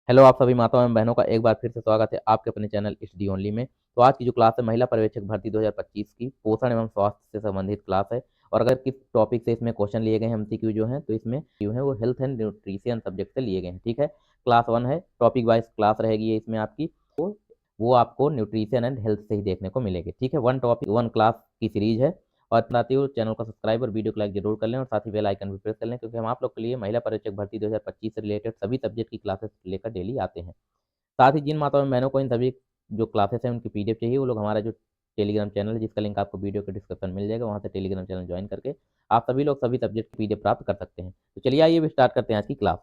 Hello आप सभी माताओं एवं बहनों का एक बार फिर से स्वागत है आपके अपने चैनल स्टडी ओनली में। तो आज की जो क्लास है महिला पर्यवेक्षक भर्ती 2025 की पोषण एवं स्वास्थ्य से संबंधित क्लास है। और अगर किस टॉपिक से इसमें क्वेश्चन लिए गए हैं एमसीक्यू जो है तो इसमें क्यू है वो हेल्थ एंड न्यूट्रिशन सब्जेक्ट से लिए गए हैं। ठीक है, क्लास 1 है, टॉपिक वाइज क्लास रहेगी इसमें आपकी। तो वो आपको न्यूट्रिशन एंड हेल्थ से ही देखने को मिलेगी। ठीक है, वन टॉपिक वन क्लास की सीरीज है। और बनाते हुए चैनल को सब्सक्राइब और वीडियो को लाइक जरूर कर लें और साथ ही बेल आइकन भी प्रेस कर लें, क्योंकि हम आप लोग के लिए महिला पर्यवेक्षक भर्ती 2025 से रिलेटेड सभी सब्जेक्ट की क्लासेस लेकर डेली आते हैं। साथ ही जिन माताओं और बहनों को इन सभी जो क्लासेस हैं उनकी पीडीएफ चाहिए, वो लोग हमारा जो टेलीग्राम चैनल है जिसका लिंक आपको वीडियो के डिस्क्रिप्शन मिल जाएगा, वहाँ से टेलीग्राम चैनल ज्वाइन करके आप सभी लोग सभी सब्जेक्ट की पीडीएफ प्राप्त कर सकते हैं। तो चलिए आइए भी स्टार्ट करते हैं आज की क्लास।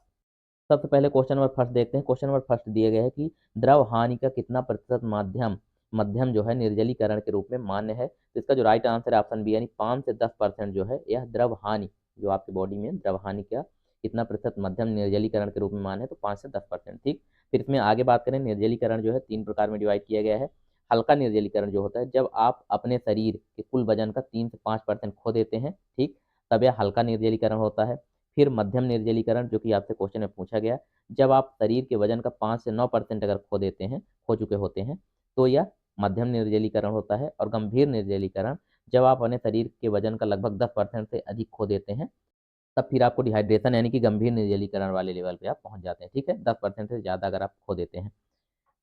सबसे पहले क्वेश्चन नंबर फर्स्ट देखते हैं। क्वेश्चन नंबर फर्स्ट दिया गया है कि द्रव हानि का कितना प्रतिशत माध्यम मध्यम जो है निर्जलीकरण के रूप में मान्य है। तो इसका जो राइट आंसर है ऑप्शन बी, यानी 5 से 10% जो है यह द्रव हानि, जो आपकी बॉडी में द्रव हानि का कितना प्रतिशत मध्यम निर्जलीकरण के रूप में मान्य है, तो 5 से 10%। ठीक, फिर इसमें आगे बात करें, निर्जलीकरण जो है 3 प्रकार में डिवाइड किया गया है। हल्का निर्जलीकरण जो होता है जब आप अपने शरीर के कुल वजन का 3 से 5% खो देते हैं, ठीक, तब यह हल्का निर्जलीकरण होता है। फिर मध्यम निर्जलीकरण, जो कि आपसे क्वेश्चन में पूछा गया, जब आप शरीर के वजन का 5 से 9% अगर खो देते हैं, खो चुके होते हैं, तो यह मध्यम निर्जलीकरण होता है। और गंभीर निर्जलीकरण, जब आप अपने शरीर के वजन का लगभग 10% से अधिक खो देते हैं, तब फिर आपको डिहाइड्रेशन यानी कि गंभीर निर्जलीकरण वाले लेवल पे आप पहुंच जाते हैं। ठीक है, 10% से ज़्यादा अगर आप खो देते हैं।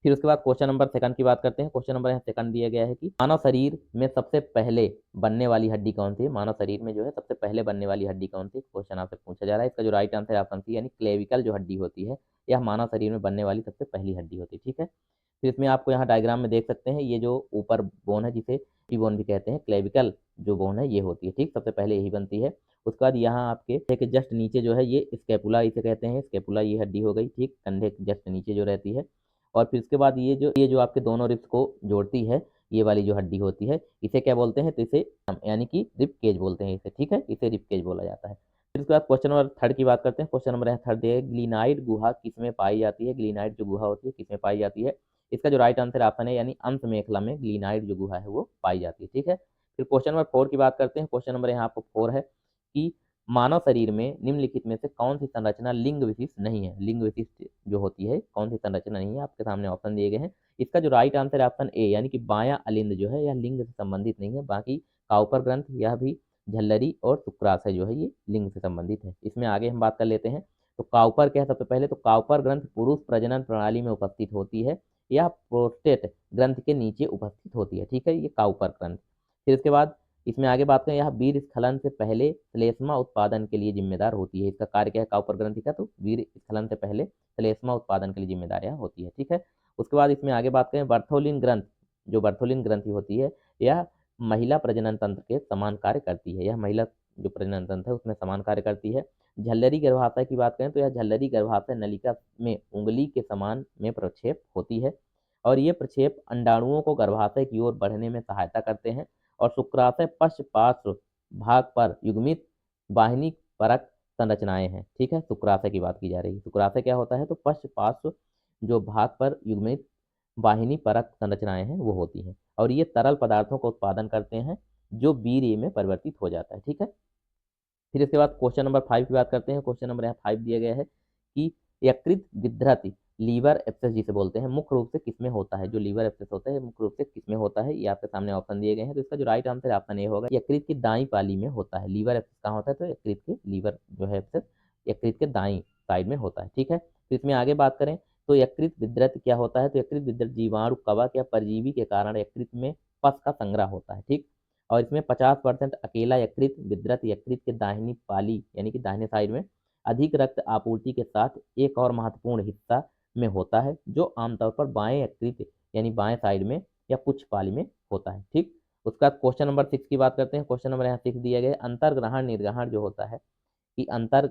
फिर उसके बाद क्वेश्चन नंबर सेकंड की बात करते हैं। क्वेश्चन नंबर सेकंड दिया गया है कि मानव शरीर में सबसे पहले बनने वाली हड्डी कौन सी है। मानव शरीर में जो है सबसे पहले बनने वाली हड्डी कौन सी, क्वेश्चन आपसे पूछा जा रहा है। इसका जो राइट आंसर है ऑप्शन सी, यानी क्लेविकल जो हड्डी होती है, यह मानव शरीर में बनने वाली सबसे पहली हड्डी होती है। ठीक है, फिर इसमें आपको यहाँ डायग्राम में देख सकते हैं, ये जो ऊपर बोन है जिसे टी बोन भी कहते हैं, क्लेविकल जो बोन है ये होती है। ठीक, सबसे पहले यही बनती है। उसके बाद यहाँ आपके के जस्ट नीचे जो है ये स्केपुला इसे कहते हैं। स्केपुला ये हड्डी हो गई, ठीक, कंधे के जस्ट नीचे जो रहती है। और फिर उसके बाद ये जो आपके दोनों रिब्स को जोड़ती है, ये वाली जो हड्डी होती है, इसे क्या बोलते हैं, तो इसे यानी कि रिब केज बोलते हैं इसे। ठीक है, इसे रिब केज बोला जाता है। फिर उसके बाद क्वेश्चन नंबर थर्ड की बात करते हैं। क्वेश्चन नंबर थर्ड है, ग्लीनाइड गुहा किसमें पाई जाती है। ग्लीनाइड जो गुहा होती है किसमें पाई जाती है। इसका जो राइट आंसर ऑप्शन है, यानी अंत मेखला में ग्लीनाइड जो गुहा है वो पाई जाती है। ठीक है, फिर क्वेश्चन नंबर 4 की बात करते हैं। क्वेश्चन नंबर यहाँ पर 4 है कि मानव शरीर में निम्नलिखित में से कौन सी संरचना लिंग विशिष्ट नहीं है। लिंग विशिष्ट जो होती है कौन सी संरचना नहीं है, आपके सामने ऑप्शन दिए गए हैं। इसका जो राइट आंसर है ऑप्शन ए, यानी कि बायां अलिंद जो है यह लिंग से संबंधित नहीं है। बाकी काउपर ग्रंथ, यह भी झल्लरी और शुक्राशय जो है ये लिंग से संबंधित है। इसमें आगे हम बात कर लेते हैं। तो काउपर क्या है, सबसे पहले तो काउपर ग्रंथ पुरुष प्रजनन प्रणाली में उपस्थित होती है, यह प्रोस्टेट ग्रंथ के नीचे उपस्थित होती है। ठीक है, ये काउपर ग्रंथ। फिर इसके बाद इसमें आगे बात करें, यह वीर स्खलन से पहले श्लेष्मा उत्पादन के लिए जिम्मेदार होती है। इसका कार्य क्या है काउपर ग्रंथि का, तो वीर स्खलन से पहले श्लेष्मा उत्पादन के लिए जिम्मेदार यह होती है। ठीक है, उसके बाद इसमें आगे बात करें, बर्थोलिन ग्रंथ, जो बर्थोलिन ग्रंथि होती है यह महिला प्रजनन तंत्र के समान कार्य करती है। यह महिला जो प्रजनन तंत्र है उसमें समान कार्य करती है। झल्लरी गर्भाशय की बात करें तो यह झल्लरी गर्भाशय नलिका में उंगली के समान में प्रक्षेप होती है, और ये प्रक्षेप अंडाणुओं को गर्भाशय की ओर बढ़ने में सहायता करते हैं। और शुक्राशय पश्च पार्श्व भाग पर युग्मित वाहिनी परक संरचनाएं हैं। ठीक है, शुक्राशय की बात की जा रही है। शुक्राशय क्या होता है, तो पश्च पार्श्व जो भाग पर युग्मित वाहिनी परक संरचनाएं हैं वो होती हैं, और ये तरल पदार्थों का उत्पादन करते हैं जो वीर्य में परिवर्तित हो जाता है। ठीक है, फिर इसके बाद क्वेश्चन नंबर 5 की बात करते हैं। क्वेश्चन नंबर यहाँ 5 दिया गया है कि यकृत विद्रति लीवर एब्सेस जिसे बोलते हैं मुख्य रूप से किसमें होता है। जो लीवर एब्सेस होता है मुख्य रूप से किसमें होता है, ये आपके सामने ऑप्शन दिए गए हैं। तो इसका जो राइट आंसर ऑप्शन ए होगा, यकृत की दाई पाली में होता है। लीवर एब्सेस कहाँ होता है, तो यकृत के लीवर जो है एब्सेस यकृत के दाई साइड में होता है। ठीक है, तो इसमें आगे बात करें तो यकृत विद्रत क्या होता है, तो यकृत विद्रत जीवाणु कवक या परजीवी के कारण यकृत में पस का संग्रह होता है। ठीक, और इसमें 50% अकेला यकृत विद्रत यकृत के दाहिनी पाली यानी कि दाहिने साइड में अधिक रक्त आपूर्ति के साथ एक और महत्वपूर्ण हिस्सा में होता है, जो आमतौर पर बाएं यकृत यानी बाएं साइड में या पुच्छ पाली में होता है। ठीक, उसका क्वेश्चन नंबर 6 की बात करते हैं। क्वेश्चन नंबर यहाँ 6 दिया गया है, अंतर्ग्रहण निर्ग्रहण जो होता है कि अंतर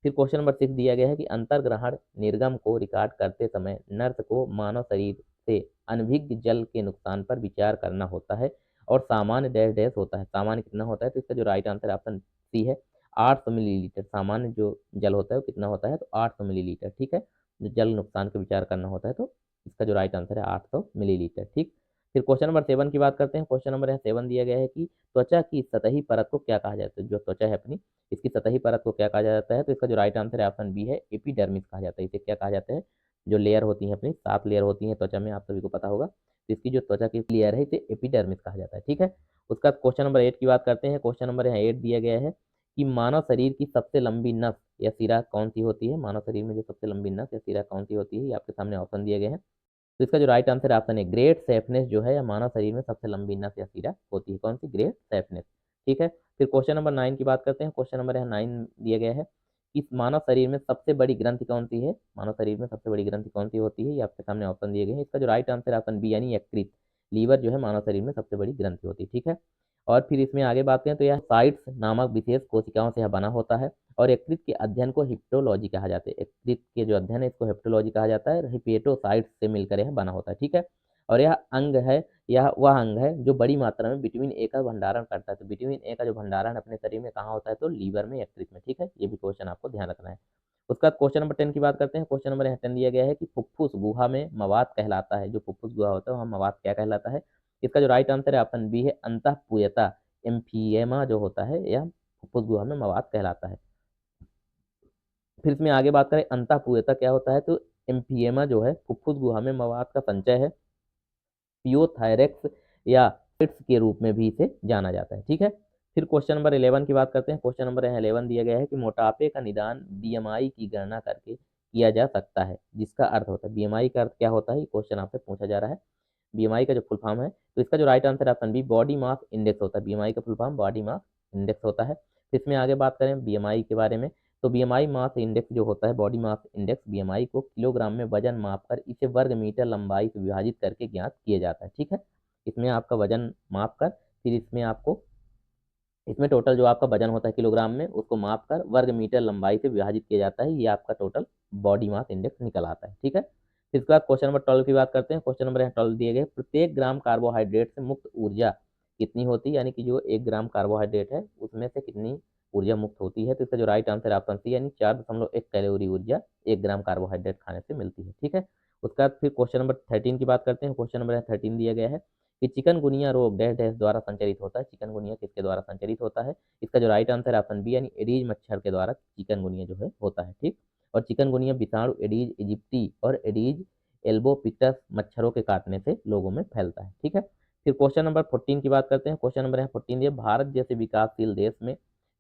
फिर क्वेश्चन नंबर 6 दिया गया है कि अंतर्ग्रहण निर्गम को रिकॉर्ड करते समय नर्स को मानव शरीर से अनभिज्ञ जल के नुकसान पर विचार करना होता है, और सामान्य डैश डैश होता है। सामान्य कितना होता है, तो इसका जो राइट आंसर ऑप्शन सी है, 800 मिलीलीटर। सामान्य जो जल होता है वो कितना होता है, तो 800 मिलीलीटर। ठीक है, जो जल नुकसान का विचार करना होता है, तो इसका जो राइट आंसर है 800 मिलीलीटर। ठीक, फिर क्वेश्चन नंबर 7 की बात करते हैं। क्वेश्चन नंबर 7 दिया गया है कि त्वचा की सतही परत को क्या कहा जाता है। जो त्वचा है अपनी, इसकी सतही परत को क्या कहा जाता है, तो इसका जो राइट आंसर है ऑप्शन बी है, एपिडर्मिस कहा जाता है। इसे क्या कहा जाता है, जो लेयर होती है अपनी 7 लेयर होती है त्वचा में, आप सभी को पता होगा। तो इसकी जो त्वचा की लेयर है इसे एपिडर्मिस कहा जाता है, ठीक है। उसका क्वेश्चन नंबर 8 की बात करते हैं। क्वेश्चन नंबर यहाँ 8 दिया गया है कि मानव शरीर की सबसे लंबी नस या सिरा कौन सी होती है। मानव शरीर में जो सबसे लंबी नस या सिरा कौन सी होती है, ये आपके सामने ऑप्शन दिए गए हैं। तो इसका जो राइट आंसर ऑप्शन है ग्रेट सेफनेस जो है, या मानव शरीर में सबसे लंबी नस या सिरा होती है, कौन सी, ग्रेट सेफनेस, ठीक है। फिर क्वेश्चन नंबर 9 की बात करते हैं। क्वेश्चन नंबर यहाँ 9 दिया गया है कि मानव शरीर में सबसे बड़ी ग्रंथि कौन सी है। मानव शरीर में सबसे बड़ी ग्रंथि कौन सी होती है, ये आपके सामने ऑप्शन दिए गए हैं। इसका जो राइट आंसर ऑप्शन बी यानी यकृत, लीवर जो है मानव शरीर में सबसे बड़ी ग्रंथि होती है, ठीक है। और फिर इसमें आगे बात करें तो यह साइट्स नामक विशेष कोशिकाओं से यह बना होता है, और यकृत के अध्ययन को हिप्टोलॉजी कहा जाता है। यकृत के जो अध्ययन है इसको हिप्टोलॉजी कहा जाता है। हिपेटोसाइट्स से मिलकर यह बना होता है, ठीक है। और यह अंग है, यह वह अंग है जो बड़ी मात्रा में विटामिन ए का भंडारण करता है। तो विटामिन ए का जो भंडारण अपने शरीर में कहाँ होता है, तो लीवर में, यकृत में, ठीक है। ये भी क्वेश्चन आपको ध्यान रखना है। उसका बाद क्वेश्चन नंबर 10 की बात करते हैं। क्वेश्चन नंबर 10 दिया गया है कि फुफ्फुस गुहा में मवाद कहलाता है। जो फुफ्फुस गुहा होता है वह मवाद क्या कहलाता है। इसका जो राइट आंसर है ऑप्शन बी है अंतःपुयता, एम्फीयमा जो होता है यह फुफ्फुस गुहा में मवाद कहलाता है। फिर इसमें आगे बात करें अंतःपुयता क्या होता है, तो एम्फीयमा जो है फुफ्फुस गुहा में मवाद का संचय है। पियोथायरेक्स या फिट्स के रूप में भी इसे जाना जाता है, ठीक है। फिर क्वेश्चन नंबर 11 की बात करते हैं। क्वेश्चन नंबर 11 दिया गया है कि मोटापे का निदान बीएमआई की गणना करके किया जा सकता है, जिसका अर्थ होता है, बीएमआई का अर्थ क्या होता है, ये क्वेश्चन आपसे पूछा जा रहा है। बीएमआई का जो फुल फॉर्म है, तो इसका जो right answer option B body mass index होता है। बीएमआई का full form body mass index होता है। फिर इसमें आगे बात करें बीएमआई के बारे में, तो बीएमआई मास इंडेक्स जो होता है, बॉडी मास इंडेक्स, बीएमआई को किलोग्राम में वजन मापकर इसे वर्ग मीटर लंबाई से विभाजित करके ज्ञात किया जाता है, ठीक है। इसमें आपका वजन माप कर, फिर इसमें टोटल जो आपका वजन होता है किलोग्राम में, उसको माप कर वर्ग मीटर लंबाई से विभाजित किया जाता है। ये आपका टोटल बॉडी मास इंडेक्स निकल आता है, ठीक है। फिर इसके बाद क्वेश्चन नंबर 12 की बात करते हैं। क्वेश्चन नंबर 12 दिए गए प्रत्येक ग्राम कार्बोहाइड्रेट से मुक्त ऊर्जा कितनी होती है, यानी कि जो 1 ग्राम कार्बोहाइड्रेट है उसमें से कितनी ऊर्जा मुक्त होती है। तो इसका जो राइट आंसर ऑप्शन सी यानी 4.1 कैलोरी ऊर्जा 1 ग्राम कार्बोहाइड्रेट खाने से मिलती है, ठीक है। उसके बाद फिर क्वेश्चन नंबर 13 की बात करते हैं। क्वेश्चन नंबर 13 दिया गया है कि चिकनगुनिया रोग डैश डैश द्वारा संचरित होता है। चिकनगुनिया किसके द्वारा संचरित होता है। इसका जो राइट आंसर है ऑप्शन बी यानी एडीज मच्छर के द्वारा चिकनगुनिया जो है होता है, ठीक। और चिकनगुनिया विषाणु एडीज इजिप्टी और एडीज एल्बोपिक्टस मच्छरों के काटने से लोगों में फैलता है, ठीक है। फिर क्वेश्चन नंबर 14 की बात करते हैं। क्वेश्चन नंबर 14 ये भारत जैसे विकासशील देश में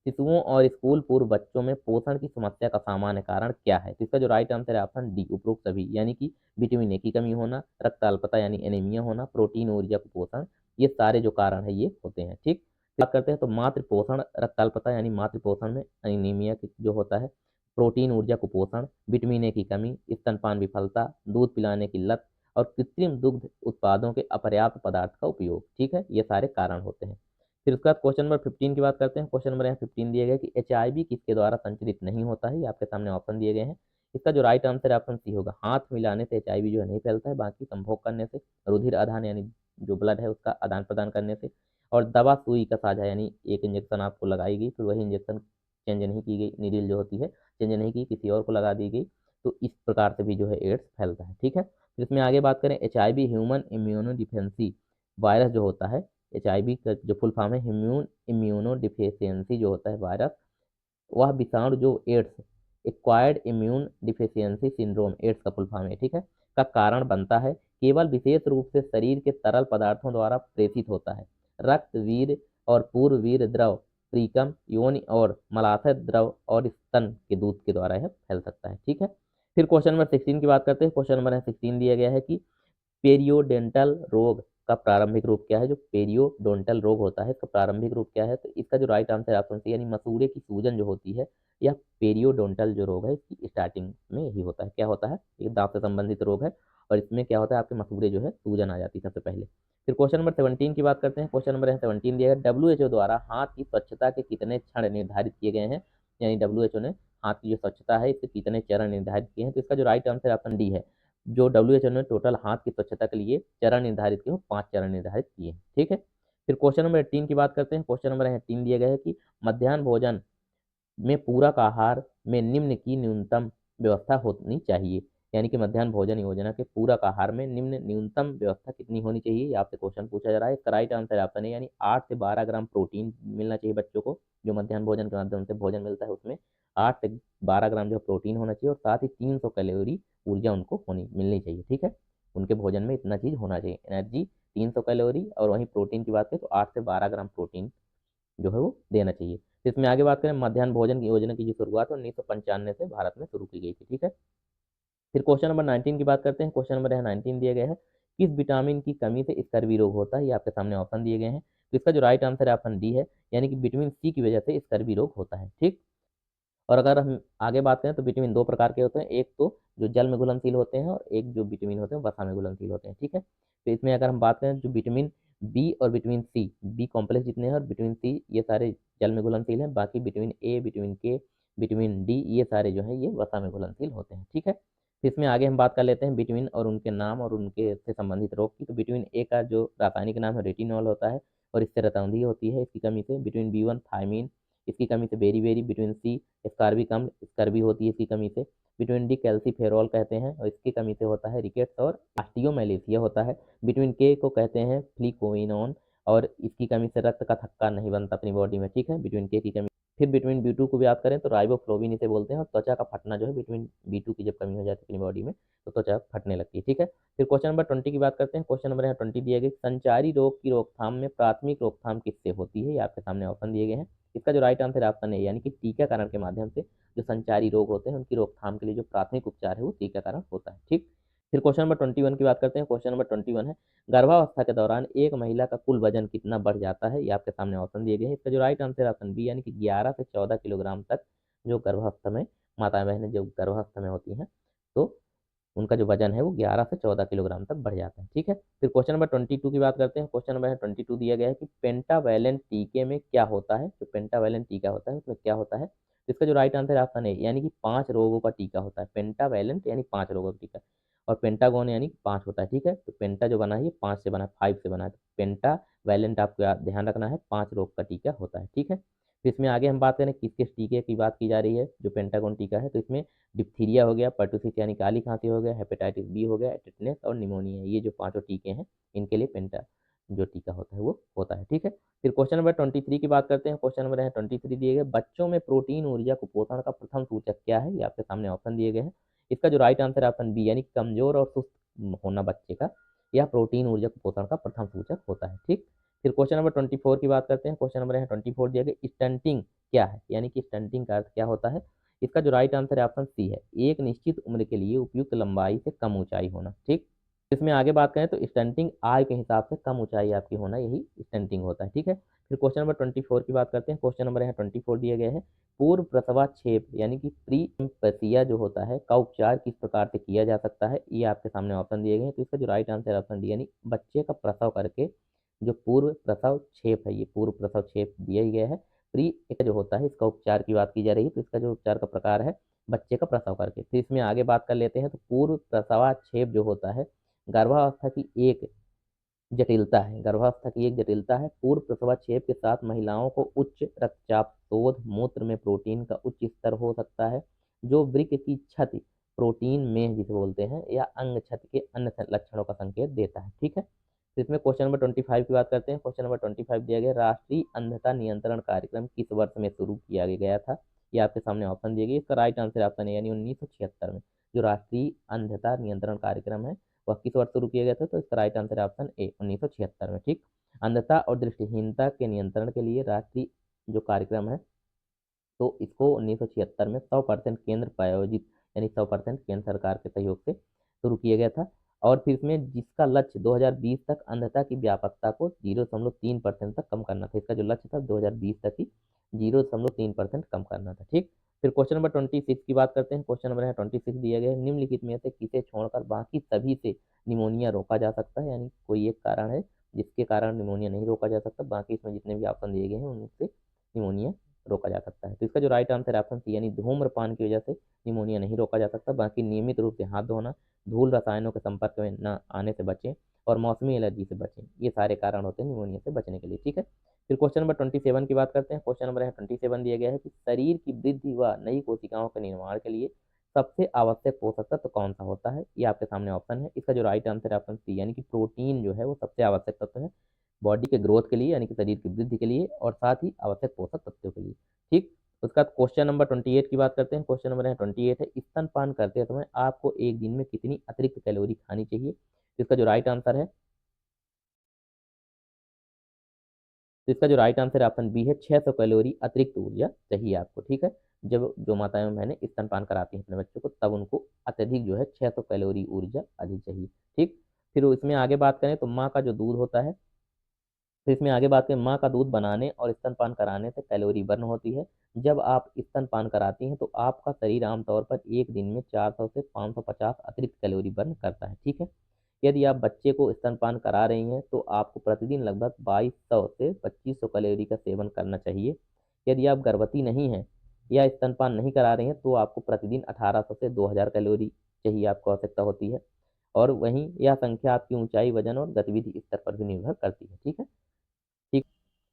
शिशुओं और स्कूल पूर्व बच्चों में पोषण की समस्या का सामान्य कारण क्या है। तो इसका जो राइट आंसर है ऑप्शन डी उपरोक्त सभी, यानी कि विटामिन ए की कमी होना, रक्त अल्पता यानी एनीमिया होना, प्रोटीन ऊर्जा कुपोषण, ये सारे जो कारण है ये होते हैं, ठीक। बात करते हैं तो मातृ पोषण, रक्त अल्पता यानी मातृ पोषण में एनीमिया जो होता है, प्रोटीन ऊर्जा कुपोषण, विटामिन ए की कमी, स्तनपान विफलता, दूध पिलाने की लत और कृत्रिम दुग्ध उत्पादों के अपर्याप्त पदार्थ का उपयोग, ठीक है, ये सारे कारण होते हैं। फिर उसके बाद क्वेश्चन नंबर 15 की बात करते हैं। क्वेश्चन नंबर यहाँ 15 दिया गया कि एचआईवी किसके द्वारा संचरित नहीं होता है। ये आपके सामने ऑप्शन दिए गए हैं। इसका जो राइट आंसर है ऑप्शन सी होगा, हाथ मिलाने से एचआईवी जो है नहीं फैलता है, बाकी संभोग करने से, रुधिर आदान यानी जो ब्लड है उसका आदान प्रदान करने से, और दवा सुई का साझा यानी एक इंजेक्शन आपको लगाई गई, फिर वही इंजेक्शन चेंज नहीं की गई, नीडल जो होती है चेंज नहीं की, किसी और को लगा दी गई, तो इस प्रकार से भी जो है एड्स फैलता है, ठीक है। फिर इसमें आगे बात करें HIV human immuno deficiency virus जो होता है, एचआईवी का जो फुल फॉर्म है ह्यूमन इम्यूनो डिफिशियंसी जो होता है वायरस, वह विषाणु जो AIDS acquired immune deficiency syndrome, AIDS का फुल फॉर्म है, ठीक है, का कारण बनता है, केवल विशेष रूप से शरीर के तरल पदार्थों द्वारा प्रेषित होता है। रक्त, वीर और पूर्व वीर द्रव, प्रीकम, योनि और मलाशय द्रव और स्तन के दूध के द्वारा यह फैल सकता है, ठीक है। फिर क्वेश्चन नंबर 16 की बात करते हैं। क्वेश्चन नंबर 16 दिया गया है कि पेरियोडेंटल रोग का प्रारंभिक रूप क्या है। जो पेरियोडोंटल रोग होता है इसका प्रारंभिक रूप क्या है, तो इसका जो राइट आंसर ऑप्शन सी यानी मसूड़े की सूजन जो होती है, यह पेरियोडोंटल जो रोग है इसकी स्टार्टिंग में ही होता है। क्या होता है, ये दांत से संबंधित रोग है, और इसमें क्या होता है आपके मसूड़े जो है सूजन आ जाती है सबसे पहले। फिर क्वेश्चन नंबर 17 की बात करते हैं। क्वेश्चन नंबर 17 दिया है WHO द्वारा हाथ की स्वच्छता के कितने क्षण निर्धारित किए गए हैं, यानी WHO ने हाथ की जो स्वच्छता है इसके कितने चरण निर्धारित किए हैं। तो इसका जो राइट आंसर ऑप्शन डी है, जो WHO ने टोटल हाथ की स्वच्छता के लिए चरण निर्धारित किए, 5 चरण निर्धारित किए हैं, ठीक है। फिर क्वेश्चन नंबर 18 की बात करते हैं। क्वेश्चन नंबर 18 दिया गया है कि मध्याह्न भोजन में पूरक आहार में निम्न की न्यूनतम व्यवस्था होनी चाहिए। यानी कि मध्याह्न भोजन योजना के पूरक आहार में निम्न न्यूनतम व्यवस्था कितनी होनी चाहिए, ये आपसे क्वेश्चन पूछा जा रहा है। इसका राइट आंसर ऑप्शन है यानी 8 से 12 ग्राम प्रोटीन मिलना चाहिए बच्चों को। जो मध्याह्न भोजन के माध्यम से भोजन मिलता है उसमें 8 से 12 ग्राम जो प्रोटीन होना चाहिए और साथ ही 300 कैलोरी ऊर्जा उनको होनी मिलनी चाहिए। ठीक है, उनके भोजन में इतना चीज होना चाहिए, एनर्जी 300 कैलोरी, और वहीं प्रोटीन की बात करें तो 8 से 12 ग्राम प्रोटीन जो है वो देना चाहिए। तो इसमें आगे बात करें, मध्याह्न भोजन की योजना की जो शुरुआत है 1995 से भारत में शुरू की गई थी। ठीक है, फिर क्वेश्चन नंबर 19 की बात करते हैं। क्वेश्चन नंबर यहाँ 19 दिया गया है, किस विटामिन की कमी से स्कर्वी रोग होता है, ये आपके सामने ऑप्शन दिए गए हैं। तो इसका जो राइट आंसर है ऑप्शन डी है, यानी कि विटामिन सी की वजह से स्कर्वी रोग होता है। ठीक, और अगर हम आगे बात करें तो विटामिन दो प्रकार के होते हैं, एक तो जो जल में घुलनशील होते हैं और एक जो विटामिन होते हैं वसा में घुलनशील होते हैं। ठीक है, तो इसमें अगर हम बात करें जो विटामिन बी और विटामिन सी, बी कॉम्प्लेक्स जितने हैं और विटामिन सी, ये सारे जल में घुलनशील हैं। बाकी विटामिन ए, विटामिन के, विटामिन डी, ये सारे जो है ये वसा में घुलनशील होते हैं। ठीक है, तो इसमें आगे हम बात कर लेते हैं विटामिन और उनके नाम और उनके से संबंधित रोग की। तो विटामिन ए का जो रासायनिक नाम है रेटिनॉल होता है और इससे रतौंधी होती है इसकी कमी से। विटामिन बी वन थायमीन, इसकी कमी से बेरी, विटामिन सी स्कारबिक अम्ल, स्कर्वी होती है इसकी कमी से। विटामिन डी कैल्सीफेरॉल कहते हैं और इसकी कमी से होता है रिकेट्स और ऑस्टियोमैलेशिया होता है। विटामिन के को कहते हैं फ्लिकोइनोन और इसकी कमी से रक्त का थक्का नहीं बनता अपनी बॉडी में। ठीक है, विटामिन के की कमी। फिर विटामिन बी टू को भी बात करें तो राइबोफ्लोविन इसे बोलते हैं और त्वचा का फटना जो है विटामिन बी टू की जब कमी हो जाती है अपनी बॉडी में तो त्वचा फटने लगती है। ठीक है, फिर क्वेश्चन नंबर 20 की बात करते हैं। क्वेश्चन नंबर यहाँ 20 दिया गया, संचारी रोग की रोकथाम में प्राथमिक रोकथाम किससे होती है, ये आपके सामने ऑप्शन दिए गए हैं। इसका जो राइट आंसर ऑप्शन है यानी कि टीकाकरण के माध्यम से जो संचारी रोग होते हैं उनकी रोकथाम के लिए जो प्राथमिक उपचार है वो टीकाकरण होता है। ठीक, फिर क्वेश्चन नंबर 21 की बात करते हैं। क्वेश्चन नंबर 21 है, गर्भावस्था के दौरान एक महिला का कुल वजन कितना बढ़ जाता है, ये आपके सामने ऑप्शन दिए गए हैं। इसका जो राइट आंसर ऑप्शन बी यानी कि 11 से 14 किलोग्राम तक जो गर्भावस्था में माता बहनें जो गर्भावस्था में होती हैं तो उनका जो वजन है वो 11 से 14 किलोग्राम तक बढ़ जाता है। ठीक है, फिर क्वेश्चन नंबर 22 की बात करते हैं। क्वेश्चन नंबर 22 दिया गया है कि पेंटावैलेंट टीके में क्या होता है। जो पेंटावैलेंट टीका होता है उसमें क्या होता है, तो इसका जो राइट आंसर ऑप्शन है यानी कि 5 रोगों का टीका होता है। पेंटावैलेंट यानी 5 रोगों का टीका, और पेंटागोन यानी 5 होता है। ठीक है, तो पेंटा जो बना है ये 5 से बना है, 5 से बना है, तो पेंटा वैलेंट आपको ध्यान रखना है, 5 रोग का टीका होता है। ठीक है, फिर इसमें आगे हम बात करें किस किस टीके की बात की जा रही है जो पेंटागोन टीका है, तो इसमें डिप्थीरिया हो गया, पर्टुसिस यानी काली खांसी हो गया, हेपेटाइटिस बी हो गया, टिटनेस और निमोनिया, ये जो पांचों टीके हैं इनके लिए पेंटा जो टीका होता है वो होता है। ठीक है, फिर क्वेश्चन नंबर 23 की बात करते हैं। क्वेश्चन नंबर है 23 दिए गए, बच्चों में प्रोटीन ऊर्जा कुपोषण का प्रथम सूचक क्या है, ये आपके सामने ऑप्शन दिए गए हैं। इसका जो राइट आंसर है ऑप्शन बी यानी कमजोर और सुस्त होना बच्चे का, यह प्रोटीन ऊर्जा कुपोषण का प्रथम सूचक होता है। ठीक, फिर क्वेश्चन नंबर 24 की बात करते हैं। क्वेश्चन नंबर है 24 दिया गया, स्टंटिंग क्या है, यानी कि स्टंटिंग का अर्थ क्या होता है। इसका जो राइट आंसर है ऑप्शन सी है, एक निश्चित उम्र के लिए उपयुक्त लंबाई से कम ऊंचाई होना। ठीक, इसमें आगे बात करें तो स्टंटिंग आय के हिसाब से कम ऊंचाई आपकी होना, यही स्टंटिंग होता है। ठीक है, फिर क्वेश्चन नंबर 24 की बात करते हैं। क्वेश्चन नंबर यहाँ 24 दिया गया है, पूर्व प्रसवाक्षेप यानी कि प्री एम्पसिया जो होता है का उपचार किस प्रकार से किया जा सकता है, ये आपके सामने ऑप्शन दिए गए हैं। तो इसका जो राइट आंसर ऑप्शन डी यानी बच्चे का प्रसव करके जो पूर्व प्रसव छेप है, ये पूर्व प्रसव छेप दिया ही गया है। प्री एक जो होता है इसका उपचार की बात की जा रही है, तो इसका जो उपचार का प्रकार है बच्चे का प्रसव करके। फिर इसमें आगे बात कर लेते हैं, तो पूर्व प्रसवाक्षेप जो होता है गर्भावस्था की एक जटिलता है, गर्भावस्था की एक जटिलता है। पूर्व प्रसवाक्षेप के साथ महिलाओं को उच्च रक्तचाप, शोध, मूत्र में प्रोटीन का उच्च स्तर हो सकता है जो वृक्क की क्षति, प्रोटीन में जिसे बोलते हैं, या अंग क्षति के अन्य लक्षणों का संकेत देता है। ठीक है, तो इसमें क्वेश्चन नंबर 25 की बात करते हैं। क्वेश्चन नंबर 25 दिया गया, राष्ट्रीय अंधता नियंत्रण कार्यक्रम किस वर्ष में शुरू किया गया था, ये आपके सामने ऑप्शन दिए गए। इसका राइट आंसर ऑप्शन है यानी 1976 में जो राष्ट्रीय अंधता नियंत्रण कार्यक्रम है वह किस वर्ष शुरू किया गया था, तो इसका राइट आंसर है ऑप्शन ए 1976 में। ठीक, अंधता और दृष्टिहीनता के नियंत्रण के लिए राष्ट्रीय जो कार्यक्रम है तो इसको 1976 में 100% केंद्र प्रायोजित यानी 100% केंद्र सरकार के सहयोग से शुरू किया गया था। और फिर इसमें जिसका लक्ष्य 2020 तक अंधता की व्यापकता को 0.3% तक कम करना था, इसका जो लक्ष्य था 2020 तक ही 0.3% कम करना था। ठीक, फिर क्वेश्चन नंबर 26 की बात करते हैं। क्वेश्चन नंबर है 26 दिया गया है, निम्नलिखित में से किसे छोड़कर बाकी सभी से निमोनिया रोका जा सकता है, यानी कोई एक कारण है जिसके कारण निमोनिया नहीं रोका जा सकता, बाकी इसमें जितने भी ऑप्शन दिए गए हैं उनसे निमोनिया रोका जा सकता है। तो इसका जो राइट आंसर है ऑप्शन सी यानी धूम्रपान की वजह से निमोनिया नहीं रोका जा सकता, बाकी नियमित रूप से हाथ धोना, धूल रसायनों के संपर्क में न आने से बचें और मौसमी एलर्जी से बचें, ये सारे कारण होते हैं निमोनिया से बचने के लिए। ठीक है, फिर क्वेश्चन नंबर 27 की बात करते हैं। क्वेश्चन नंबर है 27 दिया गया है कि शरीर की वृद्धि व नई कोशिकाओं के निर्माण के लिए सबसे आवश्यक पोषक तत्व कौन सा होता है? ये आपके सामने ऑप्शन है। इसका जो राइट आंसर है ऑप्शन सी, यानी कि प्रोटीन जो है वो सबसे आवश्यक तत्व है बॉडी के ग्रोथ के लिए, यानी कि शरीर की वृद्धि के लिए, और साथ ही आवश्यक पोषक तत्वों के लिए। ठीक, उसका क्वेश्चन नंबर 28 की बात करते हैं। क्वेश्चन नंबर 28 है, स्तनपान करते समय आपको एक दिन में कितनी अतिरिक्त कैलोरी खानी चाहिए? इसका जो राइट आंसर है, तो इसका जो राइट आंसर है ऑप्शन बी है, 600 कैलोरी अतिरिक्त ऊर्जा चाहिए आपको। ठीक है, जब जो माताएं और बहनें स्तनपान कराती हैं अपने बच्चों को, तब उनको अत्यधिक जो है 600 कैलोरी ऊर्जा अधिक चाहिए। ठीक, फिर इसमें आगे बात करें तो माँ का जो दूध होता है, तो इसमें आगे बात करें, माँ का दूध बनाने और स्तनपान कराने से कैलोरी बर्न होती है। जब आप स्तनपान कराती हैं तो आपका शरीर आमतौर पर एक दिन में 400 से 550 अतिरिक्त कैलोरी बर्न करता है। ठीक है, यदि आप बच्चे को स्तनपान करा रही हैं तो आपको प्रतिदिन लगभग 2200 से 2500 कैलोरी का सेवन करना चाहिए। यदि आप गर्भवती नहीं हैं या स्तनपान नहीं करा रही हैं तो आपको प्रतिदिन 1800 से 2000 कैलोरी चाहिए, आपको आवश्यकता होती है। और वहीं यह संख्या आपकी ऊंचाई, वजन और गतिविधि स्तर पर भी निर्भर करती है। ठीक है, ठीक।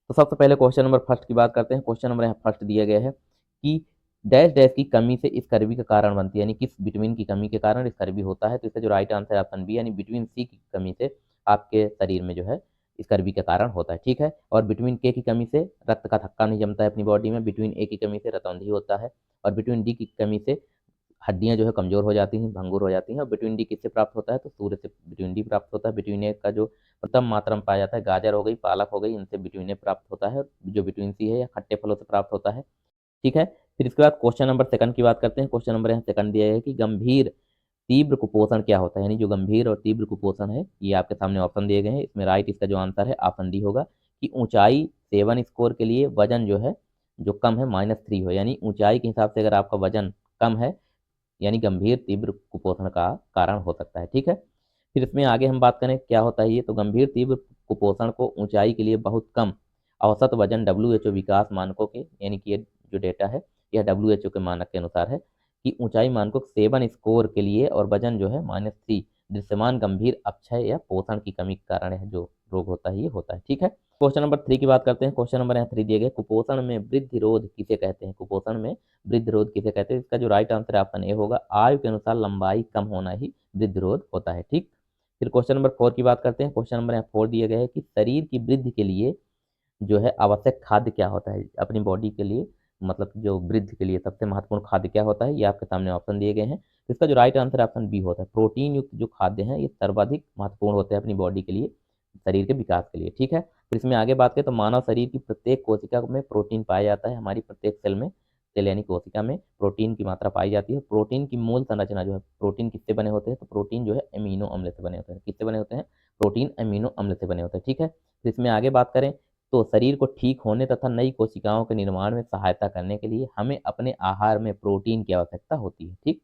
तो सबसे पहले क्वेश्चन नंबर फर्स्ट की बात करते हैं। क्वेश्चन नंबर यहाँ फर्स्ट दिया गया है कि डैश डैश की कमी से स्कर्वी का कारण बनती है, यानी किस विटामिन की कमी के कारण स्कर्वी होता है? तो इसका जो राइट आंसर है ऑप्शन बी, यानी विटामिन सी की कमी से आपके शरीर में जो है स्कर्वी का कारण होता है। ठीक है, और विटामिन के की कमी से रक्त का थक्का नहीं जमता है अपनी बॉडी में। विटामिन ए की कमी से रतौंधी होता है, और विटामिन डी की कमी से हड्डियां जो है कमजोर हो जाती हैं, भंगुर हो जाती हैं। और विटामिन डी किससे प्राप्त होता है? तो सूर्य से विटामिन डी प्राप्त होता है। विटामिन ए का जो प्रथम मात्रा में पाया जाता है, गाजर हो गई, पालक हो गई, इनसे विटामिन ए प्राप्त होता है। और जो विटामिन सी है, या खट्टे फलों से प्राप्त होता है। ठीक है, फिर इसके बाद क्वेश्चन नंबर सेकंड की बात करते हैं। क्वेश्चन नंबर यहाँ सेकंड दिया है कि गंभीर तीव्र कुपोषण क्या होता है? यानी जो गंभीर और तीव्र कुपोषण है, ये आपके सामने ऑप्शन दिए गए हैं। इसमें राइट इसका जो आंसर है ऑप्शन डी होगा कि ऊंचाई 7 स्कोर के लिए वजन जो है जो कम है -3 हो, यानी ऊंचाई के हिसाब से अगर आपका वजन कम है, यानी गंभीर तीव्र कुपोषण का कारण हो सकता है। ठीक है, फिर इसमें आगे हम बात करें क्या होता है ये, तो गंभीर तीव्र कुपोषण को ऊंचाई के लिए बहुत कम औसत वजन WHO विकास मानकों के, यानी कि ये जो डेटा है यह WHO के मानक के अनुसार है कि ऊंचाई मानकों 7 स्कोर के लिए और वजन जो है -3 दृश्यमान गंभीर अक्षय या पोषण की कमी के कारण है जो रोग होता है ये होता है। ठीक है, क्वेश्चन नंबर 3 की बात करते हैं। क्वेश्चन नंबर यहाँ 3 दिए गए, कुपोषण में वृद्धि रोध किसे कहते हैं? कुपोषण में वृद्धि रोध किसे कहते हैं? इसका जो राइट आंसर है ऑप्शन ए होगा, आयु के अनुसार लंबाई कम होना ही वृद्धि रोध होता है। ठीक, फिर क्वेश्चन नंबर 4 की बात करते हैं। क्वेश्चन नंबर यहाँ 4 दिए गए हैं कि शरीर की वृद्धि के लिए जो है आवश्यक खाद्य क्या होता है? अपनी बॉडी के लिए, मतलब जो वृद्धि के लिए सबसे महत्वपूर्ण खाद्य क्या होता है? ये आपके सामने ऑप्शन दिए गए हैं। तो इसका जो राइट आंसर ऑप्शन बी होता है, प्रोटीन युक्त जो खाद्य हैं ये सर्वाधिक महत्वपूर्ण होते हैं अपनी बॉडी के लिए, शरीर के विकास के लिए। ठीक है, फिर इसमें आगे बात करें तो मानव शरीर की प्रत्येक कोशिका में प्रोटीन पाया जाता है। हमारी प्रत्येक सेल में, सेल यानी कोशिका में प्रोटीन की मात्रा पाई जाती है। प्रोटीन की मूल संरचना जो है, प्रोटीन किससे बने होते हैं? तो प्रोटीन जो है अमीनो अम्ल से बने होते हैं। किससे बने होते हैं? प्रोटीन अमीनो अम्ल से बने होते हैं। ठीक है, फिर इसमें आगे बात करें तो शरीर को ठीक होने तथा नई कोशिकाओं के निर्माण में सहायता करने के लिए हमें अपने आहार में प्रोटीन की आवश्यकता होती है। ठीक,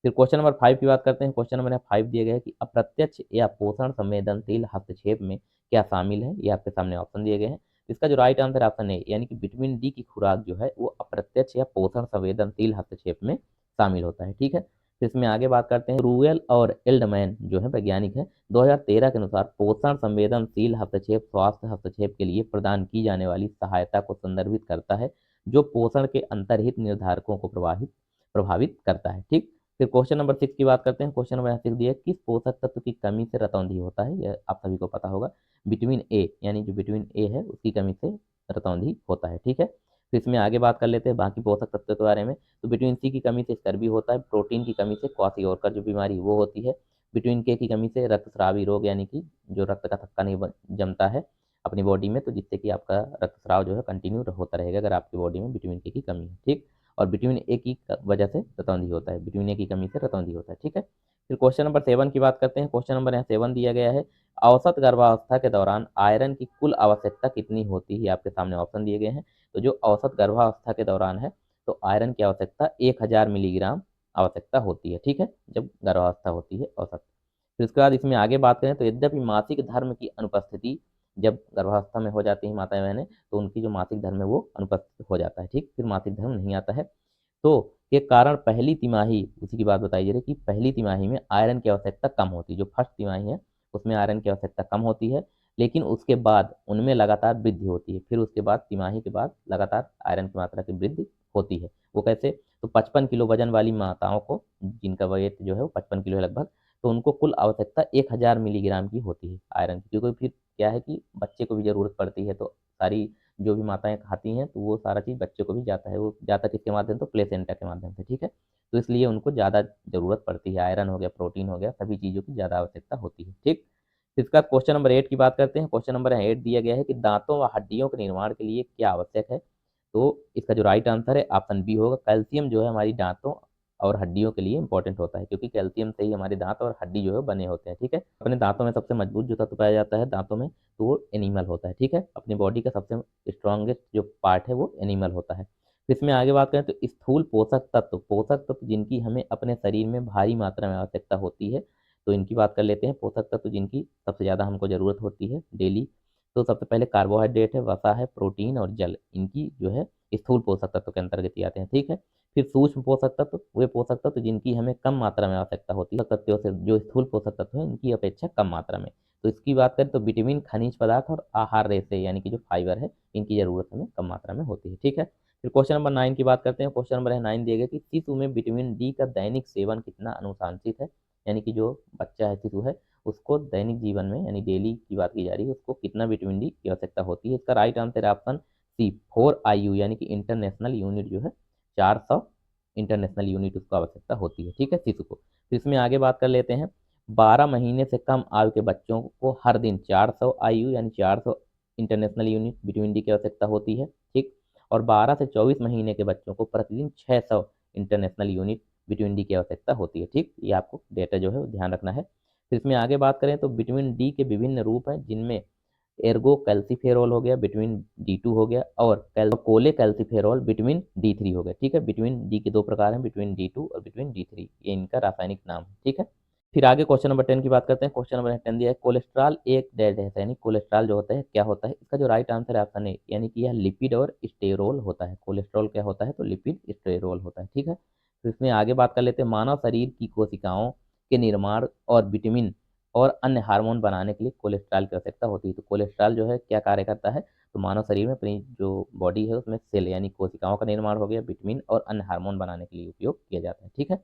फिर क्वेश्चन नंबर 5 की बात करते हैं। क्वेश्चन नंबर 5 दिए गए हैं कि अप्रत्यक्ष या पोषण संवेदनशील हस्तक्षेप में क्या शामिल है? ये आपके सामने ऑप्शन दिए गए हैं। इसका जो राइट आंसर ऑप्शन है, यानी कि विटामिन डी की खुराक जो है वो अप्रत्यक्ष या पोषण संवेदनशील हस्तक्षेप में शामिल होता है। ठीक है, फिर इसमें आगे बात करते हैं, रूएल और एल्डमैन जो है वैज्ञानिक है, 2013 के अनुसार पोषण संवेदनशील हस्तक्षेप स्वास्थ्य हस्तक्षेप के लिए प्रदान की जाने वाली सहायता को संदर्भित करता है जो पोषण के अंतर्हित निर्धारकों को प्रभावित करता है। ठीक, फिर क्वेश्चन नंबर 6 की बात करते हैं। क्वेश्चन नंबर 6 दिया है, किस पोषक तत्व की कमी से रतौंधी होता है? यह आप सभी को पता होगा, विटामिन ए, यानी जो विटामिन ए है उसकी कमी से रतौंधी होता है। ठीक है, फिर इसमें आगे बात कर लेते हैं बाकी पोषक तत्वों के बारे में। तो विटामिन सी की कमी से चर्बी होता है। प्रोटीन की कमी से क्वाशियोरकर जो बीमारी वो होती है। विटामिन के की कमी से रक्तस्रावी रोग, यानी कि जो रक्त का थक्का नहीं जमता है अपनी बॉडी में, तो जिससे कि आपका रक्तस्राव जो है कंटिन्यू होता रहेगा अगर आपकी बॉडी में विटामिन के की कमी है। ठीक, और विटामिन ए की वजह से रतौंधी होता है, विटामिन ए की कमी से रतौंधी होता है। ठीक है, फिर क्वेश्चन नंबर 7 की बात करते हैं। क्वेश्चन नंबर यहाँ 7 दिया गया है, औसत गर्भावस्था के दौरान आयरन की कुल आवश्यकता कितनी होती है? आपके सामने ऑप्शन दिए गए हैं। तो जो औसत गर्भावस्था के दौरान है तो आयरन की आवश्यकता 1000 मिलीग्राम आवश्यकता होती है। ठीक है, जब गर्भावस्था होती है औसत। फिर उसके बाद इसमें आगे बात करें तो यद्यपि मासिक धर्म की अनुपस्थिति जब गर्भावस्था में हो जाती है माता बहनें, तो उनकी जो मासिक धर्म है वो अनुपस्थित हो जाता है। ठीक, फिर मासिक धर्म नहीं आता है, तो के कारण पहली तिमाही, उसी की बात बताई जा रही है कि पहली तिमाही में आयरन की आवश्यकता कम होती है। जो फर्स्ट तिमाही है उसमें आयरन की आवश्यकता कम होती है, लेकिन उसके बाद उनमें लगातार वृद्धि होती है। फिर उसके बाद तिमाही के बाद लगातार आयरन की मात्रा की वृद्धि होती है। वो कैसे? तो 55 किलो वजन वाली माताओं को, जिनका वेट जो है वो 55 किलो है लगभग, तो उनको कुल आवश्यकता 1000 मिलीग्राम की होती है आयरन की, क्योंकि फिर क्या है कि बच्चे को भी ज़रूरत पड़ती है, तो सारी जो भी माताएँ खाती हैं तो वो सारा चीज़ बच्चे को भी जाता है, वो जाता किसके माध्यम से, प्लेसेंटा के माध्यम से, ठीक है। तो इसलिए उनको ज़्यादा ज़रूरत पड़ती है, आयरन हो गया, प्रोटीन हो गया, सभी चीज़ों की ज़्यादा आवश्यकता होती है, ठीक। इसका क्वेश्चन नंबर 8 की बात करते हैं। क्वेश्चन नंबर 8 दिया गया है कि दांतों व हड्डियों के निर्माण के लिए क्या आवश्यक है? तो इसका जो राइट आंसर है ऑप्शन बी होगा। कैल्शियम जो है हमारी दांतों और हड्डियों के लिए इंपॉर्टेंट होता है, क्योंकि कैल्शियम से ही हमारे दांत और हड्डी जो है बने होते हैं, ठीक है। अपने दांतों में सबसे मजबूत जो तत्व पाया जाता है दांतों में, तो वो एनिमल होता है, ठीक है। अपनी बॉडी का सबसे स्ट्रॉन्गेस्ट जो पार्ट है वो एनिमल होता है। फिर इसमें आगे बात करें तो स्थूल पोषक तत्व जिनकी हमें अपने शरीर में भारी मात्रा में आवश्यकता होती है, तो इनकी बात कर लेते हैं। पोषक तत्व जिनकी सबसे ज़्यादा हमको ज़रूरत होती है डेली, तो सबसे पहले कार्बोहाइड्रेट है, वसा है, प्रोटीन और जल, इनकी जो है स्थूल पोषक तत्व के अंतर्गत ही आते हैं, ठीक है। फिर सूक्ष्म पोषक तत्व, वे पोषक तत्व जिनकी हमें कम मात्रा में आवश्यकता होती है, तत्वों से जो स्थूल पोषक तत्व हैं इनकी अपेक्षा कम मात्रा में। तो इसकी बात करें तो विटामिन, खनिज पदार्थ और आहार रेशे यानी कि जो फाइबर है, इनकी ज़रूरत हमें कम मात्रा में होती है, ठीक है। फिर क्वेश्चन नंबर 9 की बात करते हैं। क्वेश्चन नंबर है 9 दिया गया कि शिशु में विटामिन डी का दैनिक सेवन कितना अनुशंसित है? यानी कि जो बच्चा है, शिशु है, उसको दैनिक जीवन में यानी डेली की बात की जा रही है, उसको कितना विटामिन डी की आवश्यकता होती है? इसका राइट आंसर है ऑप्शन सी 4 IU यानी कि इंटरनेशनल यूनिट जो है 400 इंटरनेशनल यूनिट उसको आवश्यकता होती है, ठीक है, शिशु को। फिर इसमें आगे बात कर लेते हैं। 12 महीने से कम आयु के बच्चों को हर दिन 400 IU यानी 400 इंटरनेशनल यूनिट विटामिन डी की आवश्यकता होती है, ठीक। और 12 से 24 महीने के बच्चों को प्रतिदिन 600 इंटरनेशनल यूनिट विटामिन डी की आवश्यकता होती है, ठीक। ये आपको डेटा जो है वो ध्यान रखना है। फिर इसमें आगे बात करें तो विटामिन डी के विभिन्न रूप हैं, जिनमें एर्गो कैल्सीफेरॉल हो गया, विटामिन D2 हो गया, और कोले कैल्सीफेरॉल विटामिन D3 हो गया, ठीक है। विटामिन डी के दो प्रकार हैं, विटामिन D2 और विटामिन D3, ये इनका रासायनिक नाम है, ठीक है। फिर आगे क्वेश्चन नंबर 10 की बात करते हैं। क्वेश्चन नंबर 10 दिया है कोलेस्ट्रॉल एक डेड है, यानी कोलेस्ट्रॉल जो होता है क्या होता है? इसका जो राइट आंसर है ऑप्शन ए, यानी कि यह लिपिड और स्टेरोल होता है। कोलेस्ट्रॉल क्या होता है? तो लिपिड स्टेरोल होता है, ठीक है। तो इसमें आगे बात कर लेते हैं। मानव शरीर की कोशिकाओं के निर्माण और विटामिन और अन्य हार्मोन बनाने के लिए कोलेस्ट्रॉल की आवश्यकता होती है। तो कोलेस्ट्रॉल जो है क्या कार्य करता है? तो मानव शरीर में अपनी जो बॉडी है उसमें सेल यानी कोशिकाओं का निर्माण हो गया, विटामिन और अन्य हार्मोन बनाने के लिए उपयोग किया जाता है, ठीक है।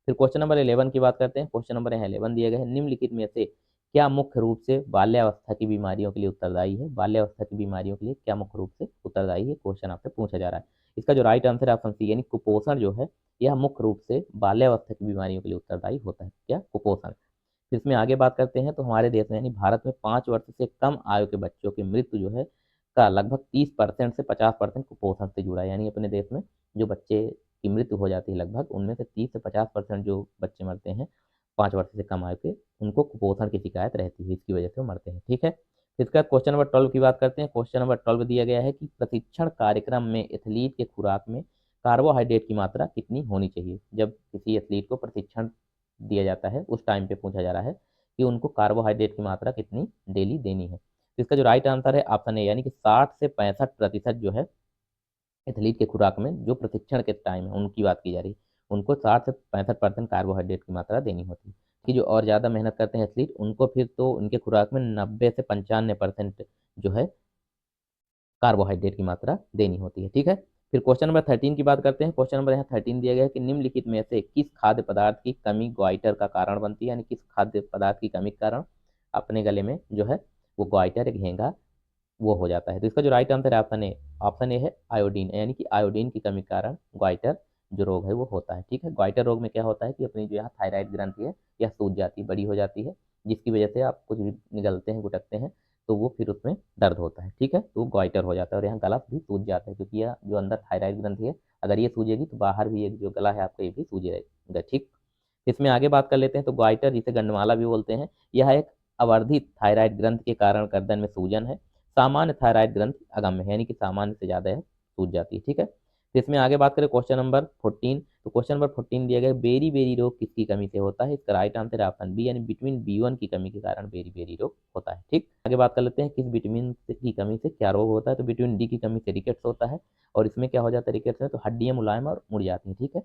फिर क्वेश्चन नंबर 11 की बात करते हैं। क्वेश्चन नंबर 11 दिया गया है, निम्नलिखित में से क्या मुख्य रूप से बाल्यावस्था की बीमारियों के लिए उत्तरदायी है? बाल्यावस्था की बीमारियों के लिए क्या मुख्य रूप से उत्तरदायी है? क्वेश्चन आपसे पूछा जा रहा है। इसका जो राइट आंसर है ऑप्शन सी, यानी कुपोषण जो है यह मुख्य रूप से बाल्यावस्था की बीमारियों के लिए उत्तरदायी होता है। क्या? कुपोषण। फिर इसमें आगे बात करते हैं तो हमारे देश में यानी भारत में 5 वर्ष से कम आयु के बच्चों की मृत्यु जो है का लगभग 30% से 50% कुपोषण से जुड़ा है। यानी अपने देश में जो बच्चे की मृत्यु हो जाती है लगभग उनमें से 30 से 50% जो बच्चे मरते हैं 5 वर्ष से कम आयु के, उनको कुपोषण की शिकायत रहती है, इसकी वजह से वो मरते हैं, ठीक है। फिर इसका क्वेश्चन नंबर 12 की बात करते हैं। क्वेश्चन नंबर 12 दिया गया है कि प्रशिक्षण कार्यक्रम में एथलीट के खुराक में कार्बोहाइड्रेट की मात्रा कितनी होनी चाहिए? जब किसी एथलीट को प्रशिक्षण दिया जाता है उस टाइम पे पूछा जा रहा है कि उनको कार्बोहाइड्रेट की मात्रा कितनी डेली देनी है। तो इसका जो राइट आंसर है ऑप्शन ए, यानी कि 60 से 65% जो है एथलीट के खुराक में जो प्रशिक्षण के टाइम है उनकी बात की जा रही है, उनको 60 से 65% कार्बोहाइड्रेट की मात्रा देनी होती है। कि जो और ज़्यादा मेहनत करते हैं एथलीट, उनको फिर तो उनके खुराक में 90 से 95% जो है कार्बोहाइड्रेट की मात्रा देनी होती है, ठीक है। फिर क्वेश्चन नंबर 13 की बात करते हैं। क्वेश्चन नंबर यहाँ 13 दिया गया है कि निम्नलिखित में से किस खाद्य पदार्थ की कमी ग्वाइटर का कारण बनती है? यानी किस खाद्य पदार्थ की कमी के कारण अपने गले में जो है वो ग्वाइटर, एक घेंगा, वो हो जाता है। तो इसका जो राइट आंसर है ऑप्शन ए है आयोडीन, यानी कि आयोडीन की कमी के कारण ग्वाइटर जो रोग है वो होता है, ठीक है। ग्वाइटर रोग में क्या होता है कि अपनी जो यहाँ थायराइड ग्रंथि है यह सूज जाती है, बड़ी हो जाती है, जिसकी वजह से आप कुछ भी निगलते हैं, गुटकते हैं, तो वो फिर उसमें दर्द होता है, ठीक है। तो वो ग्वाइटर हो जाता है और यहाँ गला भी सूज जाता है, क्योंकि यह जो अंदर थायराइड ग्रंथि है अगर ये सूजेगी तो बाहर भी एक जो गला है आपका ये भी सूजेगा, ठीक। इसमें आगे बात कर लेते हैं। तो ग्वाइटर जिसे गंडमाला भी बोलते हैं, यह एक अवर्धित थायराइड ग्रंथि के कारण गर्दन में सूजन है। सामान्य थायराइड ग्रंथि अगम्य है, यानी कि सामान्य से ज़्यादा है सूज जाती है, ठीक है। तो इसमें आगे बात करें क्वेश्चन नंबर 14। तो क्वेश्चन नंबर 14 दिया गया बेरी बेरी रोग किसकी कमी से होता है? इसका राइट आंसर है ऑप्शन बी, यानी विटामिन B1 की कमी के कारण बेरी बेरी रोग होता है, ठीक। आगे बात कर लेते हैं किस विटामिन की कमी से क्या रोग होता है? तो विटामिन डी की कमी से रिकेट्स होता है, और इसमें क्या हो जाता है रिकेट्स में? तो हड्डियां मुलायम और मुड़ जाती हैं, ठीक है।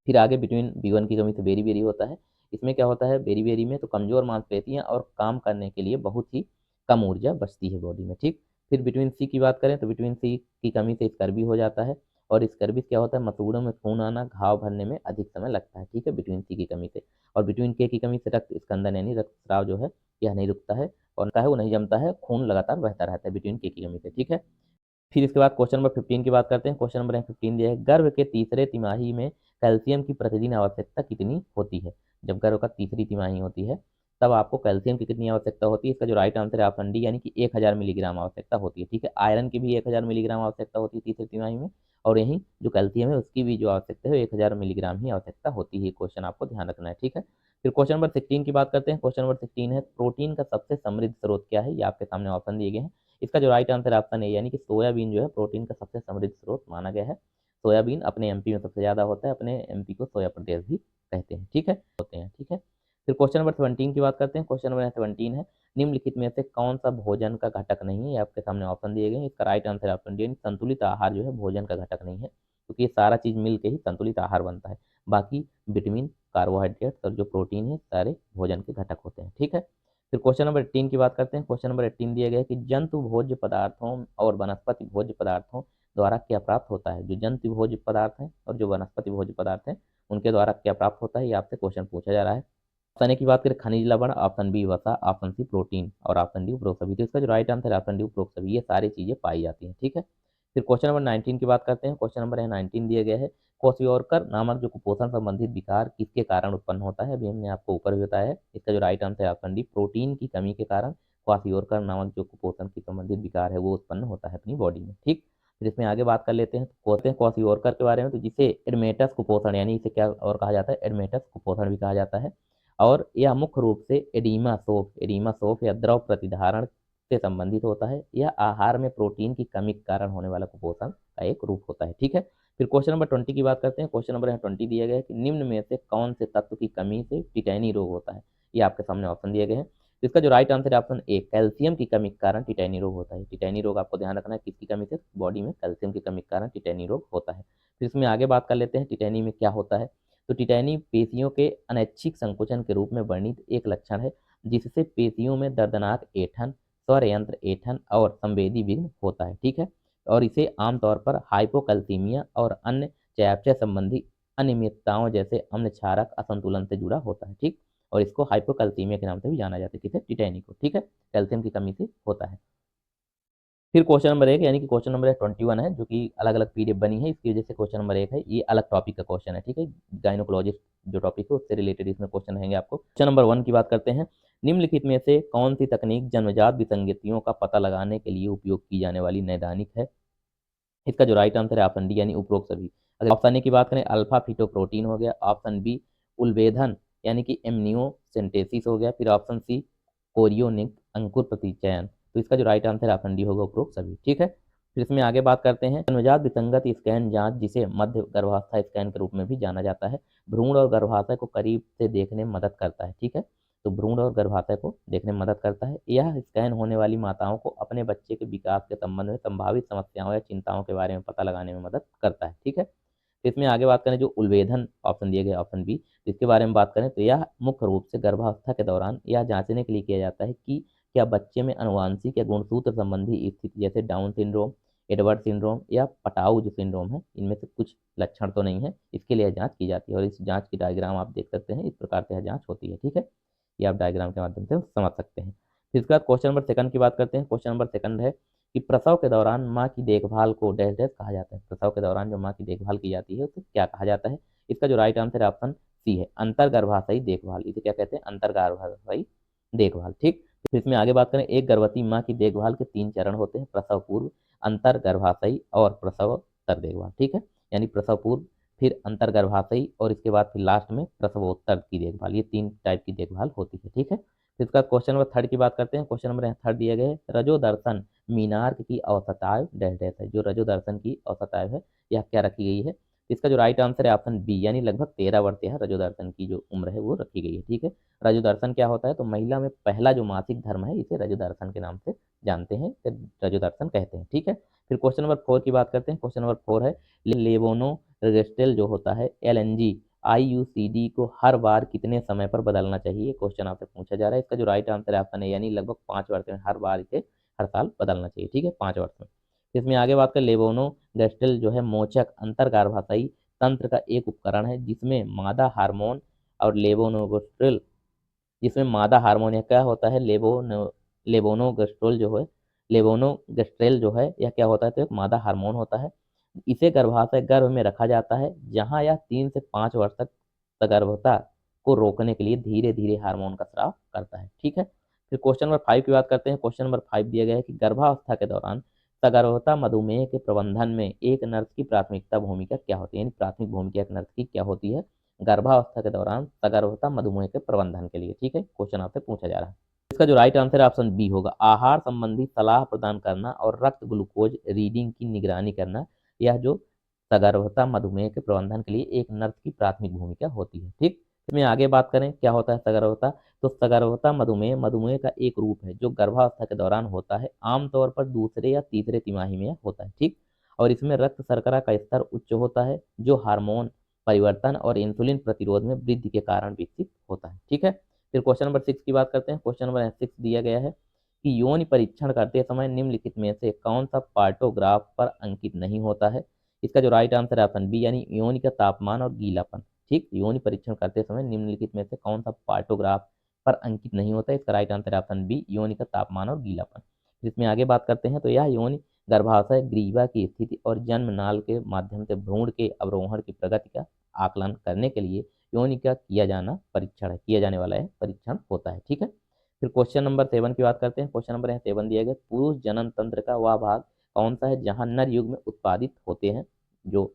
फिर आगे विटामिन B1 की कमी से बेरी बेरी होता है। इसमें क्या होता है बेरी बेरी में? तो कमजोर मांसपेशियां और काम करने के लिए बहुत ही कम ऊर्जा बचती है बॉडी में, ठीक। फिर विटामिन सी की बात करें तो विटामिन सी की कमी से स्कर्वी हो जाता है, और स्कर्विस क्या होता है, मसूड़ों में खून आना, घाव भरने में अधिक समय लगता है, ठीक है, विटामिन सी की कमी से। और विटामिन के की कमी से रक्त स्कंदन यानी रक्तस्राव जो है यह नहीं रुकता है और वो नहीं जमता है, खून लगातार बहता रहता है विटामिन के की कमी से, ठीक है। फिर इसके बाद क्वेश्चन नंबर 15 की बात करते हैं। क्वेश्चन नंबर 15 दिया है, गर्भ के तीसरे तिमाही में कैल्शियम की प्रतिदिन आवश्यकता कितनी होती है। जब गर्भ का तीसरी तिमाही होती है तब आपको कैल्शियम की कितनी आवश्यकता होती है। इसका जो राइट आंसर है ऑप्शन डी यानी कि 1000 मिलीग्राम आवश्यकता होती है, ठीक है। आयरन की भी 1000 मिलीग्राम आवश्यकता होती है तीसरी तिमाही में, और यही जो कैल्शियम है उसकी भी जो आवश्यकता है 1000 मिलीग्राम ही आवश्यकता होती है। क्वेश्चन आपको ध्यान रखना है, ठीक है। फिर क्वेश्चन नंबर 16 की बात करते हैं। क्वेश्चन नंबर 16 है, प्रोटीन का सबसे समृद्ध स्रोत क्या है। ये आपके सामने ऑप्शन दिए गए हैं। इसका जो राइट आंसर ऑप्शन है यानी कि सोयाबीन जो है प्रोटीन का सबसे समृद्ध स्रोत माना गया है। सोयाबीन अपने एमपी में सबसे ज्यादा होता है, अपने एमपी को सोया प्रदेश भी कहते हैं, ठीक है, होते हैं, ठीक है। फिर क्वेश्चन नंबर 17 की बात करते हैं। क्वेश्चन नंबर 17 है, निम्नलिखित में से कौन सा भोजन का घटक नहीं है। ये आपके सामने ऑप्शन दिए गए हैं। इसका राइट आंसर ऑप्शन डी, संतुलित आहार जो है भोजन का घटक नहीं है, क्योंकि ये सारा चीज मिलकर ही संतुलित आहार बनता है। बाकी विटामिन, कार्बोहाइड्रेट और जो प्रोटीन है सारे भोजन के घटक होते हैं, ठीक है। फिर क्वेश्चन नंबर 18 की बात करते हैं। क्वेश्चन नंबर 18 दिया गया है कि जंतु भोज्य पदार्थों और वनस्पति भोज्य पदार्थों द्वारा क्या प्राप्त होता है। जो जंतु भोज्य पदार्थ हैं और जो वनस्पति भोज्य पदार्थ हैं उनके द्वारा क्या प्राप्त होता है, ये आपसे क्वेश्चन पूछा जा रहा है। ऑप्शन ए की बात करें खनिज लवण, ऑप्शन बी वसा, ऑप्शन सी प्रोटीन और ऑप्शन डी उपरोक्त सभी। तो इसका जो राइट आंसर है ऑप्शन डी उपरोक्त सभी, ये सारी चीजें पाई जाती हैं, ठीक है। फिर क्वेश्चन नंबर 19 की बात करते हैं। क्वेश्चन नंबर 19 दिया गया है, क्वेश्योरकर नामक जो कुपोषण संबंधित विकार किसके कारण उत्पन्न होता है। अभी हमने आपको ऊपर भी बताया है। इसका जो राइट आंसर है ऑप्शन डी, प्रोटीन की कमी के कारण क्वेश्योरकर नामक जो कुपोषण की संबंधित विकार है वो उत्पन्न होता है अपनी बॉडी में, ठीक। फिर इसमें आगे बात कर लेते हैं, कहते हैं क्वेश्योरकर के बारे में। तो जिसे एडमेटस कुपोषण यानी इसे क्या और कहा जाता है, एडमेटस कुपोषण भी कहा जाता है। और यह मुख्य रूप से एडिमा सोफ या द्रव प्रतिधारण से संबंधित होता है। यह आहार में प्रोटीन की कमी के कारण होने वाला कुपोषण का एक रूप होता है, ठीक है। फिर क्वेश्चन नंबर 20 की बात करते हैं। क्वेश्चन नंबर 20 दिया गया है कि निम्न में से कौन से तत्व की कमी से टिटैनी रोग होता है। ये आपके सामने ऑप्शन दिए गए हैं। तो इसका जो राइट आंसर है ऑप्शन ए, कैल्शियम की कमी के कारण टिटैनी रोग होता है। टिटैनी रोग आपको ध्यान रखना है किसकी कमी से, बॉडी में कैल्शियम की कमी के कारण टिटैनी रोग होता है। फिर इसमें आगे बात कर लेते हैं टिटैनी में क्या होता है। तो टिटैनी पेशियों के अनैच्छिक संकुचन के रूप में वर्णित एक लक्षण है, जिससे पेशियों में दर्दनाक ऐंठन, स्वर यंत्र ऐंठन और संवेदी विघ्न होता है, ठीक है। और इसे आमतौर पर हाइपोकैल्सीमिया और अन्य चयापचय संबंधी अनियमितताओं जैसे अम्ल क्षारक असंतुलन से जुड़ा होता है, ठीक। और इसको हाइपोकैल्सीमिया के नाम से भी जाना जाता है, किसे, टिटैनी को, ठीक है, कैल्शियम की कमी से होता है। फिर क्वेश्चन नंबर 1 यानी कि क्वेश्चन नंबर 21 है, जो कि अलग अलग पीडीएफ बनी है, इसकी वजह से क्वेश्चन नंबर 1 है, ये अलग टॉपिक का क्वेश्चन है, ठीक है। गायनोकोलॉजिस्ट जो टॉपिक है उससे रिलेटेड इसमें क्वेश्चन रहेंगे आपको। क्वेश्चन नंबर 1 की बात करते हैं। निम्नलिखित में से कौन सी तकनीक जन्मजात विसंगतियों का पता लगाने के लिए उपयोग की जाने वाली नैदानिक है। इसका जो राइट आंसर है ऑप्शन डी यानी उपरोक्त सभी। अगर ऑप्शन ए की बात करें, अल्फा फिटोप्रोटीन हो गया, ऑप्शन बी उल्वेधन यानी कि एमनियो सिंथेसिस हो गया, फिर ऑप्शन सी कोरियोनिक अंकुर प्रतिचयन। तो इसका जो राइट आंसर है ऑप्शन डी होगा उपरोक्त सभी, ठीक है। फिर इसमें आगे बात करते हैं, जन्मजात विसंगत स्कैन जांच, जिसे मध्य गर्भावस्था स्कैन के रूप में भी जाना जाता है, भ्रूण और गर्भाशय को करीब से देखने में मदद करता है, ठीक है। तो भ्रूण और गर्भाशय को देखने में मदद करता है। यह स्कैन होने वाली माताओं को अपने बच्चे के विकास के संबंध में संभावित समस्याओं या चिंताओं के बारे में पता लगाने में मदद करता है, ठीक है। तो इसमें आगे बात करें, जो उल्वेधन ऑप्शन दिए गए ऑप्शन बी, इसके बारे में बात करें तो यह मुख्य रूप से गर्भावस्था के दौरान यह जांचने के लिए किया जाता है कि क्या बच्चे में अनुवांशिक या गुणसूत्र संबंधी स्थिति जैसे डाउन सिंड्रोम, एडवर्ड सिंड्रोम या पटाऊ जो सिंड्रोम है, इनमें से कुछ लक्षण तो नहीं है। इसके लिए जांच की जाती है और इस जांच की डायग्राम आप देख सकते हैं, इस प्रकार से यह जांच होती है, ठीक है। ये आप डायग्राम के माध्यम से समझ सकते हैं। फिर इसके बाद क्वेश्चन नंबर सेकंड की बात करते हैं। क्वेश्चन नंबर सेकंड है कि प्रसव के दौरान माँ की देखभाल को डैश डैश कहा जाता है। प्रसव के दौरान जो माँ की देखभाल की जाती है उसे क्या कहा जाता है। इसका जो राइट आंसर है ऑप्शन सी है, अंतर्गर्भाशयी देखभाल। इसे क्या कहते हैं, अंतर्गर्भाशयी देखभाल, ठीक। फिर इसमें आगे बात करें, एक गर्भवती माँ की देखभाल के 3 चरण होते हैं, प्रसव पूर्व, अंतर्गर्भाशयी और प्रसवोत्तर देखभाल, ठीक है। यानी प्रसव पूर्व, फिर अंतर्गर्भाशयी और इसके बाद फिर लास्ट में प्रसवोत्तर की देखभाल, ये 3 टाइप की देखभाल होती है, ठीक है। फिर इसका क्वेश्चन नंबर थर्ड की बात करते हैं। क्वेश्चन नंबर थर्ड दिए गए, रजो दर्शन मीनार्क की औसत आयु डैश डैश है। जो रजो दर्शन की औसत आयु है यह क्या रखी गई है। इसका जो राइट आंसर है ऑप्शन बी यानी लगभग 13 वर्ष है रजो दर्शन की जो उम्र है वो रखी गई है, ठीक है। रजो दर्शन क्या होता है, तो महिला में पहला जो मासिक धर्म है इसे रजो दर्शन के नाम से जानते हैं, रजो दर्शन कहते हैं, ठीक है। फिर क्वेश्चन नंबर 4 की बात करते हैं। क्वेश्चन नंबर 4 है, लेवोनो रेस्टेल जो होता है एलएनजी आईयूसीडी को हर बार कितने समय पर बदलना चाहिए, क्वेश्चन आपसे पूछा जा रहा है। इसका जो राइट आंसर है ऑप्शन है यानी लगभग 5 वर्ष में हर बार इसे हर साल बदलना चाहिए, ठीक है, 5 वर्ष में। इसमें आगे बात करें, लेवोनो गैस्ट्रल जो है मोचक अंतर्गर्भाशयी तंत्र का एक उपकरण है जिसमें मादा हार्मोन और लेवोनोगेस्ट्रल, जिसमें मादा हार्मोन क्या होता है, लेवोनोगेस्ट्रोल जो है, लेवोनोगेस्ट्रेल जो है यह क्या होता है, तो एक मादा हार्मोन होता है। इसे गर्भाशय गर्भ में रखा जाता है जहां यह 3 से 5 वर्ष तक सगर्भता को रोकने के लिए धीरे धीरे हार्मोन का स्राव करता है। ठीक है, फिर क्वेश्चन नंबर 5 की बात करते हैं। क्वेश्चन नंबर 5 दिया गया है कि गर्भावस्था के दौरान सगर्भता मधुमेह के प्रबंधन में एक नर्स की प्राथमिकता भूमिका क्या होती है, यानी प्राथमिक भूमिका एक नर्स की क्या होती है गर्भावस्था के दौरान सगर्भता मधुमेह के प्रबंधन के लिए। ठीक है, क्वेश्चन आपसे पूछा जा रहा है। इसका जो राइट आंसर है ऑप्शन बी होगा, आहार संबंधी सलाह प्रदान करना और रक्त ग्लूकोज रीडिंग की निगरानी करना, यह जो सगर्भता मधुमेह के प्रबंधन के लिए एक नर्स की प्राथमिक भूमिका होती है। ठीक, इसमें आगे बात करें क्या होता है सगर्भता, तो सगर्भता मधुमेह मधुमेह का एक रूप है जो गर्भावस्था के दौरान होता है, आमतौर पर दूसरे या तीसरे तिमाही में होता है। ठीक, और इसमें रक्त शर्करा का स्तर उच्च होता है जो हार्मोन परिवर्तन और इंसुलिन प्रतिरोध में वृद्धि के कारण विकसित होता है। ठीक है, फिर क्वेश्चन नंबर 6 की बात करते हैं। क्वेश्चन नंबर 6 दिया गया है कि योनि परीक्षण करते समय निम्नलिखित में से कौन सा पार्टोग्राफ पर अंकित नहीं होता है। इसका जो राइट आंसर है ऑप्शन बी, यानी योनि का तापमान और गीलापन। ठीक, योनि परीक्षण करते समय निम्नलिखित में से कौन सा पार्टोग्राफ पर अंकित नहीं होता है, इसका राइट आंसर है ऑप्शन बी, योनि का तापमान और गीलापन। इसमें आगे बात करते हैं तो यह योनि गर्भाशय ग्रीवा की स्थिति और जन्म नाल के माध्यम से भ्रूण के अवरोहण की प्रगति का आकलन करने के लिए योनि का किया जाने वाला है परीक्षण होता है। ठीक है, फिर क्वेश्चन नंबर 7 की बात करते हैं। क्वेश्चन नंबर 7 दिया गया, पुरुष जनन तंत्र का वह भाग कौन सा है जहां नर युग्म उत्पादित होते हैं, जो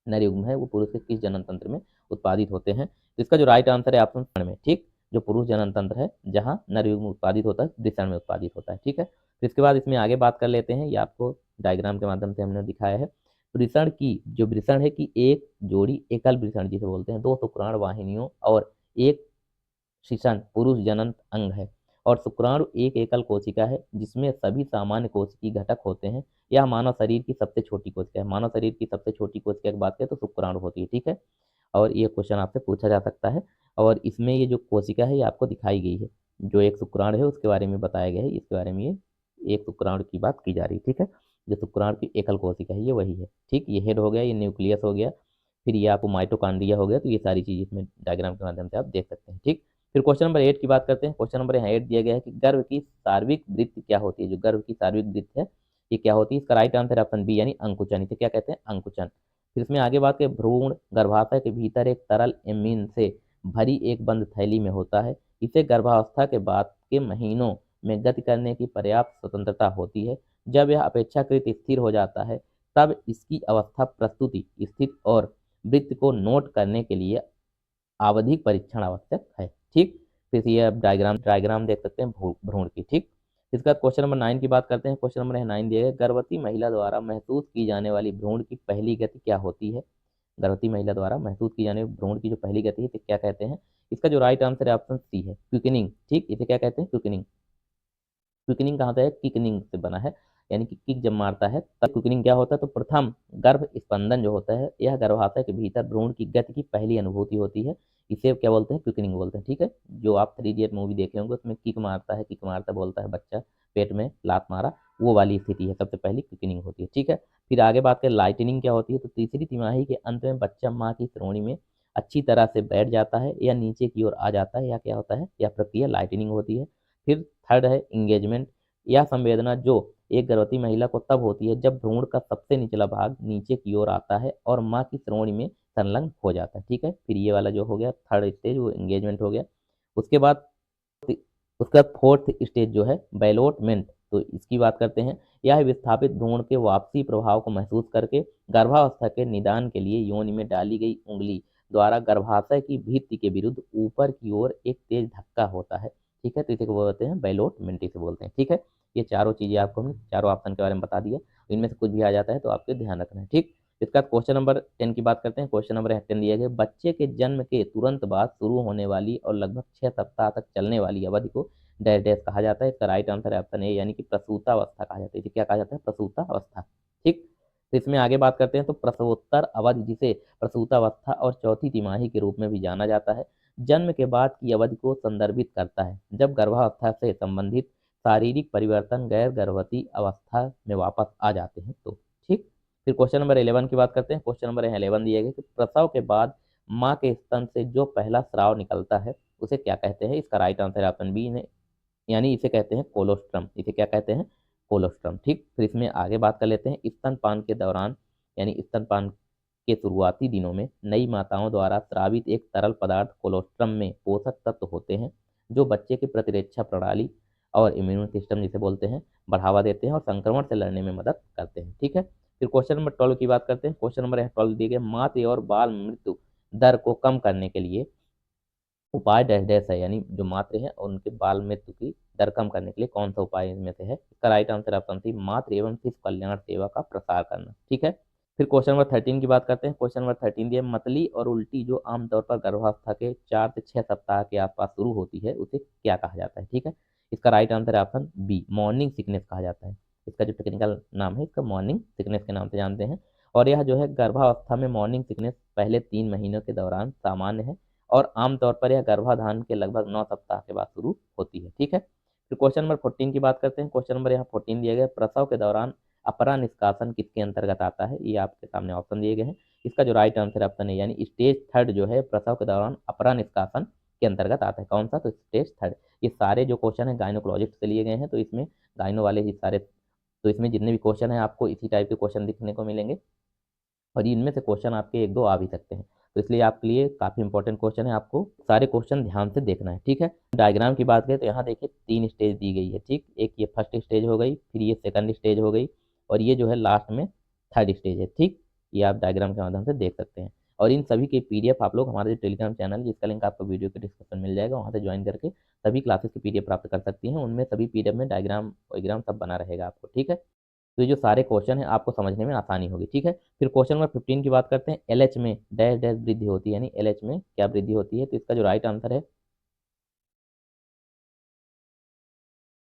नर युग्म है वो पुरुष के किस जनन तंत्र में उत्पादित होते हैं, तो इसका जो राइट आंसर है ऑप्शन में। ठीक, जो पुरुष जनन तंत्र है जहां नर युग्म उत्पादित होता है वृषण में उत्पादित होता है। ठीक है, फिर इसके बाद इसमें आगे बात कर लेते हैं, ये आपको डायग्राम के माध्यम से हमने दिखाया है। वृषण की जो वृषण है कि एक जोड़ी एकल वृषण जिसे बोलते हैं, दो शुक्राणु वाहिनियों और एक शिशन पुरुष जनन अंग है, और शुक्राणु एक एकल कोशिका है जिसमें सभी सामान्य कोशिकीय घटक होते हैं। यह मानव शरीर की सबसे छोटी कोशिका है। मानव शरीर की सबसे छोटी कोशिका की बात करें तो शुक्राणु होती है। ठीक है, और ये क्वेश्चन आपसे पूछा जा सकता है, और इसमें ये जो कोशिका है ये आपको दिखाई गई है, जो एक शुक्राणु है उसके बारे में बताया गया है, इसके बारे में ये एक शुक्राणु की बात की जा रही है। ठीक है, जो शुक्राणु की एकल कोशिका है ये वही है। ठीक, ये हेड हो गया, ये न्यूक्लियस हो गया, फिर ये आपको माइटोकॉन्ड्रिया हो गया, तो ये सारी चीज़ इसमें डायग्राम के माध्यम से आप देख सकते हैं। ठीक, फिर क्वेश्चन नंबर 8 की बात करते हैं। क्वेश्चन नंबर 8 दिया गया है कि गर्भ की सार्विक वृत्ति क्या होती है, जो गर्भ की सार्विक वृत्ति है ये क्या होती है, इसका राइट आंसर है ऑप्शन बी, यानी अंकुचन। इसे क्या कहते हैं, अंकुचन। फिर इसमें आगे बात करें, भ्रूण गर्भाशय के भीतर एक तरल एमीन से भरी एक बंद थैली में होता है। इसे गर्भावस्था के बाद के महीनों में गति करने की पर्याप्त स्वतंत्रता होती है। जब यह अपेक्षाकृत स्थिर हो जाता है तब इसकी अवस्था प्रस्तुति स्थिति और वृत्त को नोट करने के लिए आवधिक परीक्षण आवश्यक है। ठीक, फिर ये आप डायग्राम देख सकते हैं भ्रूण की। ठीक, इसके बाद क्वेश्चन नंबर 9 की बात करते हैं। क्वेश्चन नंबर 9 दिया गया, गर्भवती महिला द्वारा महसूस की जाने वाली भ्रूण की पहली गति क्या होती है। गर्भवती महिला द्वारा महसूस की जाने वाली भ्रूण की जो पहली गति है इसे क्या कहते हैं, इसका जो राइट आंसर है ऑप्शन सी है, क्विकनिंग। ठीक, इसे क्या कहते हैं, क्विकनिंग। क्विकनिंग कहाँ से है, किकनिंग से बना है, यानी कि किक जब मारता है तब क्विकनिंग क्या होता है, तो प्रथम गर्भ स्पंदन जो होता है यह गर्भाशय के भीतर भ्रूण की गति की पहली अनुभूति होती है, इसे क्या बोलते हैं, क्विकनिंग बोलते हैं। ठीक है, जो आप 3 इडियट मूवी देखे होंगे उसमें किक मारता बोलता है बच्चा, पेट में लात मारा, वो वाली स्थिति है, सबसे पहली क्विकनिंग होती है। ठीक है, फिर आगे बात करें लाइटनिंग क्या होती है, तो तीसरी तिमाही के अंत में बच्चा माँ की श्रोणी में अच्छी तरह से बैठ जाता है या नीचे की ओर आ जाता है, या क्या होता है, यह प्रक्रिया लाइटनिंग होती है। फिर थर्ड है इंगेजमेंट। यह संवेदना जो एक गर्भवती महिला को तब होती है जब भ्रूण का सबसे निचला भाग नीचे की ओर आता है और माँ की श्रोणी में संलग्न हो जाता है। ठीक है, फिर ये वाला जो हो गया थर्ड स्टेज वो एंगेजमेंट हो गया। उसके बाद उसका फोर्थ स्टेज जो है बैलोटमेंट, तो इसकी बात करते हैं। यह विस्थापित भ्रूण के वापसी प्रभाव को महसूस करके गर्भावस्था के निदान के लिए योनि में डाली गई उंगली द्वारा गर्भाशय की भित्ति के विरुद्ध ऊपर की ओर एक तेज धक्का होता है। ठीक है, तो इसे बोलते हैं बैलोटमेंट इसे बोलते हैं। ठीक है, ये चारों चीजें आपको हमने चारों ऑप्शन के बारे में बता दिया, इनमें से कुछ भी आ जाता है तो आपको ध्यान रखना है। ठीक, इसका क्वेश्चन नंबर 10 की बात करते हैं। क्वेश्चन नंबर 10 दिया गया, बच्चे के जन्म के तुरंत बाद शुरू होने वाली और लगभग 6 सप्ताह तक चलने वाली अवधि को डैश डैश कहा जाता है। इसका राइट आंसर है ऑप्शन ए, यानी कि प्रसूतावस्था कहा जाता है। इसे क्या कहा जाता है, प्रसूतावस्था। ठीक, तो इसमें आगे बात करते हैं, तो प्रसवोत्तर अवधि जिसे प्रसूतावस्था और चौथी तिमाही के रूप में भी जाना जाता है, जन्म के बाद की अवधि को संदर्भित करता है जब गर्भावस्था से संबंधित शारीरिक परिवर्तन गैर गर्भवती अवस्था में वापस आ जाते हैं। तो ठीक, फिर क्वेश्चन नंबर 11 की बात करते हैं। क्वेश्चन नंबर 11 दिया गया कि प्रसव के बाद माँ के स्तन से जो पहला स्राव निकलता है उसे क्या कहते हैं? इसका राइट आंसर ऑप्शन बी है, यानी इसे कहते हैं कोलोस्ट्रम। इसे क्या कहते हैं? कोलोस्ट्रम। ठीक, फिर इसमें आगे बात कर लेते हैं। स्तनपान के दौरान यानी स्तनपान के शुरुआती दिनों में नई माताओं द्वारा स्रावित एक तरल पदार्थ कोलोस्ट्रम में पोषक तत्व होते हैं जो बच्चे की प्रतिरक्षा प्रणाली और इम्यून सिस्टम जिसे बोलते हैं बढ़ावा देते हैं और संक्रमण से लड़ने में मदद करते हैं। ठीक है, फिर क्वेश्चन नंबर 12 की बात करते हैं। क्वेश्चन नंबर 12 दिए गए मातृ और बाल मृत्यु दर को कम करने के लिए उपाय डैश डैश है, यानी जो मातृ है उनके बाल मृत्यु की दर कम करने के लिए कौन सा उपाय इनमें से है? इसका राइट आंसर ऑप्शन सी मातृ एवं शिशु कल्याण सेवा का प्रसार करना। ठीक है, फिर क्वेश्चन नंबर 13 की बात करते हैं। क्वेश्चन नंबर 13 दिया मतली और उल्टी जो आमतौर पर गर्भावस्था के 4 से 6 सप्ताह के आसपास शुरू होती है उसे क्या कहा जाता है? ठीक है, इसका राइट आंसर है ऑप्शन बी मॉर्निंग सिकनेस कहा जाता है। इसका जो टेक्निकल नाम है इसका मॉर्निंग सिकनेस के नाम से जानते हैं। और यह जो है गर्भावस्था में मॉर्निंग सिकनेस पहले 3 महीनों के दौरान सामान्य है और आमतौर पर यह गर्भाधान के लगभग 9 सप्ताह के बाद शुरू होती है। ठीक है, फिर क्वेश्चन नंबर 14 की बात करते हैं। क्वेश्चन नंबर यहाँ 14 दिया गया प्रसव के दौरान अपरा निष्कासन किसके अंतर्गत आता है? ये आपके सामने ऑप्शन दिए गए हैं। इसका जो राइट आंसर ऑप्शन है यानी स्टेज थर्ड जो है प्रसव के दौरान अपरा निष्कासन के अंतर्गत आता है। कौन सा? तो स्टेज थर्ड। ये सारे जो क्वेश्चन है गायनोकोलॉजिस्ट से लिए गए हैं, तो इसमें गायनो वाले ही सारे, तो इसमें जितने भी क्वेश्चन है आपको इसी टाइप के क्वेश्चन दिखने को मिलेंगे और इनमें से क्वेश्चन आपके एक दो आ भी सकते हैं, तो इसलिए आपके लिए काफ़ी इंपॉर्टेंट क्वेश्चन है, आपको सारे क्वेश्चन ध्यान से देखना है। ठीक है, डायग्राम की बात करें तो यहाँ देखिए 3 स्टेज दी गई है। ठीक, एक ये फर्स्ट स्टेज हो गई, फिर ये सेकंड स्टेज हो गई और ये जो है लास्ट में थर्ड स्टेज है। ठीक, ये आप डायग्राम के माध्यम से देख सकते हैं और इन सभी के पीडीएफ आप लोग हमारे जो टेलीग्राम चैनल जिसका लिंक आपको वीडियो के डिस्क्रिप्शन में मिल जाएगा वहाँ से ज्वाइन करके सभी क्लासेस की पीडीएफ प्राप्त कर सकती हैं। उनमें सभी पीडीएफ में डायग्राम वायग्राम सब बना रहेगा आपको। ठीक है, तो ये जो सारे क्वेश्चन हैं आपको समझने में आसानी होगी। ठीक है, फिर क्वेश्चन नंबर 15 की बात करते हैं। एलएच में डैश डैश वृद्धि होती है, यानी एलएच में क्या वृद्धि होती है? तो इसका जो राइट आंसर है,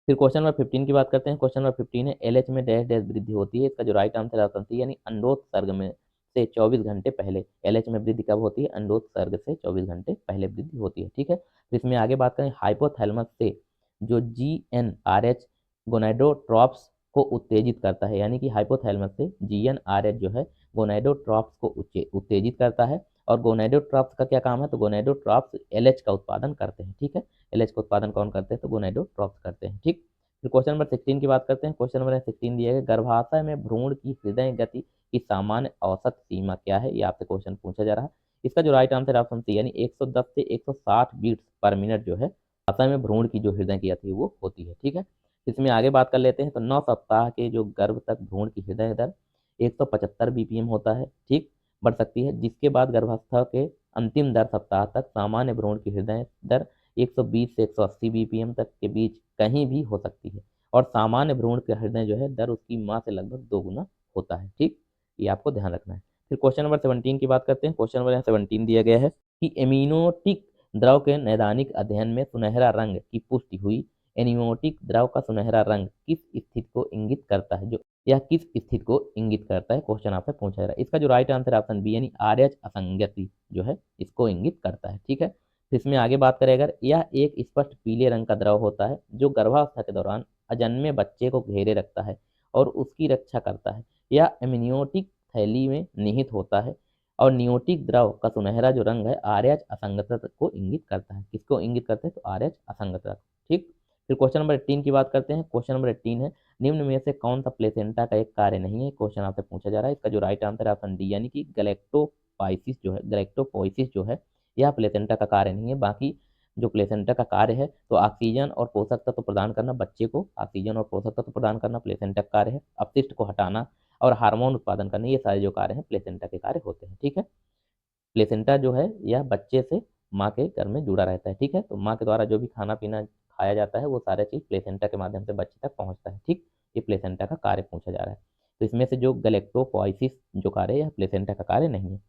फिर क्वेश्चन नंबर 15 की बात करते हैं। क्वेश्चन नंबर 15 है एलएच में डैश डैश वृद्धि होती है। इसका जो राइट आंसर है ऑप्शन सी यानी अंडोत्सर्ग में से 24 घंटे पहले। एलएच में वृद्धि कब होती है? अंडोत्सर्ग से 24 घंटे पहले वृद्धि होती है। ठीक है, फिर इसमें आगे बात करें हाइपोथैलेमस से जो जीएनआरएच गोनाडोट्रोप्स को उत्तेजित करता है, यानी कि हाइपोथैलेमस से जीएनआरएच जो है गोनाडोट्रोप्स को उत्तेजित करता है और गोनाडोट्रोप्स का क्या काम है? तो गोनाडोट्रोप्स एलएच का उत्पादन करते हैं। ठीक है, एलएच का उत्पादन कौन करते हैं? तो गोनाडोट्रोप्स करते हैं। ठीक, फिर क्वेश्चन नंबर 16 की बात करते हैं। क्वेश्चन नंबर 16 दिया है गर्भाशय में भ्रूण की हृदय गति की सामान्य औसत सीमा क्या है? ये आपसे क्वेश्चन पूछा जा रहा है। इसका जो राइट आंसर ऑप्शन सी यानी 110 से 160 बीट्स पर मिनट जो है गर्भाशय में भ्रूण की जो हृदय की गति है वो होती है। ठीक है, इसमें आगे बात कर लेते हैं। तो 9 सप्ताह के जो गर्भ तक भ्रूण की हृदय दर 175 बीपीएम होता है। ठीक, बढ़ सकती है, जिसके बाद गर्भावस्था के अंतिम 10 सप्ताह तक सामान्य भ्रूण की हृदय दर 120 से 180 बीपीएम तक के बीच कहीं भी हो सकती है और सामान्य भ्रूण का हृदय जो है दर उसकी माँ से लगभग 2 गुना होता है। ठीक, ये आपको ध्यान रखना है। फिर क्वेश्चन नंबर 17 की बात करते हैं। क्वेश्चन नंबर 17 दिया गया है कि एमिनोटिक द्रव के नैदानिक अध्ययन में सुनहरा रंग की पुष्टि हुई। एनिमोटिक द्रव का सुनहरा रंग किस स्थिति को इंगित करता है? जो यह किस स्थिति को इंगित करता है? क्वेश्चन आपसे पूछा जा रहा है। इसका जो राइट आंसर ऑप्शन बी यानी आरएच असंगति जो है इसको इंगित करता है। ठीक है, फिर इसमें आगे बात करें अगर यह एक स्पष्ट पीले रंग का द्रव होता है जो गर्भावस्था के दौरान अजन्मे बच्चे को घेरे रखता है और उसकी रक्षा करता है। यह एमनियोटिक थैली में निहित होता है और नियोटिक द्रव का सुनहरा जो रंग है आरएच असंगतता को इंगित करता है। किसको इंगित करते हैं? तो आरएच असंगतता। ठीक, फिर क्वेश्चन नंबर 18 की बात करते हैं। क्वेश्चन नंबर 18 है निम्न में से कौन सा प्लेसेंटा का एक कार्य नहीं है? क्वेश्चन आपसे पूछा जा रहा है। इसका जो राइट आंसर है ऑप्शन डी यानी कि गैलेक्टोपोइसिस जो है यह प्लेसेंटा का कार्य नहीं है। बाकी जो प्लेसेंटा का कार्य है तो ऑक्सीजन और पोषक तत्व प्रदान करना, बच्चे को ऑक्सीजन और पोषक तत्व प्रदान करना प्लेसेंटा का कार्य है। अपशिष्ट को हटाना और हार्मोन उत्पादन करना, ये सारे जो कार्य हैं प्लेसेंटा के कार्य होते हैं। ठीक है, प्लेसेंटा जो है यह बच्चे से माँ के घर में जुड़ा रहता है। ठीक है, तो माँ के द्वारा जो भी खाना पीना खाया जाता है वो सारा चीज़ प्लेसेंटा के माध्यम से बच्चे तक पहुँचता है। ठीक, ये प्लेसेंटा का कार्य पूछा जा रहा है। तो इसमें से जो गैलेक्टोपोइसिस जो कार्य है यह प्लेसेंटा का कार्य नहीं है।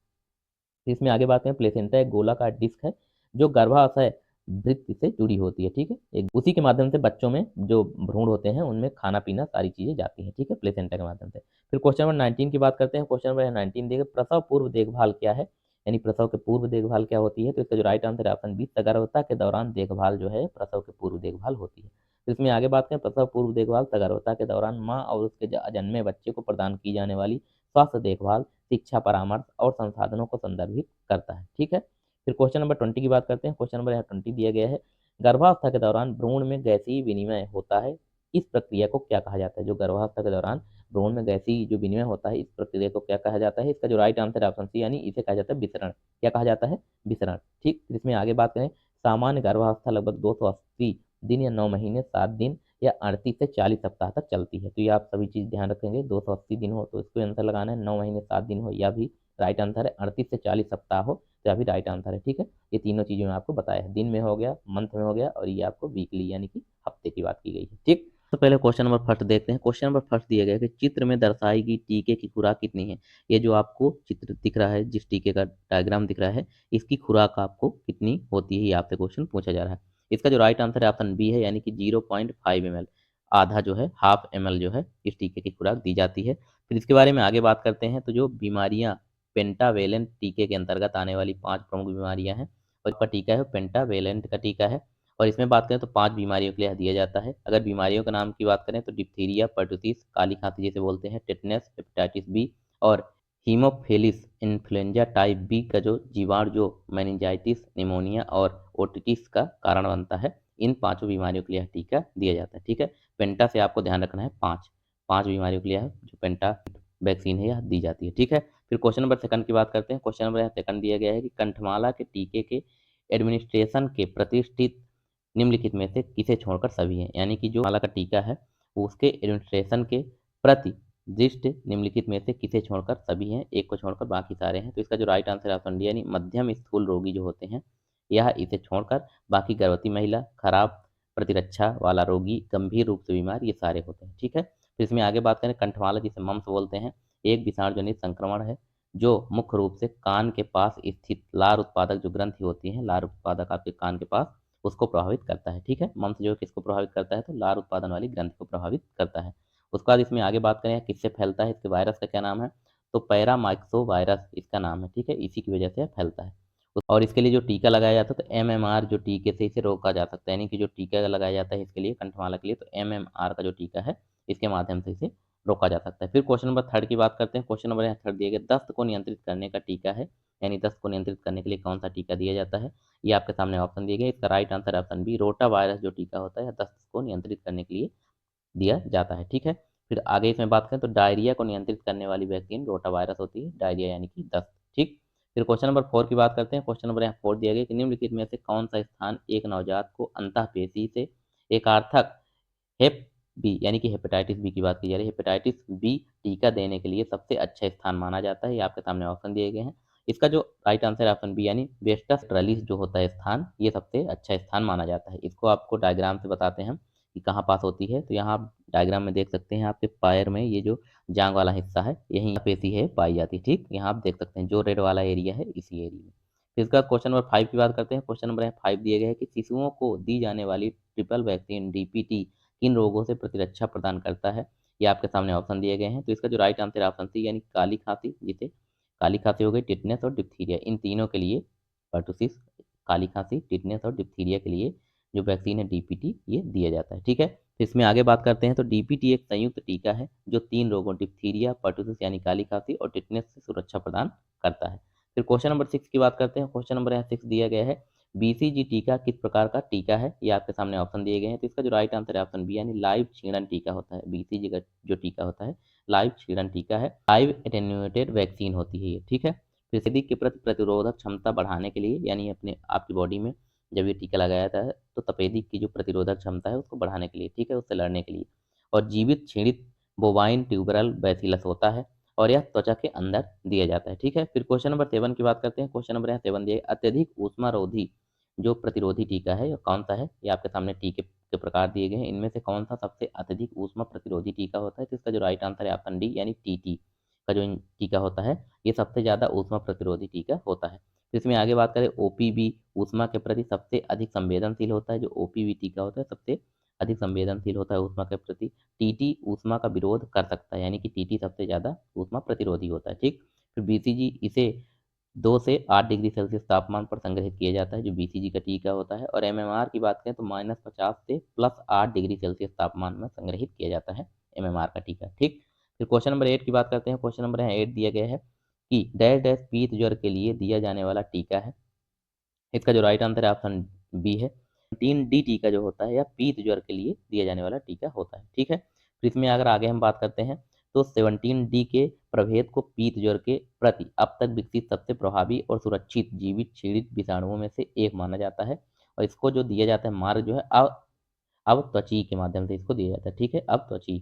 इसमें आगे बात करें, प्लेसेंटा एक गोलाकार डिस्क है जो गर्भाशय वृत्त से जुड़ी होती है। ठीक है, एक उसी के माध्यम से बच्चों में जो भ्रूण होते हैं उनमें खाना पीना सारी चीजें जाती हैं। ठीक है, प्लेसेंटा के माध्यम से। फिर क्वेश्चन नंबर 19 की बात करते हैं। क्वेश्चन नंबर 19 देखिए प्रसव पूर्व देखभाल क्या है, यानी प्रसव के पूर्व देखभाल क्या होती है? तो इसका जो राइट आंसर है ऑप्शन बी सगर्भता के दौरान देखभाल जो है प्रसव के पूर्व देखभाल होती है। तो इसमें आगे बात करें प्रसव पूर्व देखभाल सगर्भता के दौरान माँ और उसके अजन्मे बच्चे को प्रदान की जाने वाली स्वास्थ्य देखभाल, शिक्षा, परामर्श और संसाधनों को संदर्भित करता है। ठीक है, फिर क्वेश्चन नंबर 20 की बात करते हैं। क्वेश्चन नंबर यहाँ 20 दिया गया है, गर्भावस्था के दौरान भ्रूण में गैसीय विनिमय होता है, इस प्रक्रिया को क्या कहा जाता है? जो गर्भावस्था के दौरान भ्रूण में गैसीय जो विनिमय होता है, इस प्रक्रिया को क्या कहा जाता है? इसका जो राइट आंसर है ऑप्शन सी, यानी इसे कहा जाता है विसरण। क्या कहा जाता है? विसरण। ठीक, इसमें आगे बात करें, सामान्य गर्भावस्था लगभग 280 दिन या 9 महीने 7 दिन या 38 से 40 सप्ताह तक चलती है। तो ये आप सभी चीज ध्यान रखेंगे, 280 दिन हो तो इसको आंसर लगाना है, 9 महीने 7 दिन हो या भी राइट आंसर है, 38 से 40 सप्ताह हो तो यह भी राइट आंसर है। ठीक है, ये तीनों चीजें मैं आपको बताया है, दिन में हो गया, मंथ में हो गया, और ये आपको वीकली यानी कि हफ्ते की बात की गई है। ठीक, तो पहले क्वेश्चन नंबर फर्स्ट देखते हैं। क्वेश्चन नंबर फर्स्ट दिया गया है कि चित्र में दर्शाई गई टीके की खुराक कितनी है? ये जो आपको चित्र दिख रहा है, जिस टीके का डायग्राम दिख रहा है, इसकी खुराक आपको कितनी होती है, ये आपसे क्वेश्चन पूछा जा रहा है। इसका जो राइट आंसर है ऑप्शन बी है, यानी कि 0.5 ml, आधा जो है, हाफ ml जो है इस टीके की खुराक दी जाती है। फिर इसके बारे में आगे बात करते हैं। तो जो बीमारियां पेंटावेलेंट टीके के अंतर्गत आने वाली 5 प्रमुख बीमारियां हैं, और इसका टीका है पेंटावेलेंट का टीका है। और इसमें बात करें तो 5 बीमारियों के लिए दिया जाता है। अगर बीमारियों के नाम की बात करें तो डिप्थीरिया, पर्टुसिस, काली खांसी जिसे बोलते हैं, टेटनस, हेपेटाइटिस बी और हीमोफिलिस इन्फ्लुएंजा टाइप बी का जो जीवाणु जो मेनिंजाइटिस, निमोनिया और ओटिटिस का कारण बनता है। इन पांचों बीमारियों के लिए यह टीका दिया जाता है। ठीक है, पेंटा से आपको ध्यान रखना है, पांच पांच बीमारियों के लिए है जो पेंटा वैक्सीन है यह दी जाती है। ठीक है, फिर क्वेश्चन नंबर सेकंड की बात करते हैं। क्वेश्चन नंबर सेकंड दिया गया है कि कंठमाला के टीके के एडमिनिस्ट्रेशन के प्रतिष्ठित निम्नलिखित में से किसे छोड़कर सभी हैं? यानी कि जो माला का टीका है वो उसके एडमिनिस्ट्रेशन के प्रति दृष्ट निम्नलिखित में से किसे छोड़कर सभी हैं, एक को छोड़कर बाकी सारे हैं। तो इसका जो राइट आंसर है ऑप्शन डी, यानी मध्यम स्थूल रोगी जो होते हैं, यह इसे छोड़कर बाकी गर्भवती महिला, खराब प्रतिरक्षा वाला रोगी, गंभीर रूप से बीमार, ये सारे होते हैं। ठीक है, फिर इसमें आगे बात करें, कंठमाला जिसे मम्स बोलते हैं, एक विषाणु जनित संक्रमण है जो मुख्य रूप से कान के पास स्थित लार उत्पादक जो ग्रंथि होती है, लार उत्पादक आपके कान के पास, उसको प्रभावित करता है। ठीक है, मम्स जो किसको प्रभावित करता है? तो लार उत्पादन वाली ग्रंथि को प्रभावित करता है। उसके बाद इसमें आगे बात करें किससे फैलता है, इसके वायरस का क्या नाम है? तो पैरामाइक्सो वायरस इसका नाम है। ठीक है, इसी की वजह से फैलता है। और इसके लिए जो टीका लगाया जाता है तो MMR जो टीके से इसे रोका जा सकता है, यानी कि जो टीका लगाया जाता है इसके लिए, कंठमाला के लिए, तो MMR का जो टीका है इसके माध्यम से इसे रोका जा सकता है। फिर क्वेश्चन नंबर थर्ड की बात करते हैं। क्वेश्चन नंबर यहाँ थर्ड दिया गया, दस्त को नियंत्रित करने का टीका है, यानी दस्त को नियंत्रित करने के लिए कौन सा टीका दिया जाता है? ये आपके सामने ऑप्शन दिए गए। इसका right answer option B, rota virus जो टीका होता है दस्त को नियंत्रित करने के लिए दिया जाता है। ठीक है, फिर आगे इसमें बात करें तो डायरिया को नियंत्रित करने वाली वैक्सीन रोटा वायरस होती है, डायरिया यानी कि दस्त। ठीक, फिर क्वेश्चन नंबर 4 की बात करते हैं। क्वेश्चन नंबर यहाँ 4 दिया गया कि निम्नलिखित में से कौन सा स्थान एक नवजात को अंतःपेशी से एकार्थक हेप बी यानी कि हेपेटाइटिस बी की बात की जा रही है, हेपेटाइटिस बी टीका देने के लिए सबसे अच्छा स्थान माना जाता है? ये आपके सामने ऑप्शन दिए गए हैं। इसका जो राइट आंसर है ऑप्शन बी, यानी वेस्टस ट्रलिस जो होता है स्थान, ये सबसे अच्छा स्थान माना जाता है। इसको आपको डायग्राम से बताते हैं कि कहाँ पास होती है। तो यहाँ आप डायग्राम में देख सकते हैं, आपके पैर में ये जो जांग वाला हिस्सा है यही पेशी है पाई जाती है। ठीक, यहाँ आप देख सकते हैं जो रेड वाला एरिया है इसी एरिया में। फिर इसका क्वेश्चन नंबर 5 की बात करते हैं। क्वेश्चन नंबर 5 दिए गए हैं कि शिशुओं को दी जाने वाली ट्रिपल वैक्सीन DPT किन रोगों से प्रतिरक्षा प्रदान करता है? ये आपके सामने ऑप्शन दिए गए हैं। तो इसका जो राइट आंसर है ऑप्शन सी, यानी काली खांसी, जिसे काली खांसी हो गई, टिटनेस और डिप्थीरिया, इन तीनों के लिए, पर्टुसिस, काली खांसी, टिटनेस और डिप्थीरिया के लिए जो वैक्सीन है DPT ये दिया जाता है। ठीक है, फिर इसमें आगे बात करते हैं। तो DPT एक संयुक्त टीका है जो 3 रोगों डिप्थीरिया, पर्टुसिस यानी काली खांसी और टिटनेस से सुरक्षा प्रदान करता है। फिर क्वेश्चन नंबर 6 की बात करते हैं। क्वेश्चन नंबर यहाँ 6 दिया गया है, BCG टीका किस प्रकार का टीका है? ये आपके सामने ऑप्शन दिए गए हैं। तो इसका जो राइट आंसर है ऑप्शन बी, यानी लाइव क्षीणन टीका होता है। BCG का जो टीका होता है लाइव क्षीणन टीका है, लाइव एटेन्यूएटेड वैक्सीन होती है ये। ठीक है, फिर यदि के प्रति प्रतिरोधक क्षमता बढ़ाने के लिए, यानी अपने आपकी बॉडी में जब ये टीका लगाया जाता है तो तपेदिक की जो प्रतिरोधक क्षमता है उसको बढ़ाने के लिए, ठीक है, उससे लड़ने के लिए। और जीवित क्षीणित बोवाइन ट्यूबरल बैसिलस होता है और यह त्वचा के अंदर दिया जाता है। ठीक है, फिर क्वेश्चन नंबर 7 की बात करते हैं। क्वेश्चन नंबर यहाँ 7 दिया, अत्यधिक ऊष्मारोधी जो प्रतिरोधी टीका है ये कौन सा है? ये आपके सामने टीके के प्रकार दिए गए हैं, इनमें से कौन सा सबसे अत्यधिक ऊष्मा प्रतिरोधी टीका होता है? तो इसका जो राइट आंसर है ऑप्शन डी, यानी TT का जो टीका होता है ये सबसे ज़्यादा ऊष्मा प्रतिरोधी टीका होता है। तो इसमें आगे बात करें, OPV ऊष्मा के प्रति सबसे अधिक संवेदनशील होता है, जो OPV टीका होता है सबसे अधिक संवेदनशील होता है ऊष्मा के प्रति। TT ऊष्मा का विरोध कर सकता है, यानी कि TT सबसे ज़्यादा ऊष्मा प्रतिरोधी होता है। ठीक, फिर BCG इसे 2 से 8 डिग्री सेल्सियस तापमान पर संग्रहित किया जाता है, जो BCG का टीका होता है। और MMR की बात करें तो -50 से +8 डिग्री सेल्सियस तापमान में संग्रहित किया जाता है MMR का टीका। ठीक, फिर क्वेश्चन नंबर 8 की बात करते हैं। क्वेश्चन नंबर 8 दिया गया है कि डैश डैश पीत ज्वर के लिए दिया जाने वाला टीका है। इसका जो राइट आंसर है ऑप्शन बी है। 3D टीका जो होता है यह पीत ज्वर के लिए दिया जाने वाला टीका होता है। ठीक है, फिर इसमें अगर आगे हम बात करते हैं तो 17D के प्रभेद को पीत ज्वर के प्रति अब तक विकसित सबसे प्रभावी और सुरक्षित जीवित क्षीणित विषाणुओं में से एक माना जाता है। और इसको जो दिया जाता है मार्ग जो है अब त्वची के माध्यम से इसको दिया जाता है। ठीक है, अब त्वची।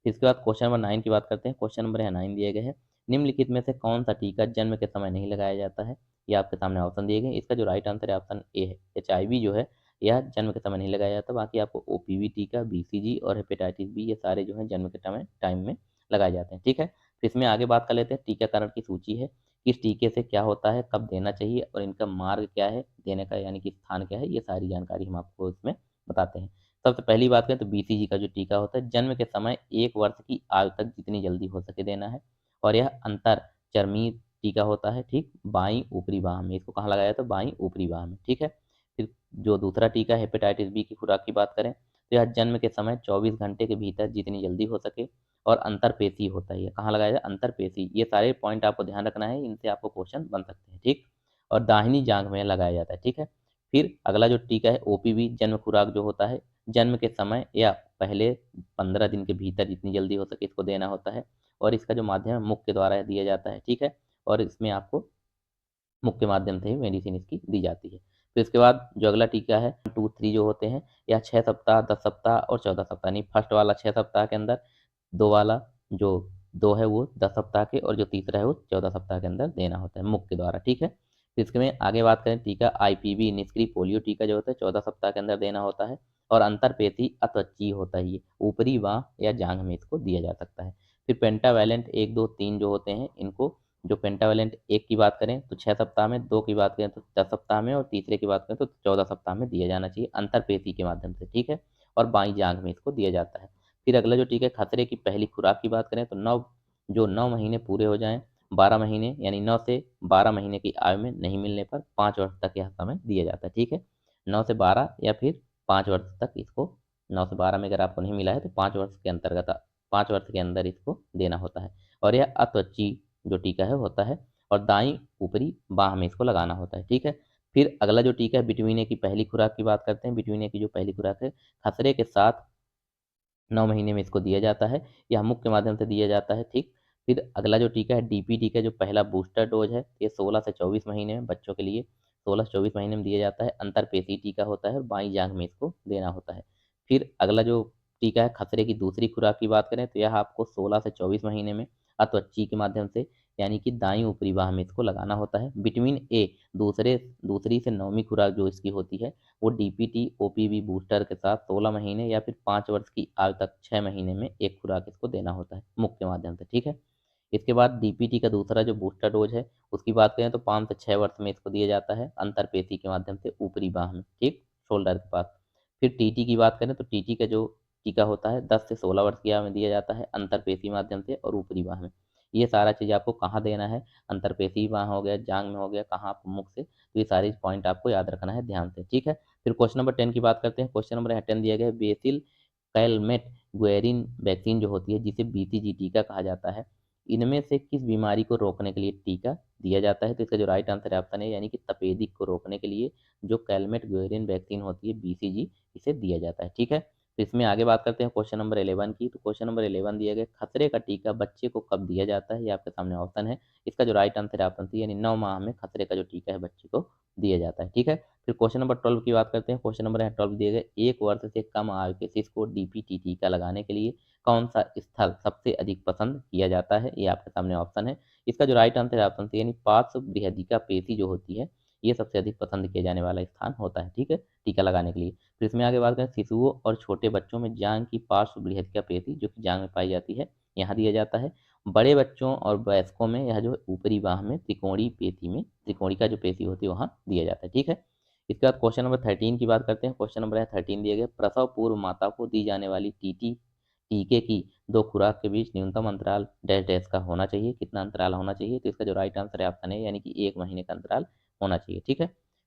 फिर इसके बाद क्वेश्चन नंबर 9 की बात करते हैं। क्वेश्चन नंबर 9 दिए गए हैं, निम्नलिखित में से कौन सा टीका जन्म के समय नहीं लगाया जाता है। ये आपके सामने ऑप्शन दिए गए। इसका जो राइट आंसर है ऑप्शन ए है। HIV जो है यह जन्म के समय नहीं लगाया जाता। बाकी आपको OPV टीका, BCG और हेपेटाइटिस बी ये सारे जो है जन्म के टाइम में लगाए जाते हैं। ठीक है, फिर इसमें आगे बात कर लेते हैं। टीकाकरण की सूची है, किस टीके से क्या होता है, कब देना चाहिए और इनका मार्ग क्या है देने का, यानी कि स्थान क्या है, ये सारी जानकारी हम आपको इसमें बताते हैं। सबसे पहली बात करें तो BCG का जो टीका होता है जन्म के समय 1 वर्ष की आयु तक जितनी जल्दी हो सके देना है। और यह अंतर चर्मी टीका होता है। ठीक, बाईं ऊपरी बाह में, इसको कहाँ लगाया जाता है, बाईं ऊपरी बाह में। ठीक है, फिर जो दूसरा टीका हेपेटाइटिस बी की खुराक की बात करें तो यह जन्म के समय 24 घंटे के भीतर जितनी जल्दी हो सके और अंतरपेशी होता है। कहाँ लगाया जाए, अंतरपेशी। ये सारे पॉइंट आपको ध्यान रखना है, इनसे आपको क्वेश्चन बन सकते हैं। ठीक, और दाहिनी जांघ में लगाया जाता है। ठीक है, फिर अगला जो टीका है OPV जन्म खुराक जो होता है जन्म के समय या पहले 15 दिन के भीतर जितनी जल्दी हो सके इसको देना होता है। और इसका जो माध्यम है मुख के द्वारा दिया जाता है। ठीक है, और इसमें आपको मुख के माध्यम से ही मेडिसिन इसकी दी जाती है। फिर इसके बाद जो अगला टीका है 2, 3 जो होते हैं यह 6 सप्ताह, 10 सप्ताह और 14 सप्ताह, नहीं फर्स्ट वाला 6 सप्ताह के अंदर, दो वाला जो दो है वो 10 सप्ताह के, और जो तीसरा है वो 14 सप्ताह के अंदर देना होता है मुख के द्वारा। ठीक है, फिर इसके में आगे बात करें टीका IPV निष्क्रिय पोलियो टीका जो होता है 14 सप्ताह के अंदर देना होता है। और अंतरपेशी अत्वची होता है, ये ऊपरी बाह या जांघ में इसको दिया जा सकता है। फिर पेंटावैलेंट 1, 2, 3 जो होते हैं इनको, जो पेंटावैलेंट 1 की बात करें तो 6 सप्ताह में, 2 की बात करें तो 10 सप्ताह में और तीसरे की बात करें तो 14 सप्ताह में दिया जाना चाहिए अंतरपेशी के माध्यम से। ठीक है, और बाईं जांघ में इसको दिया जाता है। फिर अगला जो टीका है खतरे की पहली खुराक की बात करें तो 9 महीने पूरे हो जाएं, 12 महीने यानी 9 से 12 महीने की आयु में नहीं मिलने पर 5 वर्ष तक यह समय दिया जाता है। ठीक है, 9 से 12 या फिर 5 वर्ष तक इसको, 9 से 12 में अगर आपको नहीं मिला है तो 5 वर्ष के अंतर्गत 5 वर्ष के अंदर इसको देना होता है। और यह अत्वची जो टीका है होता है और दाईं ऊपरी बाह में इसको लगाना होता है। ठीक है, फिर अगला जो टीका है विटामिन ए की पहली खुराक की बात करते हैं। विटामिन ए की जो पहली खुराक है खसरे के साथ 9 महीने में इसको दिया जाता है, यह मुख्य माध्यम से दिया जाता है। ठीक, फिर अगला जो टीका है DP टीका जो पहला बूस्टर डोज है ये 16 से 24 महीने में बच्चों के लिए 16 से 24 महीने में दिया जाता है। अंतरपेशी टीका होता है और बाईं जांघ में इसको देना होता है। फिर अगला जो टीका है खसरे की दूसरी खुराक की बात करें तो यह आपको 16 से 24 महीने में अत्वची के माध्यम से यानी कि दाईं ऊपरी बाह में इसको लगाना होता है। विटामिन ए दूसरी से 9वीं खुराक जो इसकी होती है वो DPT OPV बूस्टर के साथ 16 महीने या फिर 5 वर्ष की आयु तक 6 महीने में एक खुराक इसको देना होता है मुख के माध्यम से। ठीक है, इसके बाद DPT का दूसरा जो बूस्टर डोज है उसकी बात करें तो 5 से 6 वर्ष में इसको दिया जाता है अंतरपेशी के माध्यम से ऊपरी बाह में। ठीक, शोल्डर के पास। फिर TT की बात करें तो TT का जो टीका होता है 10 से 16 वर्ष की आयु में दिया जाता है अंतरपेशी माध्यम से और ऊपरी बाह में। ये सारा चीज़ आपको कहाँ देना है, अंतरपेशी बाह हो गया, जांग में हो गया, कहाँ आपको मुख से, तो ये सारे पॉइंट आपको याद रखना है ध्यान से। ठीक है, फिर क्वेश्चन नंबर 10 की बात करते हैं। क्वेश्चन नंबर 10 दिया गया है बेसिल कैलमेट गुएरिन वैक्सीन जो होती है जिसे BCG टीका कहा जाता है, इनमें से किस बीमारी को रोकने के लिए टीका दिया जाता है। तो इसका जो राइट आंसर है ऑप्शन है यानी कि तपेदिक को रोकने के लिए जो कैलमेट गुएरिन वैक्सीन होती है BCG इसे दिया जाता है। ठीक है, तो इसमें आगे बात करते हैं क्वेश्चन नंबर 11 की। तो क्वेश्चन नंबर 11 दिया गया खसरे का टीका बच्चे को कब दिया जाता है, ये आपके सामने ऑप्शन है। इसका जो राइट आंसर है ऑप्शन सी यानी 9 माह में खसरे का जो टीका है बच्चे को दिया जाता है। ठीक है, फिर क्वेश्चन नंबर 12 की बात करते हैं। क्वेश्चन नंबर 12 दिए गए 1 वर्ष से कम आयु के शिशु को DPT टीका लगाने के लिए कौन सा स्थल सबसे अधिक पसंद किया जाता है, ये आपके सामने ऑप्शन है। इसका जो राइट आंसर है ऑप्शन सी यानी पार्श्व बृहदिका पेशी जो होती है ये सबसे अधिक पसंद किया जाने वाला स्थान होता है। ठीक है, टीका लगाने के लिए। फिर इसमें आगे बात करें शिशुओं और छोटे बच्चों में जांघ की पार्श्व बृहदिका पेशी जो कि जांघ में पाई जाती है यहाँ दिया जाता है। बड़े बच्चों और वयस्कों में यह जो ऊपरी बाह में त्रिकोणी पेशी में त्रिकोणिका जो पेशी होती है वहाँ दिया जाता है। ठीक है, इसके बाद क्वेश्चन नंबर 13 की बात करते हैं। क्वेश्चन नंबर है 13 दिया गया प्रसव पूर्व माता को दी जाने वाली टीटी टीके की 2 खुराक के बीच न्यूनतम अंतराल डैश डैश का होना चाहिए, कितना अंतराल होना चाहिए। तो इसका जो राइट आंसर है ऑप्शन है यानी कि 1 महीने का अंतराल होना चाहिए। ठीक है,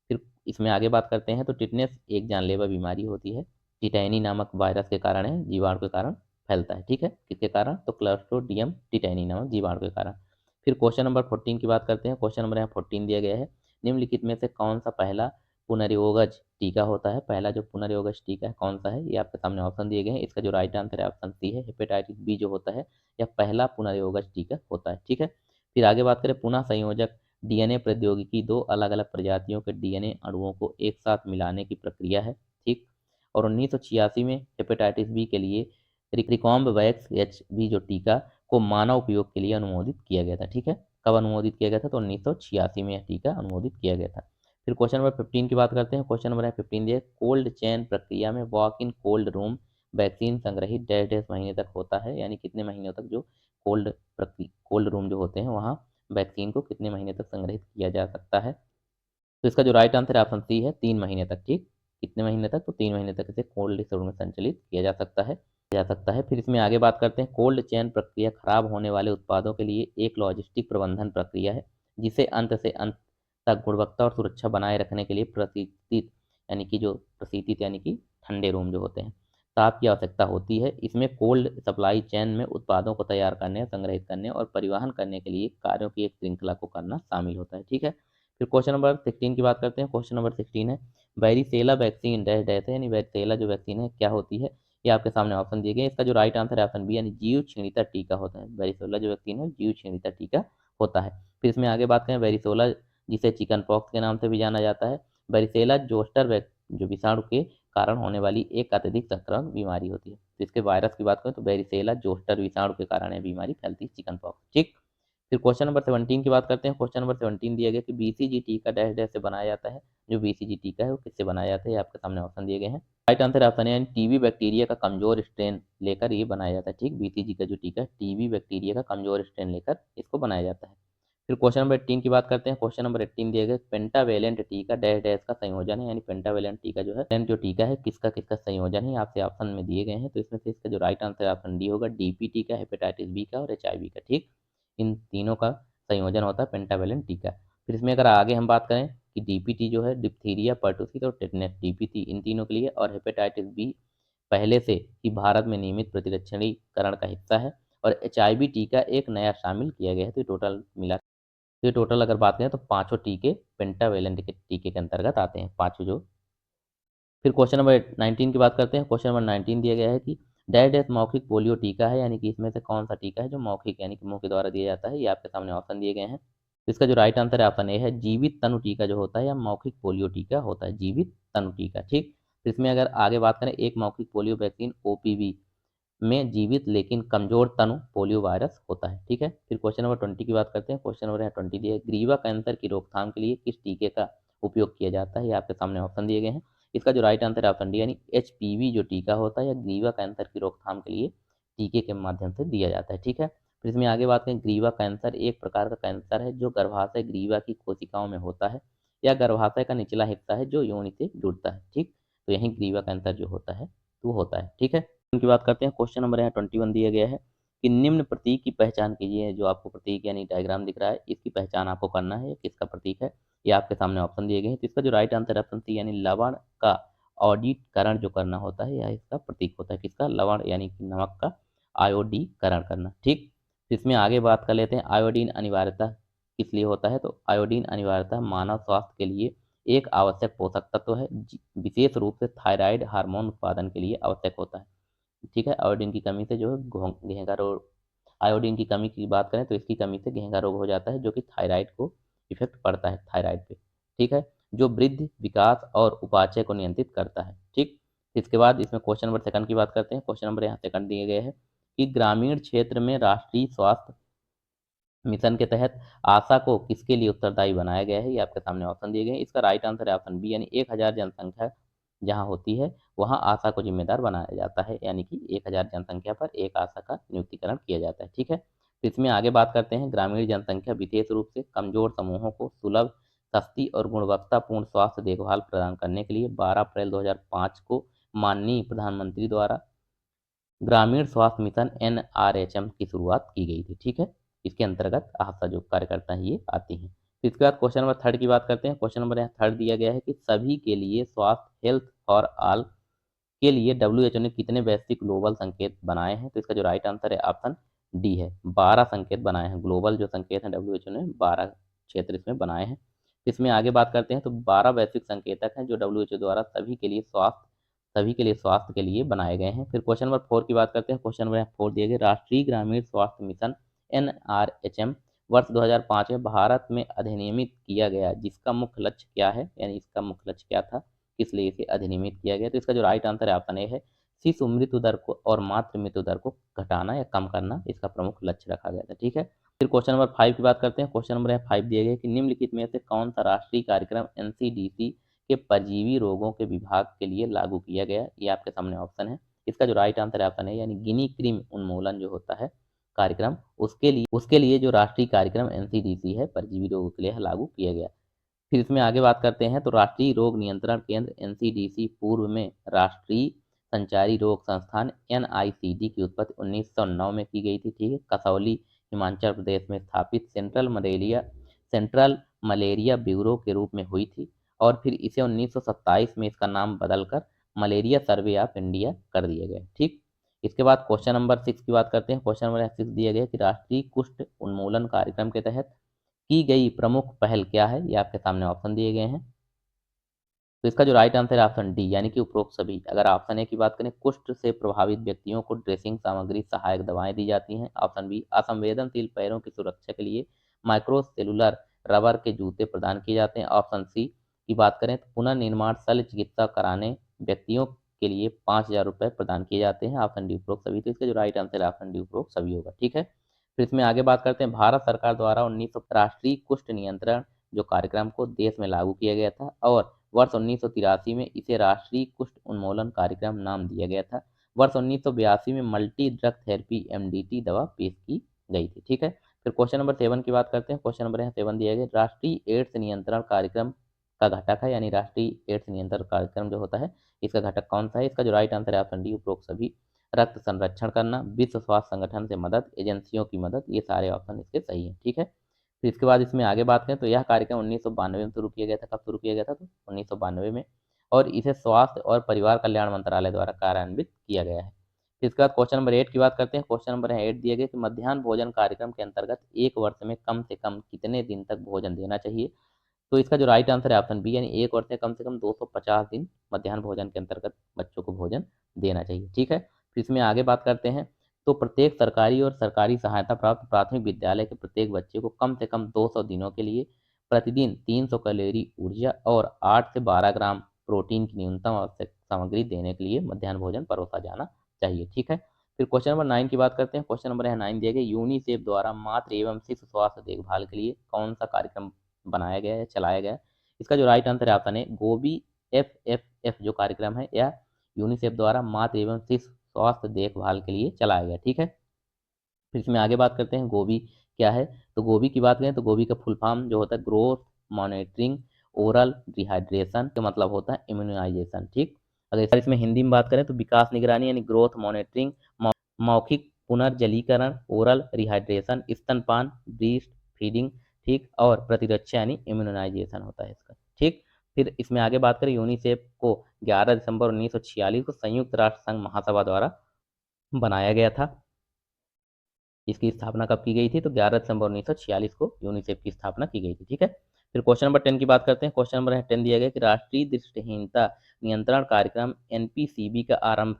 फिर इसमें आगे बात करते हैं। तो टिटनेस एक जानलेवा बीमारी होती है, टिटैनी नामक वायरस के कारण है, जीवाणु के कारण। फैलता है। ठीक है, किसके कारण? तो क्लस्ट्रोडियम टिटानी नामक जीवाणु के कारण। फिर क्वेश्चन नंबर 14 की बात करते हैं। क्वेश्चन नंबर यहाँ 14 दिया गया है, निम्नलिखित में से कौन सा पहला पुनर्योगज टीका होता है? पहला जो पुनर्योगज टीका है कौन सा है? ये आपके सामने ऑप्शन दिए गए हैं। इसका जो राइट आंसर है ऑप्शन सी है, हेपेटाइटिस बी जो होता है यह पहला पुनर्योगज टीका होता है। ठीक है, फिर आगे बात करें, पुनः संयोजक डीएनए प्रौद्योगिकी दो अलग अलग प्रजातियों के डीएनए अणुओं को एक साथ मिलाने की प्रक्रिया है। ठीक, और 1986 में हेपेटाइटिस बी के लिए रिकॉम्ब वैक्स एच बी जो टीका को मानव उपयोग के लिए अनुमोदित किया गया था। ठीक है, कब अनुमोदित किया गया था? तो 1986 में यह टीका अनुमोदित किया गया था। फिर क्वेश्चन नंबर 15 की बात करते हैं। क्वेश्चन नंबर 15 दिया, कोल्ड चेन प्रक्रिया में walk in cold room vaccine संग्रहित डैश डैश महीने तक होता है, यानी कितने महीनों तक जो कोल्ड रूम जो होते हैं वहाँ वैक्सीन को कितने महीने तक संग्रहित किया जा सकता है? तो इसका जो राइट आंसर है ऑप्शन सी है, 3 महीने तक। ठीक, कितने महीने तक? तो 3 महीने तक इसे कोल्ड स्टोर में संचालित किया जा सकता है। फिर इसमें आगे बात करते हैं, कोल्ड चेन प्रक्रिया खराब होने वाले उत्पादों के लिए एक लॉजिस्टिक प्रबंधन प्रक्रिया है जिसे अंत से अंत तक गुणवत्ता और सुरक्षा बनाए रखने के लिए प्रशीतित यानी कि ठंडे रूम जो होते हैं ताप की आवश्यकता होती है। इसमें कोल्ड सप्लाई चेन में उत्पादों को तैयार करने, संग्रहित करने और परिवहन करने के लिए कार्यों की एक श्रृंखला को करना शामिल होता है। ठीक है, फिर क्वेश्चन नंबर 16 की बात करते हैं। क्वेश्चन नंबर 16 है, वेरिसेला वैक्सीन डैश डैश है, यानी वेरिसेला जो वैक्सीन है क्या होती है? ये आपके सामने ऑप्शन दिए गए। इसका जो राइट आंसर है ऑप्शन बी, यानी जीव छीणिता टीका होता है। वेरिसोला जो वैक्सीन है जीव छीणिता टीका होता है। फिर इसमें आगे बात करें, वेरिसोला जिसे चिकन पॉक्स के नाम से भी जाना जाता है, वेरिसेला जोस्टर जो विषाणु के कारण होने वाली एक अत्यधिक संक्रामक बीमारी होती है। तो इसके वायरस की बात करें तो वेरिसेला जोस्टर विषाणु के कारण यह बीमारी फैलती है, चिकन पॉक्स। ठीक, फिर क्वेश्चन नंबर 17 की बात करते हैं। क्वेश्चन नंबर 17 दिया गया कि बीसीजी टीका डैश डैश से बनाया जाता है। जो बीसीजी टीका है वो किससे बनाया जाता है? ये आपके सामने ऑप्शन दिए गए हैं। राइट आंसर ऑप्शन है, यानी टीबी बैक्टीरिया का कमजोर स्ट्रेन लेकर ये बनाया जाता है। ठीक, बीसीजी का जो टीका है टीबी बैक्टीरिया का कमजोर स्ट्रेन लेकर इसको बनाया जाता है। फिर क्वेश्चन नंबर 18 की बात करते हैं। क्वेश्चन नंबर 18 दिया गया, पेंटावेलेंट टीका डैश डैश का संयोजन है, यानी पेंटावेलेंट टीका जो टीका है किसका किसका संयोजन है? आपसे ऑप्शन में दिए गए हैं। तो इसमें से इसका जो राइट आंसर ऑप्शन डी होगा, डीपीटी का, हेपेटाइटिस बी का और एचआईवी का। ठीक, इन तीनों का संयोजन होता है पेंटावेलेंट टीका। फिर इसमें अगर आगे हम बात करें कि डीपीटी जो है डिप्थीरिया, परटूसिस और टेटनस, डीपीटी इन तीनों के लिए, और हेपेटाइटिस बी पहले से ही भारत में नियमित प्रतिरक्षणीकरण का हिस्सा है, और एचआईवी टीका एक नया शामिल किया गया है। तो ये टोटल अगर बात करें तो पांचों टीके पेंटावेलेंट के टीके के अंतर्गत आते हैं, पांचों जो। फिर क्वेश्चन नंबर 19 की बात करते हैं। क्वेश्चन नंबर 19 दिया गया है कि डैश डैश मौखिक पोलियो टीका है, यानी कि इसमें से कौन सा टीका है जो मौखिक यानी कि मुंह के द्वारा दिया जाता है? ये आपके सामने ऑप्शन दिए गए हैं। तो इसका जो राइट आंसर है ऑप्शन ए है, जीवित तनु टीका जो होता है या मौखिक पोलियो टीका होता है, जीवित तनु टीका। ठीक, तो इसमें अगर आगे बात करें, एक मौखिक पोलियो वैक्सीन ओपीवी में जीवित लेकिन कमजोर तनु पोलियो वायरस होता है। ठीक है, फिर क्वेश्चन नंबर 20 की बात करते हैं। क्वेश्चन नंबर 20 दिया है, ग्रीवा कैंसर की रोकथाम के लिए किस टीके का उपयोग किया जाता है? ये आपके सामने ऑप्शन दिए गए हैं। इसका जो राइट आंसर है ऑप्शन डी, यानी एचपीवी जो टीका होता है या ग्रीवा कैंसर की रोकथाम के लिए टीके के माध्यम से दिया जाता है। ठीक है, फिर इसमें आगे बात करें, ग्रीवा कैंसर एक प्रकार का कैंसर है जो गर्भाशय ग्रीवा की कोशिकाओं में होता है, या गर्भाशय का निचला हिस्सा है जो योनि से जुड़ता है। ठीक, तो यही ग्रीवा कैंसर जो होता है वो होता है। ठीक है, की बात करते हैं। क्वेश्चन नंबर यहाँ 21 दिया गया है कि निम्न प्रतीक की पहचान कीजिए। जो आपको प्रतीक यानी डायग्राम दिख रहा है इसकी पहचान आपको करना है, किसका प्रतीक है? ये आपके सामने ऑप्शन दिए गए हैं। तो इसका जो राइट आंसर ऑप्शन सी, यानी लवण का ऑडिटकरण जो करना होता है यह इसका प्रतीक होता है। किसका? लवण यानी कि नमक का आयोडीकरण करना। ठीक, तो इसमें आगे बात कर लेते हैं, आयोडीन अनिवार्यता किस लिए होता है? तो आयोडीन अनिवार्यता मानव स्वास्थ्य के लिए एक आवश्यक पोषक तत्व है, विशेष रूप से थायराइड हार्मोन उत्पादन के लिए आवश्यक होता है। ठीक है, आयोडीन की कमी से जो है घेंघा रोग, आयोडीन की कमी की बात करें तो इसकी कमी से घेंघा रोग हो जाता है, जो कि थायराइड को इफेक्ट पड़ता है, थायराइड पे। ठीक है, जो वृद्धि, विकास और उपापचय को नियंत्रित करता है। ठीक, इसके बाद इसमें क्वेश्चन नंबर सेकंड की बात करते हैं। क्वेश्चन नंबर यहाँ सेकंड दिए गए हैं कि ग्रामीण क्षेत्र में राष्ट्रीय स्वास्थ्य मिशन के तहत आशा को किसके लिए उत्तरदायी बनाया गया है? ये आपके सामने ऑप्शन दिए गए हैं। इसका राइट आंसर है ऑप्शन बी, यानी 1000 जनसंख्या जहाँ होती है वहाँ आशा को जिम्मेदार बनाया जाता है, यानी कि 1000 जनसंख्या पर एक आशा का नियुक्तिकरण किया जाता है। ठीक है, तो इसमें आगे बात करते हैं, ग्रामीण जनसंख्या विशेष रूप से कमजोर समूहों को सुलभ, सस्ती और गुणवत्तापूर्ण स्वास्थ्य देखभाल प्रदान करने के लिए 12 अप्रैल 2005 को माननीय प्रधानमंत्री द्वारा ग्रामीण स्वास्थ्य मिशन एनआरएचएम की शुरुआत की गई थी। ठीक है, इसके अंतर्गत आशा जो कार्यकर्ता हैं ये आती हैं। फिर इसके बाद क्वेश्चन नंबर थर्ड की बात करते हैं। क्वेश्चन नंबर यहाँ थर्ड दिया गया है कि सभी के लिए स्वास्थ्य, हेल्थ फॉर ऑल के लिए डब्ल्यूएचओ ने कितने वैश्विक ग्लोबल संकेत बनाए हैं? तो इसका जो राइट आंसर है ऑप्शन डी है, 12 संकेत बनाए हैं। ग्लोबल जो संकेत हैं डब्ल्यूएचओ ने 12 क्षेत्र इसमें बनाए हैं। इसमें आगे बात करते हैं तो 12 वैश्विक संकेतक हैं जो डब्ल्यूएचओ द्वारा सभी के लिए स्वास्थ्य के लिए बनाए गए हैं। फिर क्वेश्चन नंबर 4 की बात करते हैं। क्वेश्चन नंबर 4 दिए गए, राष्ट्रीय ग्रामीण स्वास्थ्य मिशन एनआरएचएम वर्ष 2005 में भारत में अधिनियमित किया गया, जिसका मुख्य लक्ष्य क्या है, यानी इसका मुख्य लक्ष्य क्या था, किस लिए इसे अधिनियमित किया गया? तो इसका जो राइट आंसर है ऑप्शन ए है, शिशु मृत्यु दर को और मातृ मृत्यु दर को घटाना या कम करना इसका प्रमुख लक्ष्य रखा गया था। ठीक है, फिर क्वेश्चन नंबर 5 की बात करते हैं। क्वेश्चन नंबर 5 दिए गए कि निम्नलिखित में से कौन सा राष्ट्रीय कार्यक्रम एनसीडीसी के परजीवी रोगों के विभाग के लिए लागू किया गया? ये आपके सामने ऑप्शन है। इसका जो राइट आंसर है ऑप्शन है, यानी गिनी कृमि उन्मूलन जो होता है कार्यक्रम, उसके लिए जो राष्ट्रीय कार्यक्रम एनसीडीसी है परजीवी रोगों के लिए लागू किया गया। फिर इसमें आगे बात करते हैं तो राष्ट्रीय रोग नियंत्रण केंद्र एनसीडीसी पूर्व में राष्ट्रीय संचारी रोग संस्थान एनआईसीडी की उत्पत्ति 1909 में की गई थी। ठीक है, कसौली हिमाचल प्रदेश में स्थापित सेंट्रल मलेरिया ब्यूरो के रूप में हुई थी और फिर इसे 1927 में इसका नाम बदलकर मलेरिया सर्वे ऑफ इंडिया कर दिया गया। ठीक, इसके बाद क्वेश्चन नंबर 6 की बात करते हैं। क्वेश्चन नंबर 6 दिया गया कि राष्ट्रीय कुष्ठ उन्मूलन कार्यक्रम के तहत की गई प्रमुख पहल क्या है? ये आपके सामने ऑप्शन दिए गए हैं। तो इसका जो राइट आंसर है ऑप्शन डी, यानी कि उपरोक्त सभी। अगर ऑप्शन ए की बात करें, कुष्ठ से प्रभावित व्यक्तियों को ड्रेसिंग सामग्री सहायक दवाएं दी जाती हैं। ऑप्शन बी, असंवेदनशील पैरों की सुरक्षा के लिए माइक्रो सेलुलर रबर के जूते प्रदान किए जाते हैं। ऑप्शन सी की बात करें तो पुनर्निर्माण शल्य चिकित्सा कराने व्यक्तियों के लिए 5,000 रुपये प्रदान किए जाते हैं। ऑप्शन डी उपरोक्त सभी। तो इसका जो राइट आंसर है ऑप्शन डी उपरोक्त सभी होगा। ठीक है, फिर इसमें आगे बात करते हैं। भारत सरकार द्वारा 1900 राष्ट्रीय कुष्ठ नियंत्रण जो कार्यक्रम को देश में लागू किया गया था और वर्ष 1983 में इसे राष्ट्रीय कुष्ठ उन्मूलन कार्यक्रम नाम दिया गया था। वर्ष 1982 में मल्टी ड्रग थेरेपी एमडीटी दवा पेश की गई थी। ठीक है, फिर क्वेश्चन नंबर 7 की बात करते हैं। क्वेश्चन नंबर 7 दिया गया, राष्ट्रीय एड्स नियंत्रण कार्यक्रम का घटक है, यानी राष्ट्रीय एड्स नियंत्रण कार्यक्रम जो होता है इसका घटक कौन सा है? इसका जो राइट आंसर है ऑप्शन डी उपरोक्त सभी। रक्त संरक्षण करना, विश्व स्वास्थ्य संगठन से मदद, एजेंसियों की मदद, ये सारे ऑप्शन इसके सही हैं। ठीक है, फिर इसके बाद इसमें आगे बात करें तो यह कार्यक्रम 1992 में शुरू किया गया था। कब शुरू किया गया था? तो 1992 में, और इसे स्वास्थ्य और परिवार कल्याण मंत्रालय द्वारा कार्यान्वित किया गया है। फिर इसके बाद क्वेश्चन नंबर 8 की बात करते हैं। क्वेश्चन नंबर 8 दिए गए कि मध्याह्न भोजन कार्यक्रम के अंतर्गत एक वर्ष में कम से कम कितने दिन तक भोजन देना चाहिए? तो इसका जो राइट आंसर है ऑप्शन बी, यानी एक वर्ष से कम 250 दिन मध्याह्न भोजन के अंतर्गत बच्चों को भोजन देना चाहिए। ठीक है, फिर इसमें आगे बात करते हैं तो प्रत्येक सरकारी और सरकारी सहायता प्राप्त प्राथमिक विद्यालय के प्रत्येक बच्चे को कम से कम 200 दिनों के लिए प्रतिदिन 300 कैलोरी ऊर्जा और 8 से 12 ग्राम प्रोटीन की न्यूनतम आवश्यक सामग्री देने के लिए मध्याह्न भोजन परोसा जाना चाहिए। ठीक है, फिर क्वेश्चन नंबर 9 की बात करते हैं। क्वेश्चन नंबर 9 दिए गए, यूनिसेफ द्वारा मातृ एवं शिशु स्वास्थ्य देखभाल के लिए कौन सा कार्यक्रम बनाया गया है, चलाया गया है? इसका जो राइट आंसर है ऑप्शन है गोबी एफ जो कार्यक्रम है या यूनिसेफ द्वारा मातृ एवं शिशु स्वास्थ्य देखभाल के लिए चलाया गया। ठीक है, फिर इसमें आगे बात करते हैं गोबी क्या है? तो गोबी की बात करें तो गोबी का फुल फॉर्म जो होता है ग्रोथ मॉनिटरिंग ओरल डिहाइड्रेशन का मतलब होता है इम्यूनाइजेशन। ठीक, अगर इसमें हिंदी में बात करें तो विकास निगरानी यानी ग्रोथ मॉनिटरिंग, मौखिक पुनर्जलीकरण ओरल रिहाइड्रेशन, स्तनपान ब्रीस्ट फीडिंग, ठीक, और प्रतिरक्षा यानी इम्यूनाइजेशन होता है इसका। ठीक, फिर इसमें आगे बात करें यूनिसेफ को 11 दिसंबर 1946 को संयुक्त राष्ट्र संघ महासभा द्वारा बनाया गया था। इसकी स्थापना कब की गई थी? तो 11 दिसंबर 1946 को यूनिसेफ की स्थापना की गई थी। ठीक है, फिर क्वेश्चन नंबर 10 की बात करते हैं। क्वेश्चन नंबर 10 दिया गया कि राष्ट्रीय दृष्टिहीनता नियंत्रण कार्यक्रम एनपीसीबी का आरंभ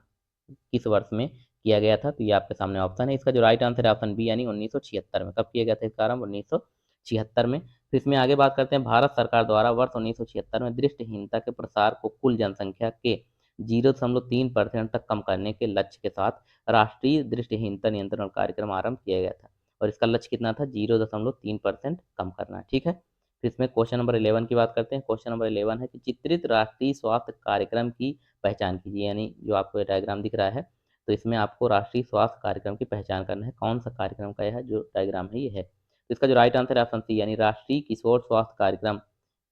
किस वर्ष में किया गया था? तो ये आपके सामने ऑप्शन है। इसका जो राइट आंसर है ऑप्शन बी, यानी 1976 में। कब किया गया था इसका आरंभ? 1976 में। फिर इसमें आगे बात करते हैं भारत सरकार द्वारा वर्ष 1976 में दृष्टिहीनता के प्रसार को कुल जनसंख्या के 0.3% तक कम करने के लक्ष्य के साथ राष्ट्रीय दृष्टिहीनता नियंत्रण कार्यक्रम आरंभ किया गया था और इसका लक्ष्य कितना था? 0.3% कम करना है। ठीक है, फिर इसमें क्वेश्चन नंबर 11 की बात करते हैं। क्वेश्चन नंबर 11 है कि चित्रित राष्ट्रीय स्वास्थ्य कार्यक्रम की पहचान कीजिए, यानी जो आपको डायग्राम दिख रहा है तो इसमें आपको राष्ट्रीय स्वास्थ्य कार्यक्रम की पहचान करना है। कौन सा कार्यक्रम का यह जो डायग्राम है ये है? तो इसका जो राइट आंसर है ऑप्शन सी, यानी राष्ट्रीय किशोर स्वास्थ्य कार्यक्रम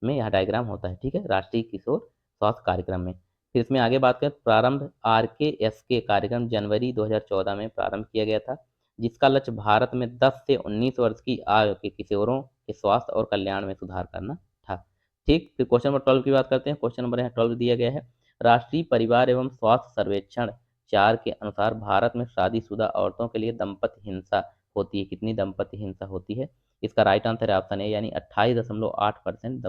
में यह डायग्राम होता है। ठीक है, राष्ट्रीय किशोर स्वास्थ्य कार्यक्रम में। फिर इसमें आगे बात करें प्रारंभ RKSK कार्यक्रम जनवरी 2014 में प्रारंभ किया गया था, जिसका लक्ष्य भारत में 10 से 19 वर्ष की आयु के किशोरों के स्वास्थ्य और कल्याण में सुधार करना था। ठीक, फिर क्वेश्चन नंबर 12 की बात करते हैं। क्वेश्चन नंबर 12 दिया गया है, राष्ट्रीय परिवार एवं स्वास्थ्य सर्वेक्षण 4 के अनुसार भारत में शादीशुदा औरतों के लिए दंपत्ति हिंसा होती है। कितनी दंपत्ति हिंसा होती है? इसका राइट आंसर है ऑप्शन ए, यानी 28.8%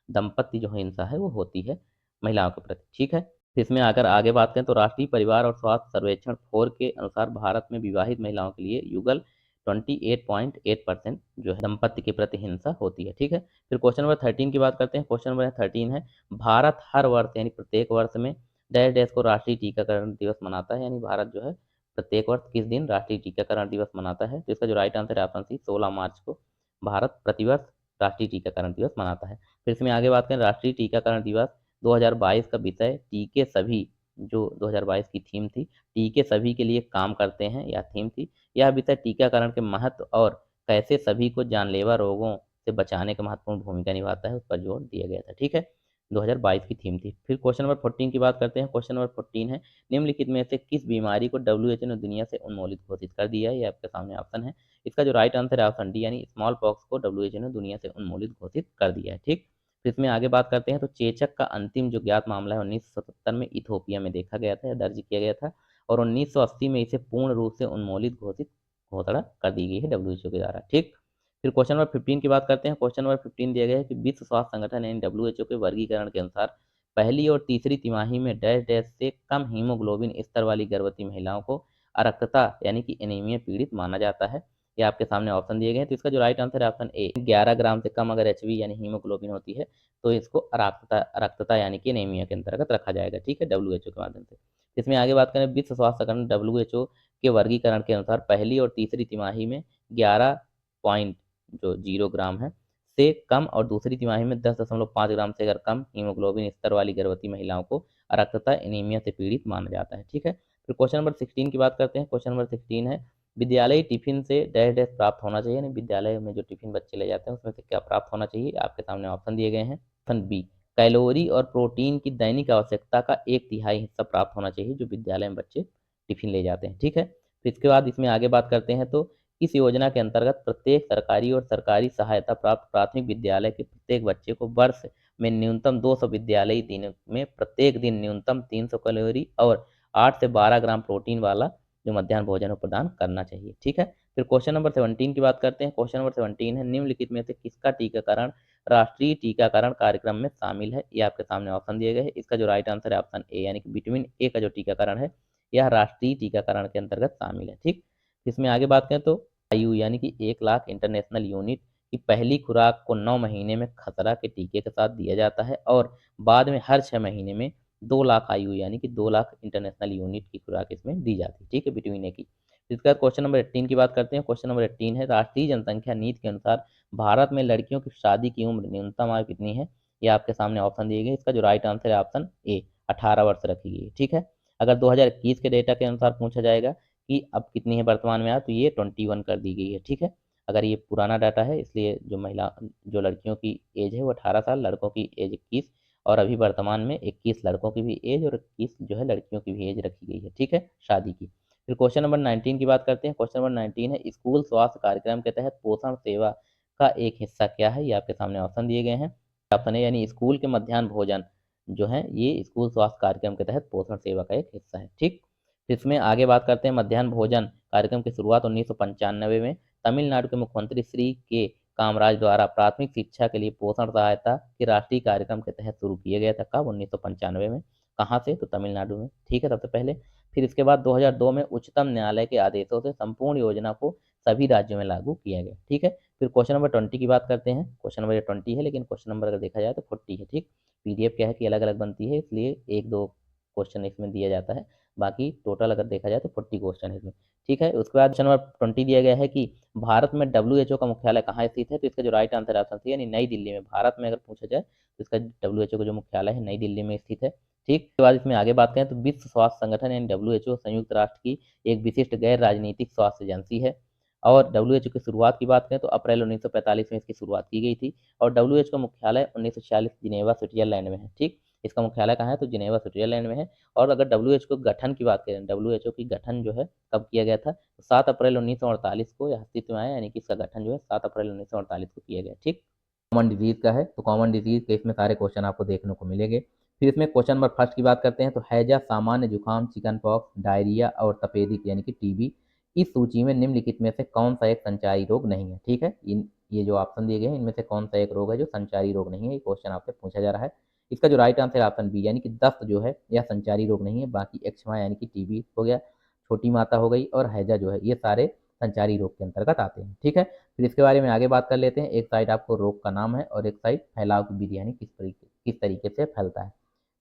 दंपत्ति जो हिंसा है वो होती है महिलाओं के प्रति। ठीक है, तो इसमें अगर आगे बात करें तो राष्ट्रीय परिवार और स्वास्थ्य सर्वेक्षण 4 के अनुसार भारत में विवाहित महिलाओं के लिए युगल 28.8% जो है दंपत्ति के प्रति हिंसा होती है। ठीक है, फिर क्वेश्चन नंबर 13 की बात करते हैं। क्वेश्चन नंबर 13 है, भारत हर वर्ष यानी प्रत्येक वर्ष में डैश डैश को राष्ट्रीय टीकाकरण दिवस मनाता है, यानी भारत जो है प्रत्येक वर्ष किस दिन राष्ट्रीय टीकाकरण दिवस मनाता है? तो इसका जो राइट आंसर है ऑप्शन सी, 16 मार्च को भारत प्रतिवर्ष राष्ट्रीय टीकाकरण दिवस मनाता है। फिर इसमें आगे बात करें, राष्ट्रीय टीकाकरण दिवस 2022 का विषय टीके सभी, जो 2022 की थीम थी, टीके सभी के लिए काम करते हैं, यह थीम थी। यह विषय टीकाकरण के महत्व और कैसे सभी को जानलेवा रोगों से बचाने का महत्वपूर्ण भूमिका निभाता है, उस पर जोर दिया गया था। ठीक है, 2022 की थीम थी। फिर क्वेश्चन नंबर 14 की बात करते हैं। क्वेश्चन नंबर 14 है, निम्नलिखित में से किस बीमारी को डब्ल्यूएचओ ने दुनिया से उन्मूलित घोषित कर दिया है? ये आपके सामने ऑप्शन है। इसका जो राइट आंसर है ऑप्शन डी, यानी स्मॉल पॉक्स को डब्ल्यूएचओ ने दुनिया से उन्मूलित घोषित कर दिया है। ठीक, फिर इसमें आगे बात करते हैं तो चेचक का अंतिम जो ज्ञात मामला है 1977 में इथोपिया में देखा गया था या दर्ज किया गया था, और 1980 में इसे पूर्ण रूप से उन्मूलित घोषित घोषणा कर दी गई है डब्ल्यूएचओ के द्वारा। ठीक, फिर क्वेश्चन नंबर 15 की बात करते हैं। क्वेश्चन नंबर 15 दिया गया है कि विश्व स्वास्थ्य संगठन यानी डब्ल्यूएचओ के वर्गीकरण के अनुसार पहली और तीसरी तिमाही में डैश डैश से कम हीमोग्लोबिन स्तर वाली गर्भवती महिलाओं को अरक्तता यानी कि एनीमिया पीड़ित माना जाता है। ये आपके सामने ऑप्शन दिए गए हैं, तो इसका जो राइट आंसर है ऑप्शन ए, 11 ग्राम से कम अगर एचबी यानी हीमोग्लोबिन होती है तो इसको अरक्तता यानी कि एनीमिया के अंतर्गत रखा जाएगा। ठीक है, डब्ल्यूएचओ के माध्यम से। इसमें आगे बात करें, विश्व स्वास्थ्य संगठन डब्ल्यूएचओ के वर्गीकरण के अनुसार पहली और तीसरी तिमाही में 11.0 ग्राम है से कम और दूसरी तिमाही में 10.5 ग्राम से अगर कम हीमोग्लोबिन स्तर वाली गर्भवती महिलाओं को अरक्तता एनीमिया से पीड़ित माना जाता है। ठीक है, फिर क्वेश्चन नंबर 16 की बात करते हैं। क्वेश्चन नंबर 16 है, विद्यालय टिफिन से डैश डैश प्राप्त होना चाहिए, यानी विद्यालय में जो टिफिन बच्चे ले जाते हैं उसमें से क्या प्राप्त होना चाहिए? आपके सामने ऑप्शन दिए गए हैं। ऑप्शन बी, कैलोरी और प्रोटीन की दैनिक आवश्यकता का 1/3 हिस्सा प्राप्त होना चाहिए जो विद्यालय में बच्चे टिफिन ले जाते हैं। ठीक है, फिर इसके बाद इसमें आगे बात करते हैं तो इस योजना के अंतर्गत प्रत्येक सरकारी और सरकारी सहायता प्राप्त प्राथमिक विद्यालय के प्रत्येक बच्चे को वर्ष में न्यूनतम 200 विद्यालयी दिनों में प्रत्येक दिन न्यूनतम 300 कैलोरी और 8 से 12 ग्राम प्रोटीन वाला जो मध्याह्न भोजन प्रदान करना चाहिए। ठीक है, फिर क्वेश्चन नंबर 17 की बात करते हैं। क्वेश्चन नंबर 17 है, निम्नलिखित में से किसका टीकाकरण राष्ट्रीय टीकाकरण कार्यक्रम में शामिल है? ये आपके सामने ऑप्शन दिए गए हैं। इसका जो राइट आंसर है ऑप्शन ए, यानी कि विटामिन ए का जो टीकाकरण है यह राष्ट्रीय टीकाकरण के अंतर्गत शामिल है। ठीक, इसमें आगे बात करें तो आयु यानी कि 1 लाख इंटरनेशनल यूनिट की पहली खुराक को 9 महीने में खसरा के टीके के साथ दिया जाता है और बाद में हर 6 महीने में 2 लाख आयु यानी कि 2 लाख इंटरनेशनल यूनिट की खुराक इसमें दी जाती है। ठीक है, विटामिन ए की। इसके बाद क्वेश्चन नंबर 18 की बात करते हैं। क्वेश्चन नंबर 18 है, राष्ट्रीय जनसंख्या नीति के अनुसार भारत में लड़कियों की शादी की उम्र न्यूनतम आयु कितनी है? ये आपके सामने ऑप्शन दिए गए। इसका जो राइट आंसर है ऑप्शन ए, 18 वर्ष रखी गई है। ठीक है, अगर 2021 के डेटा के अनुसार पूछा जाएगा कि अब कितनी है वर्तमान में तो ये 21 कर दी गई है। ठीक है, अगर ये पुराना डाटा है इसलिए जो लड़कियों की एज है वो 18 साल, लड़कों की एज 21, और अभी वर्तमान में 21 लड़कों की भी एज और 21 जो है लड़कियों की भी एज रखी गई है। ठीक है, शादी की। फिर क्वेश्चन नंबर 19 की बात करते हैं। क्वेश्चन नंबर 19 है, स्कूल स्वास्थ्य कार्यक्रम के तहत पोषण सेवा का एक हिस्सा क्या है? ये आपके सामने ऑप्शन दिए गए हैं। ऑप्शन है, यानी स्कूल के मध्याह्न भोजन जो है ये स्कूल स्वास्थ्य कार्यक्रम के तहत पोषण सेवा का एक हिस्सा है। ठीक, इसमें आगे बात करते हैं, मध्याह्न भोजन कार्यक्रम की शुरुआत 1995 में तमिलनाडु के मुख्यमंत्री श्री के कामराज द्वारा प्राथमिक शिक्षा के लिए पोषण सहायता के राष्ट्रीय कार्यक्रम के तहत शुरू किया गया था। कब? 1995 में। कहाँ से? तो तमिलनाडु में। ठीक है, सबसे पहले। फिर इसके बाद 2002 में उच्चतम न्यायालय के आदेशों से संपूर्ण योजना को सभी राज्यों में लागू किया गया। ठीक है, फिर क्वेश्चन नंबर 20 की बात करते हैं। क्वेश्चन नंबर 20 है लेकिन क्वेश्चन नंबर अगर देखा जाए तो 40 है। ठीक, पीडीएफ क्या है कि अलग अलग बनती है इसलिए 1-2 क्वेश्चन इसमें दिया जाता है, बाकी टोटल अगर देखा जाए तो 40 क्वेश्चन है इसमें। ठीक है, उसके बाद क्वेश्चन नंबर 20 दिया गया है कि भारत में डब्ल्यूएचओ का मुख्यालय कहाँ स्थित है? तो इसका जो राइट आंसर है ऑप्शन सी, यानी नई दिल्ली में। भारत में अगर पूछा जाए तो इसका डब्ल्यूएचओ का जो मुख्यालय है नई दिल्ली में स्थित है। ठीक, उसके बाद इसमें आगे बात करें तो विश्व स्वास्थ्य संगठन यानी डब्ल्यूएचओ संयुक्त राष्ट्र की एक विशिष्ट गैर राजनीतिक स्वास्थ्य एजेंसी है, और डब्ल्यूएचओ की शुरुआत की बात करें तो अप्रैल 1945 में इसकी शुरुआत की गई थी, और डब्ल्यूएचओ का मुख्यालय 1946 जिनेवा स्विट्जरलैंड में है। ठीक, इसका मुख्यालय कहाँ है? तो जिनेवा स्विट्जरलैंड में है। और अगर डब्ल्यूएचओ के गठन की बात करें, डब्ल्यूएचओ की गठन जो है कब किया गया था? तो 7 अप्रैल 1948 को यह अस्तित्व में आया, यानी कि इसका गठन जो है 7 अप्रैल 1948 को किया गया। ठीक, कॉमन डिजीज का है तो कॉमन डिजीज के इसमें सारे क्वेश्चन आपको देखने को मिलेंगे। फिर इसमें क्वेश्चन नंबर फर्स्ट की बात करते हैं तो हैजा, सामान्य जुकाम, चिकन पॉक्स, डायरिया और तपेदिक यानी कि टीबी, इस सूची में निम्नलिखित में से कौन सा एक संचारी रोग नहीं है। ठीक है, इन ये जो ऑप्शन दिए गए हैं इनमें से कौन सा एक रोग है जो संचारी रोग नहीं है, ये क्वेश्चन आपसे पूछा जा रहा है। इसका जो राइट आंसर है ऑप्शन बी यानी कि दस्त जो है यह संचारी रोग नहीं है। बाकी एक्समा यानी कि टीबी हो गया, छोटी माता हो गई और हैजा जो है ये सारे संचारी रोग के अंतर्गत आते हैं। ठीक है, फिर इसके बारे में आगे बात कर लेते हैं। एक साइड आपको रोग का नाम है और एक साइड फैलाव की विधि यानी किस तरीके से फैलता है।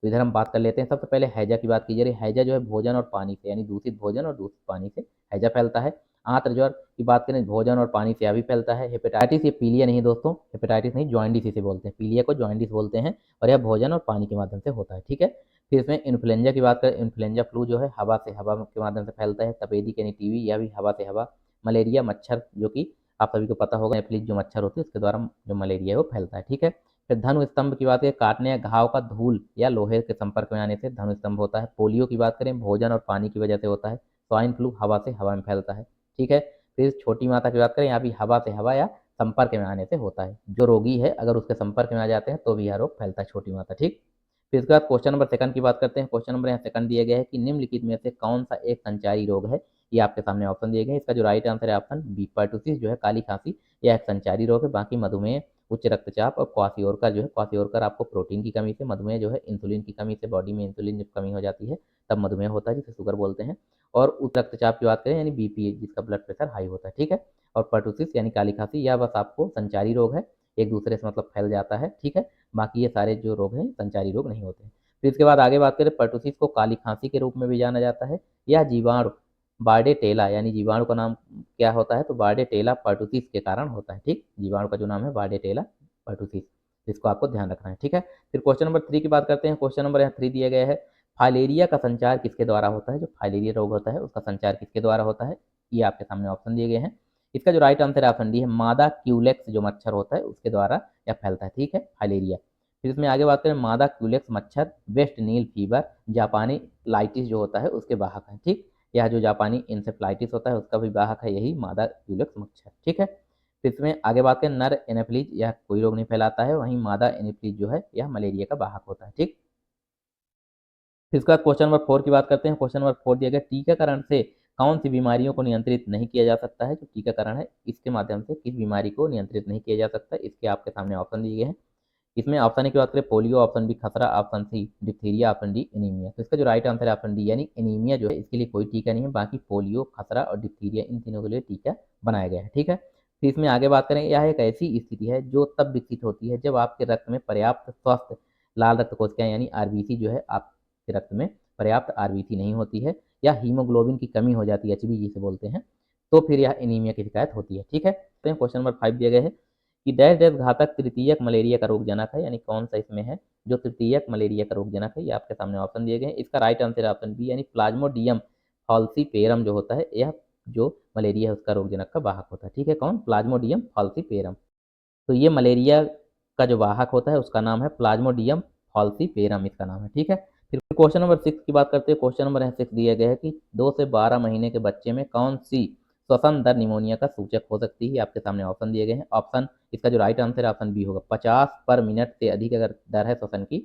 तो इधर हम बात कर लेते हैं। सबसे पहले हैजा की बात की जा रही है। हैजा जो है भोजन और पानी से यानी दूषित भोजन और दूषित पानी से हैजा फैलता है। आंत्र ज्वर की बात करें भोजन और पानी से यह भी फैलता है। हेपेटाइटिस, ये पीलिया नहीं दोस्तों, हेपेटाइटिस नहीं, जॉइंडिस इसे बोलते हैं, पीलिया को जॉइंडिस बोलते हैं और यह भोजन और पानी के माध्यम से होता है। ठीक है, फिर इसमें इन्फ्लुएंजा की बात करें, इन्फ्लुएंजा फ्लू जो है हवा से हवा के माध्यम से फैलता है। तपेदिक यानी टीबी, यह भी हवा से हवा। मलेरिया, मच्छर जो कि आप सभी को पता होगा, एप्लिक जो मच्छर होती है उसके द्वारा जो मलेरिया है वो फैलता है। ठीक है, फिर धनु स्तंभ की बात करें, काटने या घाव का धूल या लोहे के संपर्क में आने से धनु स्तंभ होता है। पोलियो की बात करें भोजन और पानी की वजह से होता है। स्वाइन फ्लू हवा से हवा में फैलता है। ठीक है, फिर छोटी माता की बात करें, यहाँ भी हवा से हवा या संपर्क में आने से होता है। जो रोगी है अगर उसके संपर्क में आ जाते हैं तो भी यह रोग फैलता है, छोटी माता। ठीक, फिर इसके बाद क्वेश्चन नंबर सेकंड की बात करते हैं। क्वेश्चन नंबर यहाँ सेकंड दिया गया है कि निम्नलिखित में से कौन सा एक संचारी रोग है। ये आपके सामने ऑप्शन दिए गए हैं। इसका जो राइट आंसर है ऑप्शन बी, पर्टुसिस जो है काली खांसी, यह एक संचारी रोग है। बाकी मधुमेह, उच्च रक्तचाप और क्वासियोरका जो है, क्वासियोरकर आपको प्रोटीन की कमी से, मधुमेह जो है इंसुलिन की कमी से, बॉडी में इंसुलिन जब कमी हो जाती है तब मधुमेह होता है जिसे शुगर बोलते हैं। और उच्च रक्तचाप की बात करें यानी बीपी, जिसका ब्लड प्रेशर हाई होता है। ठीक है, और पर्टुसिस यानी काली खांसी, यह बस आपको संचारी रोग है, एक दूसरे से मतलब फैल जाता है। ठीक है, बाकी ये सारे जो रोग हैं संचारी रोग नहीं होते हैं। फिर इसके बाद आगे बात करें, पर्टुसिस को काली खांसी के रूप में भी जाना जाता है। यह जीवाणु बार्डेटेला यानी जीवाणु का नाम क्या होता है तो बार्डेटेला पर्टुसिस के कारण होता है। ठीक, जीवाणु का जो नाम है बार्डेटेला पर्टुसिस, इसको आपको ध्यान रखना है। ठीक है, फिर क्वेश्चन नंबर थ्री की बात करते हैं। क्वेश्चन नंबर यहाँ थ्री दिया गया है, फाइलेरिया का संचार किसके द्वारा होता है। जो फाइलेरिया रोग होता है उसका संचार किसके द्वारा होता है, ये आपके सामने ऑप्शन दिए गए हैं। इसका जो राइट आंसर है ऑप्शन डी है, मादा क्यूलेक्स जो मच्छर होता है उसके द्वारा यह फैलता है। ठीक है, फाइलेरिया। फिर इसमें आगे बात करें, मादा क्यूलेक्स मच्छर वेस्ट नील फीवर जापानी लाइटिस जो होता है उसके वाहक है। ठीक, यह जो जापानी इंसेफ्लाइटिस होता है उसका भी वाहक है यही मादा क्यूलेक्स मच्छर। ठीक है, फिर इसमें आगे बात करें, नर एनेफ्लीज यह कोई रोग नहीं फैलाता है, वहीं मादा एनेफ्लीज जो है यह मलेरिया का वाहक होता है। ठीक, फिर इसके बाद क्वेश्चन नंबर फोर की बात करते हैं। क्वेश्चन नंबर फोर दिया गया, टीकाकरण से कौन सी बीमारियों को नियंत्रित नहीं किया जा सकता है। जो टीकाकरण है इसके माध्यम से किस बीमारी को नियंत्रित नहीं किया जा सकता, इसके आपके सामने ऑप्शन दिए गए हैं। इसमें ऑप्शन ए की बात करें पोलियो, ऑप्शन बी खसरा, option C diphtheria, option D anaemia. तो इसका जो राइट आंसर है ऑप्शन डी यानी एनीमिया जो है इसके लिए कोई टीका नहीं है। बाकी पोलियो, खसरा और डिप्थीरिया इन तीनों के लिए टीका बनाया गया है। ठीक है, फिर इसमें आगे बात करें, यह एक ऐसी स्थिति है जो तब विकसित होती है जब आपके रक्त में पर्याप्त स्वस्थ लाल रक्त कोशिकाएं यानी आरबीसी जो है आपके रक्त में पर्याप्त आरबीसी नहीं होती है या हीमोग्लोबिन की कमी हो जाती है, एचबी जिसे बोलते हैं, तो फिर यह एनीमिया की शिकायत होती है। ठीक है, क्वेश्चन नंबर फाइव दिया गया है कि डैश डैश घातक तृतीयक मलेरिया का रोगजनक है, यानी कौन सा इसमें है जो तृतीयक मलेरिया का रोगजनक है। ये आपके सामने ऑप्शन दिए गए हैं। इसका राइट आंसर है ऑप्शन बी यानी प्लाज्मोडियम फॉल्सीपेरम जो होता है यह जो मलेरिया है उसका रोगजनक का वाहक होता है। ठीक है, कौन, प्लाज्मोडियम फॉल्सीपेरम। तो ये मलेरिया का जो वाहक होता है उसका नाम है प्लाज्मोडियम फॉल्सीपेरम, इसका नाम है। ठीक है, फिर क्वेश्चन नंबर सिक्स की बात करते हैं। क्वेश्चन नंबर सिक्स दिया गया है कि 2 से 12 महीने के बच्चे में कौन सी श्वसन दर निमोनिया का सूचक हो सकती है। आपके सामने ऑप्शन दिए गए हैं। ऑप्शन, इसका जो राइट आंसर है ऑप्शन बी होगा, 50 पर मिनट से अधिक अगर दर है श्वसन की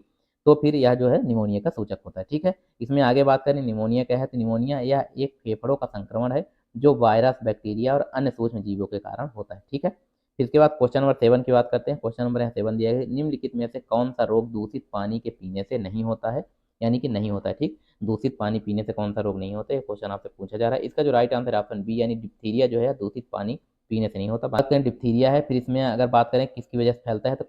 तो फिर यह जो है निमोनिया का सूचक होता है। ठीक है, इसमें आगे बात करें निमोनिया क्या है तो निमोनिया यह एक फेफड़ों का संक्रमण है जो वायरस, बैक्टीरिया और अन्य सूक्ष्म जीवों के कारण होता है। ठीक है, फिर इसके बाद क्वेश्चन नंबर सेवन की बात करते हैं। क्वेश्चन नंबर यहाँ सेवन दिया है, निम्नलिखित में से कौन सा रोग दूषित पानी के पीने से नहीं होता है, यानी कि नहीं होता है। ठीक, दूषित पानी पीने से कौन सा रोग नहीं होता है, क्वेश्चन आपसे पूछा जा रहा है। इसका जो राइट आंसर है ऑप्शन बी यानी डिप्थीरिया जो है दूषित पानी पीने से नहीं होता। बात करें डिप्थीरिया है, फिर इसमें अगर बात करें किसकी वजह से फैलता है तो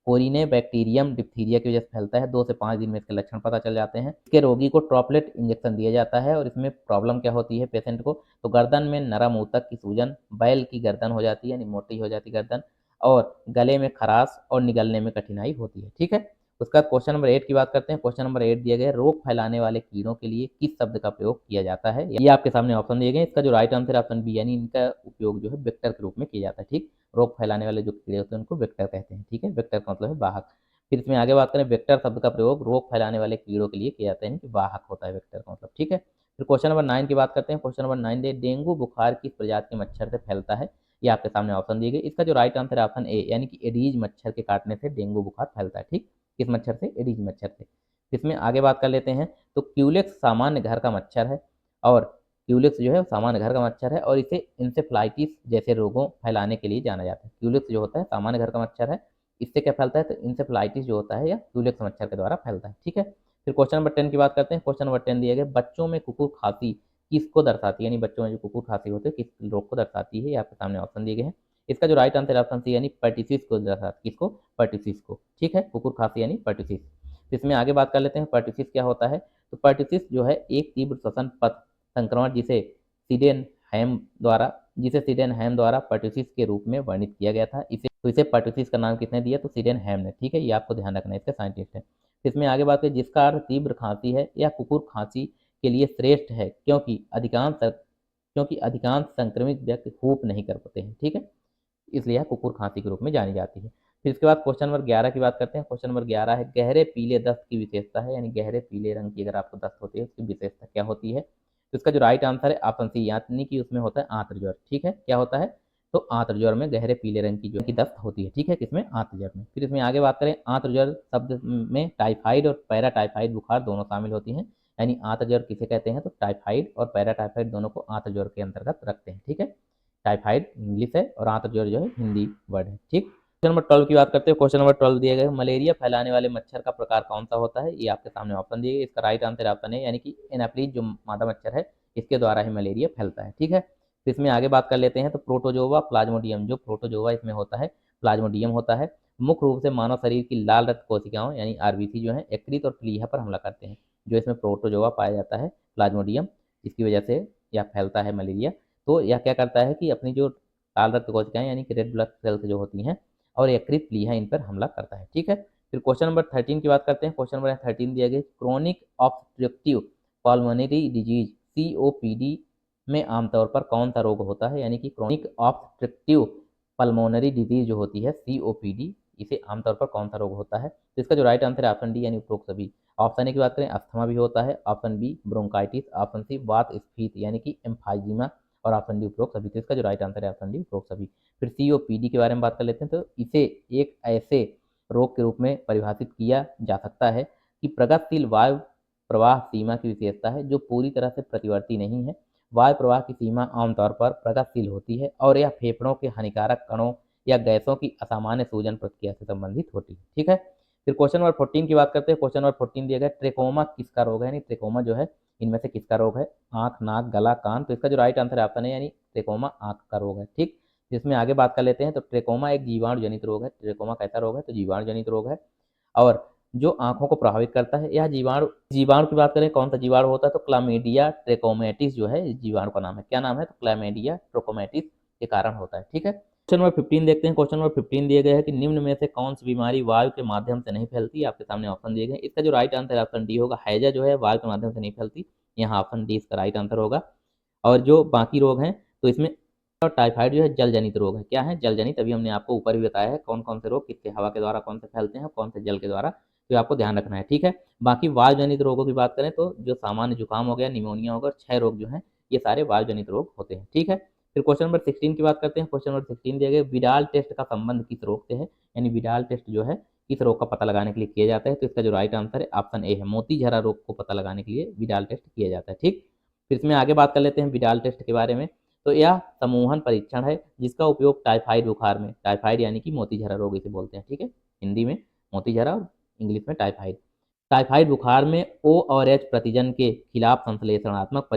कोरिने बैक्टीरियम डिप्थीरिया की वजह से फैलता है। 2 से 5 दिन में इसके लक्षण पता चल जाते हैं। इसके रोगी को ट्रॉपलेट इंजेक्शन दिया जाता है और इसमें प्रॉब्लम क्या होती है पेशेंट को तो गर्दन में नरम ऊतक की सूजन, बैल की गर्दन हो जाती है यानी मोटी हो जाती गर्दन, और गले में खराश और निगलने में कठिनाई होती है। ठीक है, उसका क्वेश्चन नंबर 8 की बात करते हैं। क्वेश्चन नंबर 8 दिया गया है, रोग फैलाने वाले कीड़ों के लिए किस शब्द का प्रयोग किया जाता है। ये आपके सामने ऑप्शन दिए गए हैं। इसका जो राइट आंसर है ऑप्शन बी यानी इनका उपयोग जो है वेक्टर के रूप में किया जाता है। ठीक, रोग फैलाने वाले जो कीड़े होते हैं उनको वेक्टर कहते हैं। ठीक है, वेक्टर का मतलब है वाहक। फिर इसमें आगे बात करें, वेक्टर शब्द का प्रयोग रोग फैलाने वाले कीड़ों के लिए किया जाता है, यानी कि वाहक होता है वेक्टर का मतलब। ठीक है, फिर क्वेश्चन नंबर 9 की बात करते हैं। क्वेश्चन नंबर 9 दे, डेंगू बुखार किस प्रजाति के मच्छर से फैलता है। ये आपके सामने ऑप्शन दिए गए। इसका जो राइट आंसर है ऑप्शन ए यानी कि एडीज मच्छर के काटने से डेंगू बुखार फैलता है। ठीक, किस मच्छर से? एडीज मच्छर से। इसमें आगे बात कर लेते हैं, तो क्यूलेक्स सामान्य घर का मच्छर है, और क्यूलेक्स जो है सामान्य घर का मच्छर है और इसे इंसेफ्लाइटिस जैसे रोगों फैलाने के लिए जाना जाता है। क्यूलेक्स जो होता है सामान्य घर का मच्छर है, इससे क्या फैलता है? तो इंसेफ्लाइटिस जो होता है या क्यूलेक्स मच्छर के द्वारा फैलता है। ठीक है, फिर क्वेश्चन नंबर 10 की बात करते हैं। क्वेश्चन नंबर 10 दिया गया, बच्चों में कुकुर खांसी किसको दर्शाती है? यानी बच्चों में जो कुकुर खांसी होती है किस रोग को दर्शाती है? ये आपके सामने ऑप्शन दिए गए हैं। इसका जो राइट आंसर है ऑप्शन सी, यानी पर्टिसिस को दर्शाती, किसको? पर्टिसिस को। ठीक है, कुकुर खांसी यानी पर्टिसिस। इसमें आगे बात कर लेते हैं, पर्टिसिस क्या होता है? तो पर्टिसिस जो है एक तीव्र श्वसन पथ संक्रमण जिसे सिडेनहैम द्वारा पर्टिसिस के रूप में वर्णित किया गया था। इसे पर्टिसिस का नाम किसने दिया? तो सिडेनहैम ने। ठीक है, ये आपको ध्यान रखना है, इसका साइंटिस्ट है। इसमें आगे बात करें, जिसका अर्थ तीव्र खांसी है या कुकुर खांसी के लिए श्रेष्ठ है, क्योंकि अधिकांश संक्रमित व्यक्ति हूप नहीं कर पाते हैं। ठीक है, इसलिए यह कुकुर खांसी के रूप में जानी जाती है। फिर इसके बाद क्वेश्चन नंबर 11 की बात करते हैं। क्वेश्चन नंबर 11 है, गहरे पीले दस्त की विशेषता है, यानी गहरे पीले रंग की अगर आपको दस्त होती है उसकी विशेषता क्या होती है? तो इसका जो राइट आंसर है ऑप्शन सी, यानी कि उसमें होता है आंत्र ज्वर। ठीक है, क्या होता है? तो आंत्र ज्वर में गहरे पीले रंग की जो की दस्त होती है। ठीक है, किसमें? आंत्र ज्वर में। फिर इसमें आगे बात करें, आंत्र ज्वर शब्द में टाइफाइड और पैराटाइफाइड बुखार दोनों शामिल होती हैं, यानी आंत्र ज्वर किसे कहते हैं? तो टाइफाइड और पैराटाइफाइड दोनों को आंत्र ज्वर के अंतर्गत रखते हैं। ठीक है, टाइफाइड इंग्लिश है और आंत्र ज्वर जो है हिंदी वर्ड है। ठीक, क्वेश्चन नंबर 12 की बात करते हैं। क्वेश्चन नंबर 12 दिया गया है, मलेरिया फैलाने वाले मच्छर का प्रकार कौन सा होता है? ये आपके सामने ऑप्शन दिए गए, इसका राइट आंसर ऑप्शन है, यानी कि एनाफ्लीज जो मादा मच्छर है इसके द्वारा ही मलेरिया फैलता है। ठीक है, तो इसमें आगे बात कर लेते हैं, तो प्रोटोजोवा प्लाज्मोडियम, जो प्रोटोजोवा इसमें होता है प्लाज्मोडियम होता है, मुख्य रूप से मानव शरीर की लाल रक्त कोशिकाओं यानी आरबीसी जो है यकृत और प्लीहा पर हमला करते हैं। जो इसमें प्रोटोजोवा पाया जाता है प्लाज्मोडियम, इसकी वजह से यह फैलता है मलेरिया। तो यह क्या करता है कि अपनी जो लाल रक्त कोशिकाएं यानी कि रेड ब्लड सेल्स जो होती हैं और यकृत प्लीहा इन पर हमला करता है। ठीक है, फिर क्वेश्चन नंबर 13 की बात करते हैं। क्वेश्चन नंबर 13 दिया गया, chronic obstructive pulmonary disease COPD में आमतौर पर कौन सा रोग होता है? यानी कि क्रोनिक ऑब्स्ट्रक्टिव पल्मोनरी डिजीज जो होती है सीओपीडी, इसे आमतौर पर कौन सा रोग होता है? तो इसका जो राइट आंसर है ऑप्शन डी, यानी उपरोक्त सभी। ऑप्शन ए की बात करें, अस्थमा भी होता है, option B bronchitis, option C वात स्फीत यानी कि एम्फाइजीमा, और ऑप्शन डी उपरोक्त सभी। तो इसका जो राइट आंसर है ऑप्शन डी उपरोक्त सभी। फिर सीओपीडी के बारे में बात कर लेते हैं, तो इसे एक ऐसे रोग के रूप में परिभाषित किया जा सकता है कि प्रगतिशील वायु प्रवाह सीमा की विशेषता है जो पूरी तरह से प्रतिवर्ती नहीं है। वायु प्रवाह की सीमा आमतौर पर प्रगतिशील होती है और यह फेफड़ों के हानिकारक कणों या गैसों की असामान्य सूजन प्रक्रिया से संबंधित होती है। ठीक है, फिर क्वेश्चन नंबर 14 की बात करते हैं। क्वेश्चन नंबर 14 दिया गया, ट्रेकोमा किसका रोग है? यानी ट्रेकोमा जो है इनमें से किसका रोग है? आंख, नाक, गला, कान। तो इसका जो राइट आंसर है ऑप्शन है, यानी ट्रेकोमा आंख का रोग है। ठीक, जिसमें आगे बात कर लेते हैं, तो ट्रेकोमा एक जीवाणु जनित रोग है। ट्रेकोमा कैसा रोग है? तो जीवाणु जनित रोग है और जो आंखों को प्रभावित करता है। यह जीवाणु जीवाणु की बात करें, कौन सा जीवाणु होता है? तो क्लामीडिया ट्रेकोमेटिस जो है इस जीवाणु का नाम है। क्या नाम है? तो क्लामीडिया ट्रेकोमेटिस के कारण होता है। ठीक है, क्वेश्चन नंबर 15 देखते हैं। क्वेश्चन नंबर 15 दिए गए है कि निम्न में से कौन सी बीमारी वायु के माध्यम से नहीं फैलती? आपके सामने ऑप्शन दिए गए। इसका जो राइट आंसर ऑप्शन डी होगा, हैजा जो है वायु के माध्यम से नहीं फैलती, यहाँ ऑप्शन डी इसका राइट आंसर होगा। और जो बाकी रोग हैं, तो इसमें और टाइफाइड जो है जल जनित रोग है। क्या है? जल जनित। अभी हमने आपको ऊपर भी बताया है कौन कौन से रोग किससे, हवा के द्वारा कौन से फैलते हैं, कौन से जल के द्वारा, तो आपको ध्यान रखना है। ठीक है, बाकी वायु जनित रोगों की बात करें तो जो सामान्य जुकाम हो गया, निमोनिया हो गया, 6 रोग जो हैं ये सारे वायु जनित रोग होते हैं। ठीक है, फिर क्वेश्चन नंबर 16 की बात करते हैं। क्वेश्चन नंबर 16 दिया गया, विडाल टेस्ट का संबंध किस रोग से है? यानी विडाल टेस्ट जो है किस रोग का पता लगाने के लिए किया जाता है? तो इसका जो राइट आंसर है ऑप्शन ए है, मोतीझरा रोग को पता लगाने के लिए विडाल टेस्ट किया जाता है। ठीक, फिर इसमें आगे बात कर लेते हैं विडाल टेस्ट के बारे में। तो यह समूहन परीक्षण है जिसका उपयोग टाइफाइड बुखार में, टाइफाइड यानी कि मोतीझरा रोग इसे बोलते हैं। ठीक है, हिंदी में मोतीझरा और इंग्लिश में टाइफाइड। टाइफाइड बुखार में ओ और एच प्रतिजन के खिलाफ संश्लेषणात्मक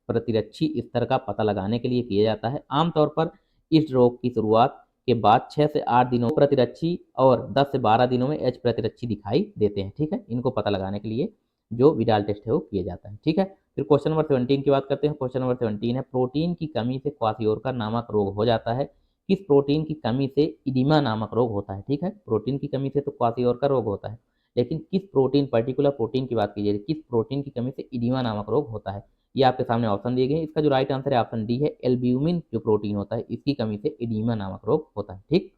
प्रतिरक्षी स्तर का पता लगाने के लिए किया जाता है। आमतौर पर इस रोग की शुरुआत के बाद 6 से 8 दिनों में प्रतिरक्षी और 10 से 12 दिनों में एच प्रतिरक्षी दिखाई देते हैं। ठीक है, इनको पता लगाने के लिए जो विडाल टेस्ट है वो किया जाता है। ठीक है, फिर क्वेश्चन नंबर 17 की बात करते हैं। क्वेश्चन नंबर 17 है, प्रोटीन की कमी से क्वाशियोरका नामक रोग हो जाता है। किस प्रोटीन की कमी से इडिमा नामक रोग होता है? ठीक है, प्रोटीन की कमी से तो क्वाशियोरका रोग होता है, लेकिन किस प्रोटीन, पर्टिकुलर प्रोटीन की बात कीजिए, किस प्रोटीन की कमी से इडिमा नामक रोग होता है? ये आपके सामने ऑप्शन दिए गए हैं। इसका जो राइट आंसर है ऑप्शन डी है, एल्ब्यूमिन जो प्रोटीन होता है इसकी कमी से इडिमा नामक रोग होता है। ठीक,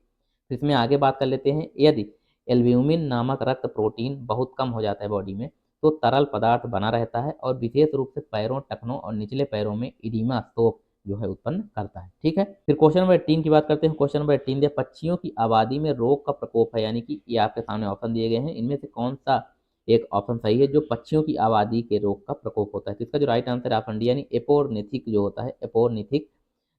तो इसमें आगे बात कर लेते हैं, यदि एल्ब्यूमिन नामक रक्त प्रोटीन बहुत कम हो जाता है बॉडी में तो तरल पदार्थ बना रहता है और विशेष रूप से पैरों, टखनों और निचले पैरों में इडिमा, सोप जो है उत्पन्न करता है। ठीक है, फिर क्वेश्चन नंबर 18 की बात करते हैं। क्वेश्चन नंबर 18 दिया पक्षियों की आबादी में रोग का प्रकोप है, यानी कि ये आपके सामने ऑप्शन दिए गए हैं, इनमें से कौन सा एक ऑप्शन सही है जो पक्षियों की आबादी के रोग का प्रकोप होता है। तो इसका जो राइट आंसर है ऑप्शन डी, यानी एपोर्निथिक जो होता है, एपोर्निथिक,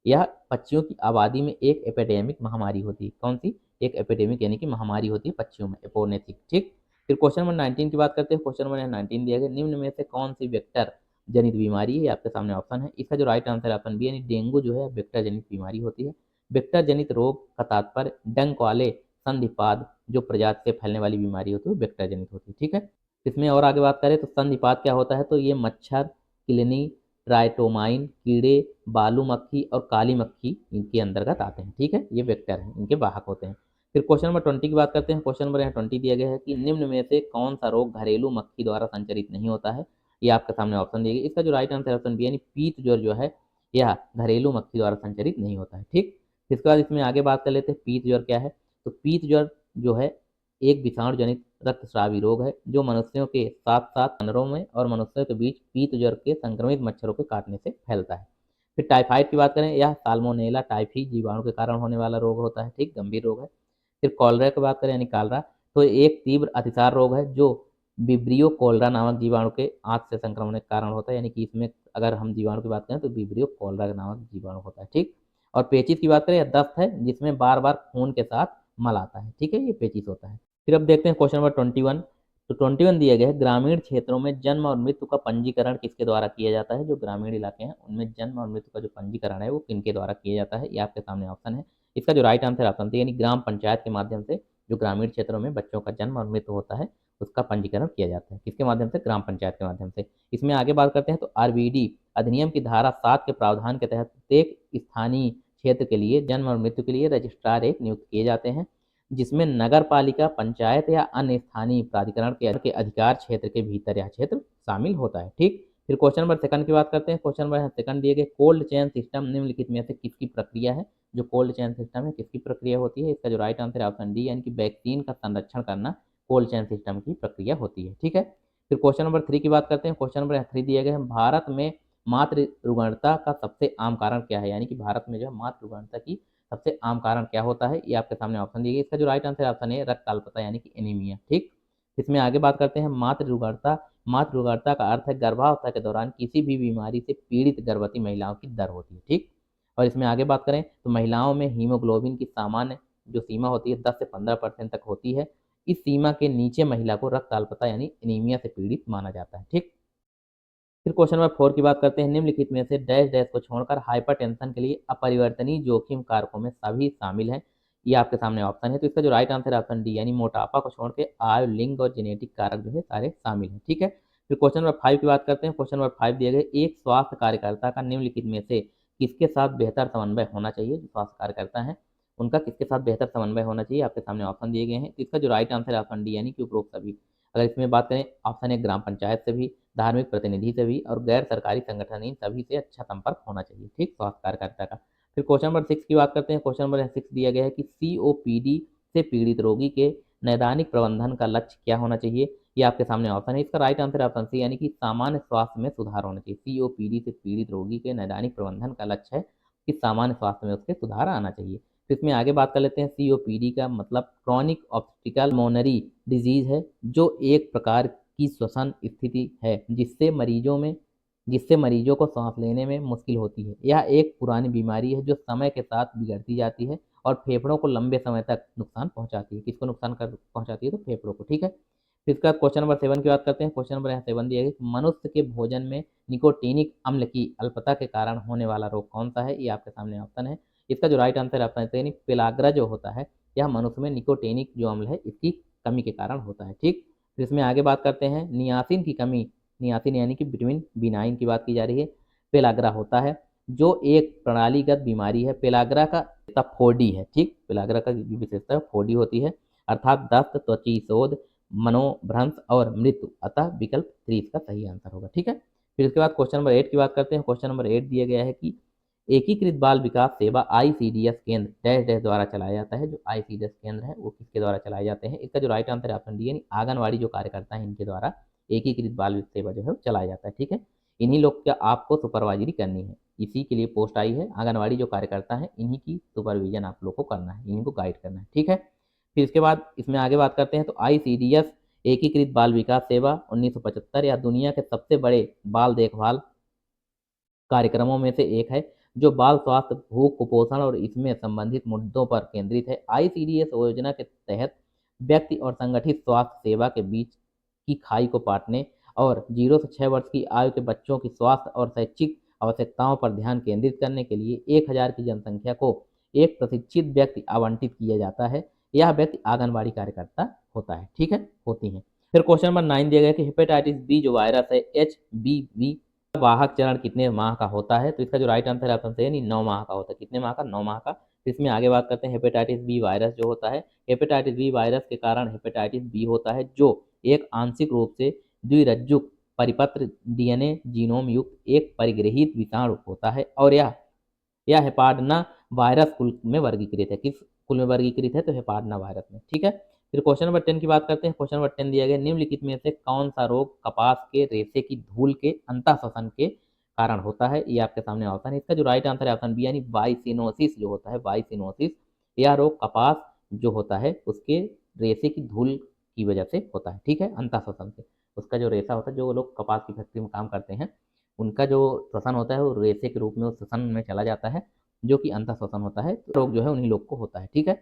यह पक्षियों की आबादी में एक एपिडेमिक महामारी होती है। कौन सी? एक एपिडेमिक यानी कि महामारी होती है पक्षियों में, एपोर्निथिक। ठीक, फिर क्वेश्चन नंबर 19 की बात करते हैं। क्वेश्चन नंबर 19 दिया गया, निम्न में से कौन सी वेक्टर जनित बीमारी है, आपके सामने ऑप्शन है। इसका जो राइट आंसर है ऑप्शन बी, यानी डेंगू जो है वेक्टर जनित बीमारी होती है। वेक्टर जनित रोग का तात्पर्य डंक वाले संधिपाद जो प्रजाति से फैलने वाली बीमारी होती है वेक्टर जनित होती है। ठीक है, इसमें और आगे बात करें तो संधिपाद क्या होता है, तो ये मच्छर, किलनी, ट्राइटोमाइन कीड़े, बालू मक्खी और काली मक्खी इनके अंतर्गत आते हैं। ठीक है, ये वेक्टर हैं, इनके वाहक होते हैं। फिर क्वेश्चन नंबर 20 की बात करते हैं। क्वेश्चन नंबर यहाँ 20 दिया गया है कि निम्न में से कौन सा रोग घरेलू मक्खी द्वारा संचरित नहीं होता है। ये आपके सामने ऑप्शन दिए गए, इसका जो राइट आंसर ऑप्शन बी, यानी पीत ज्वर जो है यह घरेलू मक्खी द्वारा संचरित नहीं होता है। ठीक, इसके बाद इसमें आगे बात कर लेते हैं पीत ज्वर क्या है। तो पीत ज्वर जो है एक विषाणु जनित रक्तस्रावी रोग है जो मनुष्यों के साथ साथ जानवरों में और मनुष्यों के बीच पीत ज्वर के संक्रमित मच्छरों के काटने से फैलता है। फिर टाइफाइड की बात करें, यह साल्मोनेला टाइफी जीवाणु के कारण होने वाला रोग होता है। ठीक, गंभीर रोग है। फिर कॉलरा की बात करें, यानी कालरा, तो एक तीव्र अतिसार रोग है जो विब्रियो कॉलरा नामक जीवाणु के आंत से संक्रमण के कारण होता है, यानी कि इसमें अगर हम जीवाणु की बात करें तो विब्रियो कॉलरा नामक जीवाणु होता है। ठीक, और पेचिस की बात करें, यह दस्त है जिसमें बार बार खून के साथ मल आता है। ठीक है, ये पेचिस होता है। फिर अब देखते हैं क्वेश्चन नंबर 21। तो 21 दिया गया है, ग्रामीण क्षेत्रों में जन्म और मृत्यु का पंजीकरण किसके द्वारा किया जाता है। जो ग्रामीण इलाके हैं उनमें जन्म और मृत्यु का जो पंजीकरण है वो किनके द्वारा किया जाता है, ये आपके सामने ऑप्शन है। इसका जो राइट आंसर ऑप्शन थे, यानी ग्राम पंचायत के माध्यम से जो ग्रामीण क्षेत्रों में बच्चों का जन्म और मृत्यु होता है उसका पंजीकरण किया जाता है। किसके माध्यम से? ग्राम पंचायत के माध्यम से। इसमें आगे बात करते हैं तो आरबीडी अधिनियम की धारा 7 के प्रावधान के तहत प्रत्येक स्थानीय क्षेत्र के लिए जन्म और मृत्यु के लिए रजिस्ट्रार एक नियुक्त किए जाते हैं, जिसमें नगर पालिका, पंचायत या अन्य स्थानीय प्राधिकरण के अधिकार क्षेत्र के भीतर यह क्षेत्र शामिल होता है। ठीक, फिर क्वेश्चन नंबर सेकंड की बात करते हैं। क्वेश्चन नंबर सेकंड दिए गए, कोल्ड चेन सिस्टम निम्नलिखित में से किसकी प्रक्रिया है। जो कोल्ड चेन सिस्टम है किसकी प्रक्रिया होती है, इसका जो राइट आंसर है ऑप्शन डी, यानी कि वैक्सीन का संरक्षण करना कोल्ड चेन सिस्टम की प्रक्रिया होती है। ठीक है, फिर क्वेश्चन नंबर 3 की बात करते हैं। क्वेश्चन नंबर 3 दिए गए हैं, भारत में मातृ रुग्णता का सबसे आम कारण क्या है, यानी कि भारत में जो है मातृ रुग्णता की सबसे आम कारण क्या होता है, ये आपके सामने ऑप्शन दिए गए। इसका जो राइट आंसर ऑप्शन है रक्त अल्पता, यानी कि एनीमिया। ठीक, इसमें आगे बात करते हैं मातृ रुग्णता। मातृ रुग्णता का अर्थ है गर्भावस्था के दौरान किसी भी बीमारी से पीड़ित गर्भवती महिलाओं की दर होती है। ठीक, और इसमें आगे बात करें तो महिलाओं में हीमोग्लोबिन की सामान्य जो सीमा होती है 10 से 15% तक होती है। इस सीमा के नीचे महिला को रक्त अल्पता यानी एनीमिया से पीड़ित माना जाता है। ठीक, फिर क्वेश्चन नंबर 4 की बात करते हैं, निम्नलिखित में से डैश डैश को छोड़कर हाइपरटेंशन के लिए अपरिवर्तनीय जोखिम कारकों में सभी शामिल हैं। ये आपके सामने ऑप्शन है, तो इसका जो राइट आंसर है ऑप्शन डी, यानी मोटापा को छोड़ के आयु, लिंग और जेनेटिक कारक जो है सारे शामिल हैं। ठीक है, फिर क्वेश्चन नंबर 5 की बात करते हैं। क्वेश्चन नंबर 5 दिए गए, एक स्वास्थ्य कार्यकर्ता का निम्नलिखित में से किसके साथ बेहतर समन्वय होना चाहिए। जो स्वास्थ्य कार्यकर्ता है उनका किसके साथ बेहतर समन्वय होना चाहिए, आपके सामने ऑप्शन दिए गए हैं। तो इसका जो राइट आंसर है ऑप्शन डी, यानी कि उपरोक्त सभी। अगर इसमें बात करें, ऑप्शन है ग्राम पंचायत से भी, धार्मिक प्रतिनिधि से भी और गैर सरकारी संगठन, इन सभी से अच्छा संपर्क होना चाहिए। ठीक, स्वास्थ्य कार्यकर्ता का। फिर क्वेश्चन नंबर 6 की बात करते हैं। क्वेश्चन नंबर 6 दिया गया है कि सीओपीडी से पीड़ित रोगी के नैदानिक प्रबंधन का लक्ष्य क्या होना चाहिए। ये आपके सामने ऑप्शन है, इसका राइट आंसर ऑप्शन सी, यानी कि सामान्य स्वास्थ्य में सुधार होना चाहिए। सीओपीडी से पीड़ित रोगी के नैदानिक प्रबंधन का लक्ष्य है कि सामान्य स्वास्थ्य में उसके सुधार आना चाहिए। तो इसमें आगे बात कर लेते हैं, सीओपीडी का मतलब क्रॉनिक ऑब्स्ट्रिकल मोनरी डिजीज है, जो एक प्रकार की श्वसन स्थिति है जिससे मरीजों को सांस लेने में मुश्किल होती है। यह एक पुरानी बीमारी है जो समय के साथ बिगड़ती जाती है और फेफड़ों को लंबे समय तक नुकसान पहुंचाती है। किसको नुकसान कर पहुंचाती है, तो फेफड़ों को। ठीक है, फिर इसका क्वेश्चन नंबर 7 की बात करते हैं। क्वेश्चन नंबर 7 दिया है कि मनुष्य के भोजन में निकोटीनिक अम्ल की अल्पता के कारण होने वाला रोग कौन सा है। ये आपके सामने ऑप्शन है, इसका जो राइट आंसर ऑप्शन है, यानी पेलाग्रा जो होता है यह मनुष्य में निकोटीनिक जो अम्ल है इसकी कमी के कारण होता है। ठीक, फिर इसमें आगे बात करते हैं नियासिन की कमी, नियासिन यानी कि विटामिन बी9 की बात की जा रही है, पेलाग्रा होता है जो एक प्रणालीगत बीमारी है। पेलाग्रा का फोडी है। ठीक, पेलाग्रा का जो विशेषता फोडी होती है, अर्थात दस्त, त्वची शोध, मनोभ्रंश और मृत्यु, अतः विकल्प 3 इसका सही आंसर होगा। ठीक है, फिर इसके बाद क्वेश्चन नंबर 8 की बात करते हैं। क्वेश्चन नंबर 8 दिया गया है कि एकीकृत बाल विकास सेवा आईसीडीएस केंद्र डैश डैश द्वारा चलाया जाता है। जो आईसीडीएस केंद्र है वो किसके द्वारा चलाए जाते हैं, इसका जो राइट आंसर है ऑप्शन डी, यानी आंगनवाड़ी जो कार्यकर्ता है इनके द्वारा एकीकृत बाल सेवा जो है वो चलाया जाता है। ठीक है, इन्हीं लोग का आपको सुपरवाइजरी करनी है। इसी के लिए पोस्ट आई है। आंगनवाड़ी जो कार्यकर्ता है इन्हीं की सुपरविजन आप लोग को करना है, इन्हीं को गाइड करना है, ठीक है। फिर इसके बाद इसमें आगे बात करते हैं तो ICDS एकीकृत बाल विकास सेवा 1975 या दुनिया के सबसे बड़े बाल देखभाल कार्यक्रमों में से एक है, जो बाल स्वास्थ्य, भूख, कुपोषण और इसमें संबंधित मुद्दों पर केंद्रित है। ICDS योजना के तहत व्यक्ति और संगठित स्वास्थ्य सेवा के बीच की खाई को पाटने और 0 से 6 वर्ष की आयु के बच्चों की स्वास्थ्य और शैक्षिक आवश्यकताओं पर ध्यान केंद्रित करने के लिए 1000 की जनसंख्या को एक प्रशिक्षित व्यक्ति आवंटित किया जाता है। यह व्यक्ति आंगनबाड़ी कार्यकर्ता होता है, ठीक है, होती है। फिर क्वेश्चन नंबर 9 दिया गया कि हेपेटाइटिस बी जो वायरस है HBV वाहक चरण कितने माह का होता है? तो इसका जो राइट आंसर है ऑप्शन से यानी 9 माह का होता है। कितने माह का? 9 माह का। तो इसमें आगे बात करते हैं हेपेटाइटिस बी वायरस जो होता है। हेपेटाइटिस बी वायरस के कारण हेपेटाइटिस बी होता है, जो एक आंशिक रूप से द्विरज्जुक परिपत्र DNA जीनोम युक्त एक परिग्रहित विषाणु होता है और यह हेपाडना वायरस कुल में वर्गीकृत है। किस कुल में वर्गीकृत है? तो हेपाडना वायरस में, ठीक है। फिर क्वेश्चन नंबर 10 की बात करते हैं। क्वेश्चन नंबर 10 दिया गया निम्नलिखित में से कौन सा रोग कपास के रेशे की धूल के अंतःश्वसन के कारण होता है? ये आपके सामने ऑप्शन है। इसका जो राइट आंसर है ऑप्शन बी यानी वाइसिनोसिस जो होता है, वाइसिनोसिस। यह रोग कपास जो होता है उसके रेशे की धूल की वजह से होता है, ठीक है, अंतःश्वसन से। उसका जो रेशा होता है, जो लोग कपास की फैक्ट्री में काम करते हैं उनका जो श्वसन होता है वो रेशे के रूप में उस श्वसन में चला जाता है, जो कि अंतःश्वसन होता है। तो रोग जो है उन्हीं लोग को होता है, ठीक है।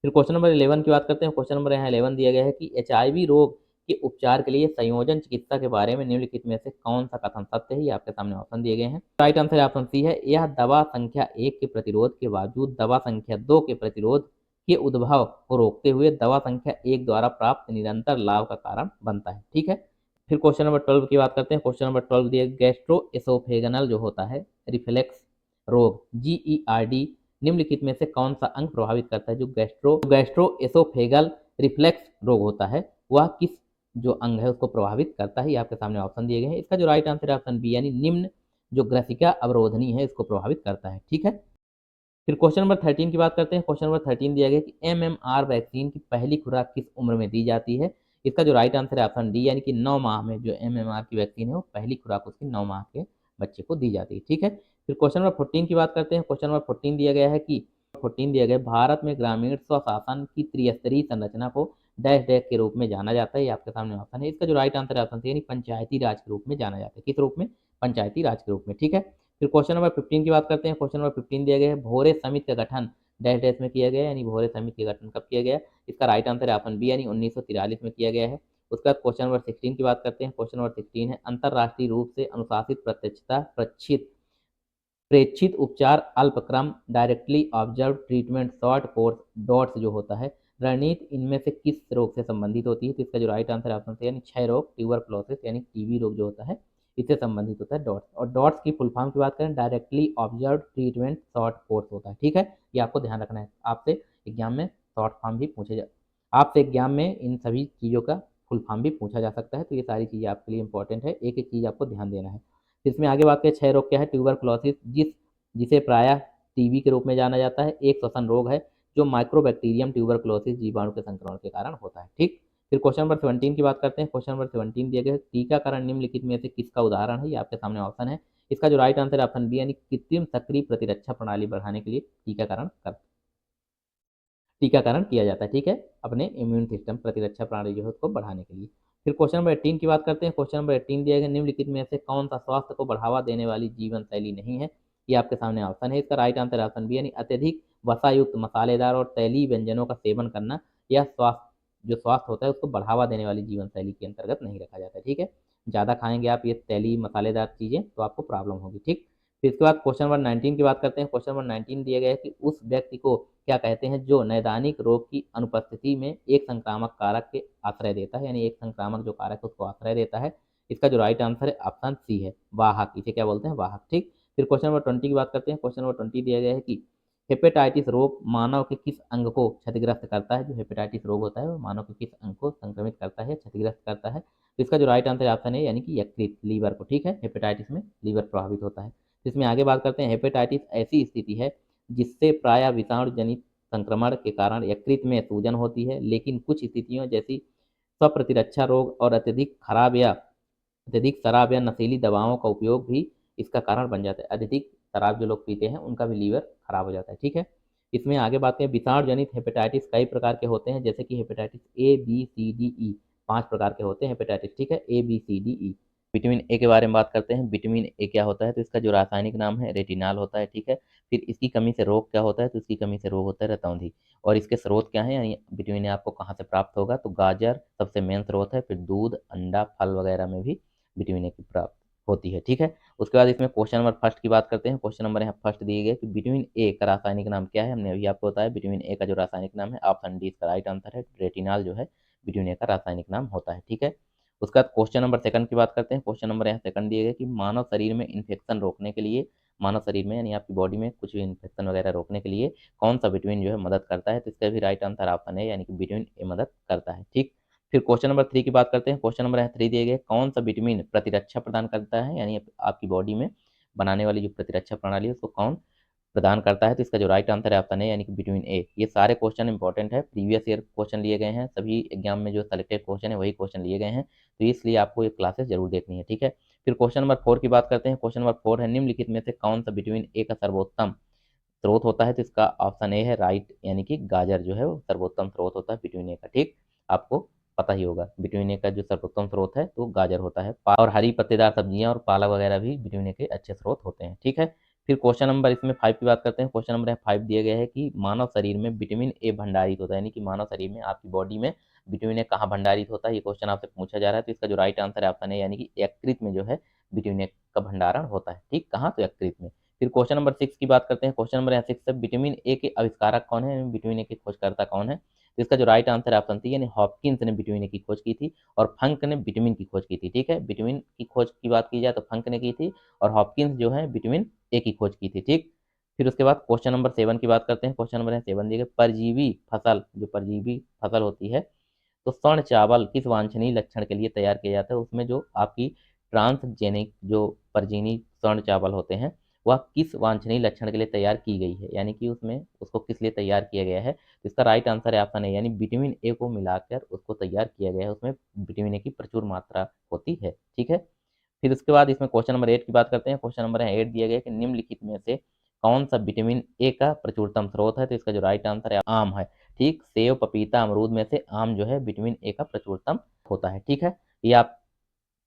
फिर क्वेश्चन नंबर 11 की बात करते हैं। क्वेश्चन नंबर यहाँ 11 दिया गया है कि HIV रोग के उपचार के लिए संयोजन चिकित्सा के बारे में निम्नलिखित में से कौन सा कथन सत्य है? ये आपके सामने ऑप्शन दिए गए हैं। राइट आंसर ऑप्शन सी है। यह दवा संख्या 1 के प्रतिरोध के बावजूद दवा संख्या 2 के प्रतिरोध के उद्भव को रोकते हुए दवा संख्या 1 द्वारा प्राप्त निरंतर लाभ का कारण बनता है, ठीक है। फिर क्वेश्चन नंबर 12 की बात करते हैं। क्वेश्चन नंबर 12 दिया गैस्ट्रोएसोफेगनल जो होता है रिफ्लेक्स रोग GERD निम्नलिखित में से कौन सा अंग प्रभावित करता है? जो गैस्ट्रोएसोफेगल रिफ्लेक्स रोग होता है वह किस जो अंग है उसको प्रभावित करता है? ये आपके सामने ऑप्शन दिए गए हैं। इसका जो राइट आंसर है ऑप्शन बी यानी निम्न जो ग्रसिका अवरोधनी है इसको प्रभावित करता है, ठीक है। फिर क्वेश्चन नंबर 13 की बात करते हैं। क्वेश्चन नंबर 13 दिया गया कि MMR वैक्सीन की पहली खुराक किस उम्र में दी जाती है? इसका जो राइट आंसर है ऑप्शन डी यानी कि 9 माह में जो MMR की वैक्सीन है वो पहली खुराक उसकी 9 माह के बच्चे को दी जाती है, ठीक है। फिर क्वेश्चन नंबर 14 की बात करते हैं। क्वेश्चन नंबर 14 दिया गया है कि 14 दिया गया भारत में ग्रामीण स्वशासन की त्रिस्तरीय संरचना को डैश डैश के रूप में जाना जाता है। ये आपके सामने ऑप्शन है। इसका जो राइट आंसर है ऑप्शन सी यानी पंचायती राज के रूप में जाना जाता है। किस रूप में? पंचायती राज के रूप में, ठीक है। फिर क्वेश्चन नंबर 15 की बात करते हैं। क्वेश्चन नंबर 15 दिया गया है भोरे समिति का गठन डैश डैश में किया गया यानी भोरे समिति का गठन कब किया गया? इसका राइट आंसर है ऑप्शन बी यानी 1943 में किया गया है। उसके बाद क्वेश्चन नंबर 16 की बात करते हैं। क्वेश्चन नंबर 16 है अंतरराष्ट्रीय रूप से अनुशासित प्रत्यक्षता प्रेक्षित उपचार अल्पक्रम directly observe treatment short course DOTS जो होता है रणनीति इनमें से किस रोग से संबंधित होती है? तो इसका जो राइट आंसर ऑप्शन है यानी क्षय रोग, ट्यूबरक्लोसिस यानी टीबी रोग जो होता है इससे संबंधित होता है डॉट्स। और डॉट्स की फुल फॉर्म की बात करें directly observe treatment short course होता है, ठीक है। ये आपको ध्यान रखना है। आपसे एग्जाम में शॉर्ट फॉर्म भी पूछे जा आपसे एग्जाम में इन सभी चीज़ों का फुल फॉर्म भी पूछा जा सकता है। तो ये सारी चीज़ें आपके लिए इंपॉर्टेंट है, एक एक चीज़ आपको ध्यान देना है। इसमें आगे बात करें क्षय रोग क्या है? ट्यूबरक्लोसिस जिसे प्रायः टीबी के रूप में जाना जाता है एक श्वसन रोग है जो माइक्रोबैक्टीरियम ट्यूबरक्लोसिस जीवाणु के संक्रमण के कारण होता है, ठीक। फिर क्वेश्चन नंबर 17 की बात करते हैं। क्वेश्चन नंबर 17 दिया गया है टीकाकरण निम्नलिखित में से किसका उदाहरण है? ये आपके सामने ऑप्शन है। इसका जो राइट आंसर है ऑप्शन बी यानी कृत्रिम सक्रिय प्रतिरक्षा प्रणाली बढ़ाने के लिए टीकाकरण किया जाता है, ठीक है, अपने इम्यून सिस्टम प्रतिरक्षा प्रणाली जो है उसको बढ़ाने के लिए। फिर क्वेश्चन नंबर 18 की बात करते हैं। क्वेश्चन नंबर 18 दिया गया निम्नलिखित में से कौन सा स्वास्थ्य को बढ़ावा देने वाली जीवन शैली नहीं है? ये आपके सामने ऑप्शन है। इसका राइट आंसर ऑप्शन बी यानी अत्यधिक वसायुक्त मसालेदार और तैलीय व्यंजनों का सेवन करना। यह स्वास्थ्य होता है उसको बढ़ावा देने वाली जीवन शैली के अंतर्गत नहीं रखा जाता है, ठीक है। ज़्यादा खाएंगे आप ये तैलीय मसालेदार चीज़ें तो आपको प्रॉब्लम होगी, ठीक। फिर इसके बाद क्वेश्चन नंबर 19 की बात करते हैं। क्वेश्चन नंबर 19 दिया गया है कि उस व्यक्ति को क्या कहते हैं जो नैदानिक रोग की अनुपस्थिति में एक संक्रामक कारक के आश्रय देता है, यानी एक संक्रामक जो कारक है उसको आश्रय देता है। इसका जो राइट आंसर है ऑप्शन सी है, वाहक। इसे क्या बोलते हैं? वाहक, ठीक। फिर क्वेश्चन नंबर 20 की बात करते हैं। क्वेश्चन नंबर 20 दिया गया है कि हेपेटाइटिस रोग मानव के किस अंग को क्षतिग्रस्त करता है? जो हेपेटाइटिस रोग होता है वो मानव के किस अंग को संक्रमित करता है, क्षतिग्रस्त करता है? तो इसका जो राइट आंसर ऑप्शन है यानी कि यकृत, लीवर को, ठीक है। हेपेटाइटिस में लीवर प्रभावित होता है। इसमें आगे बात करते हैं हेपेटाइटिस ऐसी स्थिति है जिससे प्राय विषाणु जनित संक्रमण के कारण यकृत में सूजन होती है, लेकिन कुछ स्थितियों जैसी स्वप्रतिरक्षा रोग और अत्यधिक शराब या नशीली दवाओं का उपयोग भी इसका कारण बन जाता है। अत्यधिक शराब जो लोग पीते हैं उनका भी लीवर खराब हो जाता है। ठीक है, इसमें आगे बात करें, विषाणु जनित हेपेटाइटिस कई प्रकार के होते हैं, जैसे कि hepatitis A B C D E, 5 प्रकार के होते हैं हेपेटाइटिस। ठीक है, A B C D E. Vitamin A के बारे में बात करते हैं। विटामिन ए क्या होता है, तो इसका जो रासायनिक नाम है रेटिनॉल होता है। ठीक है, फिर इसकी कमी से रोग क्या होता है, तो इसकी कमी से रोग होता है रतौंधी। और इसके स्रोत क्या है, यानी विटामिन ए आपको कहाँ से प्राप्त होगा, तो गाजर सबसे मेन स्रोत है, फिर दूध, अंडा, फल वगैरह में भी विटामिन ए की प्राप्त होती है। ठीक है, उसके बाद इसमें क्वेश्चन नंबर फर्स्ट की बात करते हैं। क्वेश्चन नंबर यहाँ फर्स्ट दिए गए कि विटामिन ए का रासायनिक नाम क्या है। हमने अभी आपको बताया विटामिन ए का जो रासायनिक नाम है, ऑप्शन डी इसका राइट आंसर है, रेटिनॉल जो है विटामिन ए का रासायनिक नाम होता है। ठीक है, उसके बाद क्वेश्चन नंबर सेकंड की बात करते हैं। क्वेश्चन नंबर यहाँ सेकंड दिए गए कि मानव शरीर में इन्फेक्शन रोकने के लिए, मानव शरीर में यानी आपकी बॉडी में कुछ भी इन्फेक्शन वगैरह रोकने के लिए कौन सा विटामिन जो है मदद करता है, तो इसका भी राइट आंसर ऑप्शन है, यानी कि विटामिन ए मदद करता है। ठीक, फिर क्वेश्चन नंबर थ्री की बात करते हैं। क्वेश्चन नंबर यहाँ थ्री दिए गए, कौन सा विटामिन प्रतिरक्षा प्रदान करता है, यानी आपकी बॉडी में बनाने वाली जो प्रतिरक्षा प्रणाली है उसको कौन प्रदान करता है, तो इसका जो राइट आंसर है ऑप्शन है, यानी कि विटामिन ए। ये सारे क्वेश्चन इंपॉर्टेंट है, प्रीवियस ईयर क्वेश्चन लिए गए हैं, सभी एग्जाम में जो सेलेक्टेड क्वेश्चन है वही क्वेश्चन लिए गए हैं, तो इसलिए आपको ये क्लासेस जरूर देखनी है। ठीक है, फिर क्वेश्चन नंबर फोर की बात करते हैं। क्वेश्चन नंबर फोर है, निम्नलिखित में से कौन सा विटामिन ए का सर्वोत्तम स्रोत होता है, तो इसका ऑप्शन ए है राइट, यानी कि गाजर जो है वो सर्वोत्तम स्रोत होता है विटामिन ए का। ठीक, आपको पता ही होगा विटामिन ए का जो सर्वोत्तम स्रोत है तो गाजर होता है, और हरी पत्तेदार सब्जियां और पालक वगैरह भी विटामिन ए के अच्छे स्रोत होते हैं। ठीक है, फिर क्वेश्चन नंबर इसमें फाइव की बात करते हैं। क्वेश्चन नंबर फाइव दिया गया है कि मानव शरीर में विटामिन ए भंडारित होता है, यानी कि मानव शरीर में आपकी बॉडी में विटामिन ए कहाँ भंडारित होता है, ये क्वेश्चन आपसे पूछा जा रहा है, तो इसका जो राइट आंसर है ऑप्शन है, यानी कि यकृत में जो है विटामिन ए का भंडारण होता है। ठीक, कहाँ, तो यकृत में। फिर क्वेश्चन नंबर सिक्स की बात करते हैं। क्वेश्चन नंबर यहाँ सिक्स है, विटामिन ए के आविष्कारक कौन है, विटामिन ए के खोजकर्ता कौन है, तो इसका जो राइट आंसर है ऑप्शन सी, यानी हॉपकिंस ने विटामिन ए की खोज की थी और फंक ने विटामिन की खोज की थी। ठीक है, विटामिन की खोज की बात की जाए तो फंक ने की थी और हॉपकिंस जो है विटामिन ए की खोज की थी। ठीक, फिर उसके बाद क्वेश्चन नंबर सेवन की बात करते हैं। क्वेश्चन नंबर सेवन दिए गए, परजीवी फसल, जो परजीवी फसल होती है, तो स्वर्ण चावल किस वांछनीय लक्षण के लिए तैयार किया जाता है, उसमें जो आपकी ट्रांसजेनिक जो परजीवी स्वर्ण चावल होते हैं वह किस वांछनीय लक्षण के लिए तैयार की गई है, यानी कि उसमें उसको किस लिए तैयार किया गया है, तो इसका राइट आंसर है ऑप्शन है, यानी विटामिन ए को मिलाकर उसको तैयार किया गया है, उसमें विटामिन ए की प्रचुर मात्रा होती है। ठीक है, फिर उसके बाद इसमें क्वेश्चन नंबर एट की बात करते हैं। क्वेश्चन नंबर एट दिया गया कि निम्नलिखित में से कौन सा विटामिन ए का प्रचुरतम स्रोत है, तो इसका जो राइट आंसर है आम है। ठीक, सेव, पपीता, अमरूद में से आम जो है विटामिन ए का प्रचुरतम होता है। ठीक है, ये आप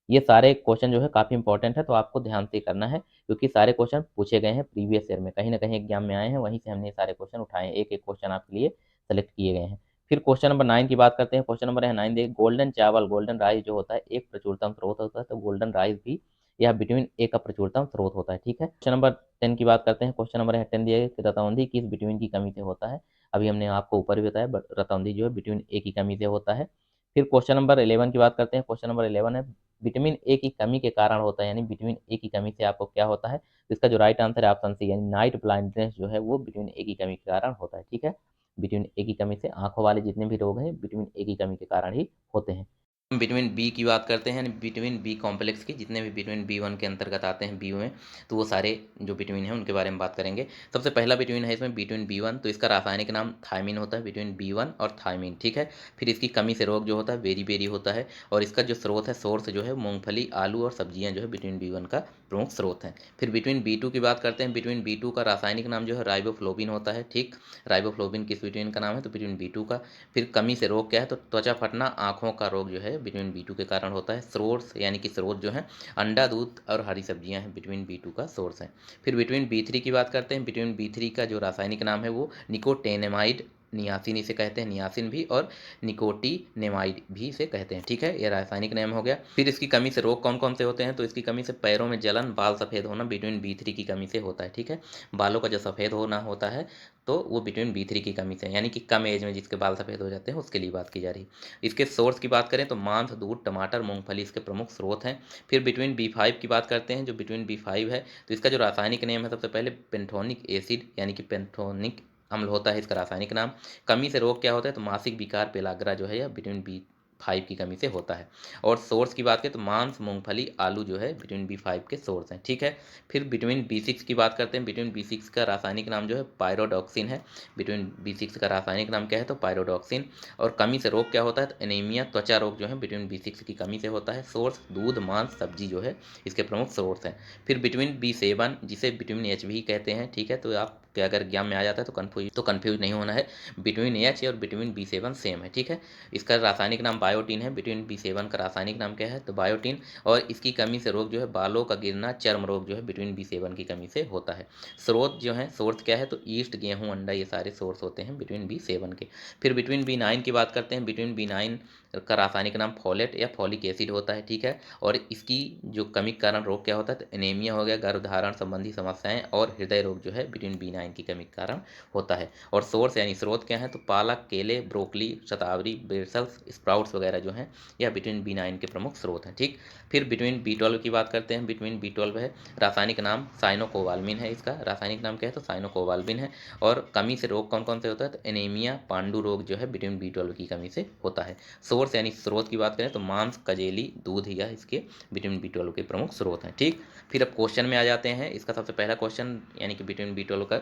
ये सारे क्वेश्चन जो है काफ़ी इंपॉर्टेंट है, तो आपको ध्यान से करना है, क्योंकि सारे क्वेश्चन पूछे गए हैं प्रीवियस ईयर में, कहीं ना कहीं एग्जाम में आए हैं, वहीं से हमने ये सारे क्वेश्चन उठाए हैं, एक एक क्वेश्चन आपके लिए सेलेक्ट किए गए हैं। फिर क्वेश्चन नंबर नाइन की बात करते हैं। क्वेश्चन नंबर है नाइन, देखिए गोल्डन चावल, गोल्डन राइस जो होता है एक प्रचुरतम स्रोत होता है, तो गोल्डन राइस भी यह विटामिन ए का प्रचुरतम स्रोत होता है। ठीक है, क्वेश्चन नंबर टेन की बात करते हैं। क्वेश्चन नंबर है टेन दिया है कि रतौंधी किस विटामिन की कमी से होता है, अभी हमने आपको ऊपर भी बताया, रतौंधी जो है विटामिन ए की कमी से होता है। फिर क्वेश्चन नंबर 11 की बात करते हैं। क्वेश्चन नंबर 11 है, विटामिन ए की कमी के कारण होता है, यानी विटामिन ए की कमी से आपको क्या होता है, तो इसका जो राइट आंसर है ऑप्शन सी, यानी नाइट ब्लाइंडनेस जो है वो विटामिन ए की कमी के कारण होता है। ठीक है, विटामिन ए की कमी से आंखों वाले जितने भी रोग हैं विटामिन ए की कमी के कारण ही होते हैं। विटामिन बी की बात करते हैं, विटामिन बी कॉम्प्लेक्स की, जितने भी विटामिन बी वन के अंतर्गत आते हैं बी में, तो वो सारे जो विटामिन हैं उनके बारे में बात करेंगे। सबसे पहला विटामिन है इसमें विटामिन बी वन, तो इसका रासायनिक नाम थायमिन होता है, विटामिन बी वन और थायमिन। ठीक है, फिर इसकी कमी से रोग जो होता है बेरी बेरी होता है, और इसका जो स्रोत है, सोर्स जो है मूंगफली, आलू और सब्जियां जो है विटामिन बी वन का प्रमुख स्रोत हैं। फिर विटामिन बी टू की बात करते हैं। विटामिन बी टू का रासायनिक नाम जो है राइबोफ्लोबिन होता है। ठीक, राइबोफ्लोबिन किस विटामिन का नाम है, तो विटामिन बी टू का। फिर कमी से रोग क्या है, तो त्वचा फटना, आंखों का रोग जो है विटामिन बी टू के कारण होता है। सोर्स यानी कि स्रोत जो है अंडा, दूध और हरी सब्जियां हैं, विटामिन बी टू का सोर्स है। फिर विटामिन बी थ्री की बात करते हैं। विटामिन बी थ्री का जो रासायनिक नाम है वो निकोटेनेमाइड, नियासिन इसे कहते हैं, नियासिन भी, और निकोटीनेमाइड भी इसे कहते हैं। ठीक है, ये रासायनिक नाम हो गया। फिर इसकी कमी से रोग कौन कौन से होते हैं, तो इसकी कमी से पैरों में जलन, बाल सफ़ेद होना विटामिन बी थ्री की कमी से होता है। ठीक है, बालों का जो सफ़ेद होना होता है तो वो विटामिन बी थ्री की कमी से, यानी कि कम एज में जिसके बाल सफ़ेद हो जाते हैं उसके लिए बात की जा रही है। इसके सोर्स की बात करें तो मांस, दूध, टमाटर, मूंगफली इसके प्रमुख स्रोत हैं। फिर विटामिन बी फाइव की बात करते हैं। जो विटामिन बी फाइव है तो इसका जो रासायनिक नेम है, सबसे पहले पेंथोनिक एसिड, यानी कि पेंथोनिक अम्ल होता है इसका रासायनिक नाम। कमी से रोग क्या होता है, तो मासिक विकार, पेलाग्रा जो है या विटामिन बी B5 की कमी से होता है। और सोर्स की बात करें तो मांस, मूंगफली, आलू जो है विटामिन B5 के सोर्स हैं, ठीक है। फिर विटामिन B6 की बात करते हैं। विटामिन B6 का रासायनिक नाम जो है पायरोडॉक्सिन है। विटामिन B6 का रासायनिक नाम क्या है तो पायरोडॉक्सिन। और कमी से रोग क्या होता है तो एनीमिया, त्वचा रोग जो है विटामिन B6 की कमी से होता है। सोर्स दूध, मांस, सब्जी जो है इसके प्रमुख सोर्स हैं। फिर विटामिन B7 जिसे विटामिन एच भी कहते हैं, ठीक है। तो आप के अगर एग्जाम में आ जाता है तो कन्फ्यूज नहीं होना है। विटामिन एच और विटामिन B7 सेम है, ठीक है। इसका रासायनिक नाम बायोटीन है। विटामिन B7 का रासायनिक नाम क्या है तो बायोटीन। और इसकी कमी से रोग जो है बालों का गिरना, चर्म रोग जो है विटामिन B7 की कमी से होता है। स्रोत जो है सोर्स क्या है तो ईस्ट, गेहूं, अंडा, ये सारे सोर्स होते हैं विटामिन B7 के। फिर विटामिन B9 की बात करते हैं। विटामिन B9 का रासायनिक नाम फोलेट या फॉलिक एसिड होता है, ठीक है। और इसकी जो कमी के कारण रोग क्या होता है तो एनीमिया हो गया, गर्भधारण संबंधी समस्याएं और हृदय रोग जो है विटामिन B9 की कमी के कारण होता है। और सोर्स यानी स्रोत क्या है तो पालक, केले, ब्रोकली, शतावरी, ब्रेसल्स, स्प्राउट्स वगैरह जो हैं यह विटामिन B9 के प्रमुख स्रोत हैं, ठीक। फिर विटामिन B12 की बात करते हैं। विटामिन B12 है, रासायनिक नाम साइनोकोबाल्मिन है। इसका रासायनिक नाम क्या है तो साइनोकोबाल्मिन है। और कमी से रोग कौन कौन से होता है तो एनीमिया, पांडु रोग जो है विटामिन B12 की कमी से होता है। सोर्स यानी स्रोत की बात करें तो मांस, कजेली, दूध या इसके विटामिन B12 के प्रमुख स्रोत हैं, ठीक। फिर अब क्वेश्चन में आ जाते हैं। इसका सबसे पहला क्वेश्चन यानी कि विटामिन B12 का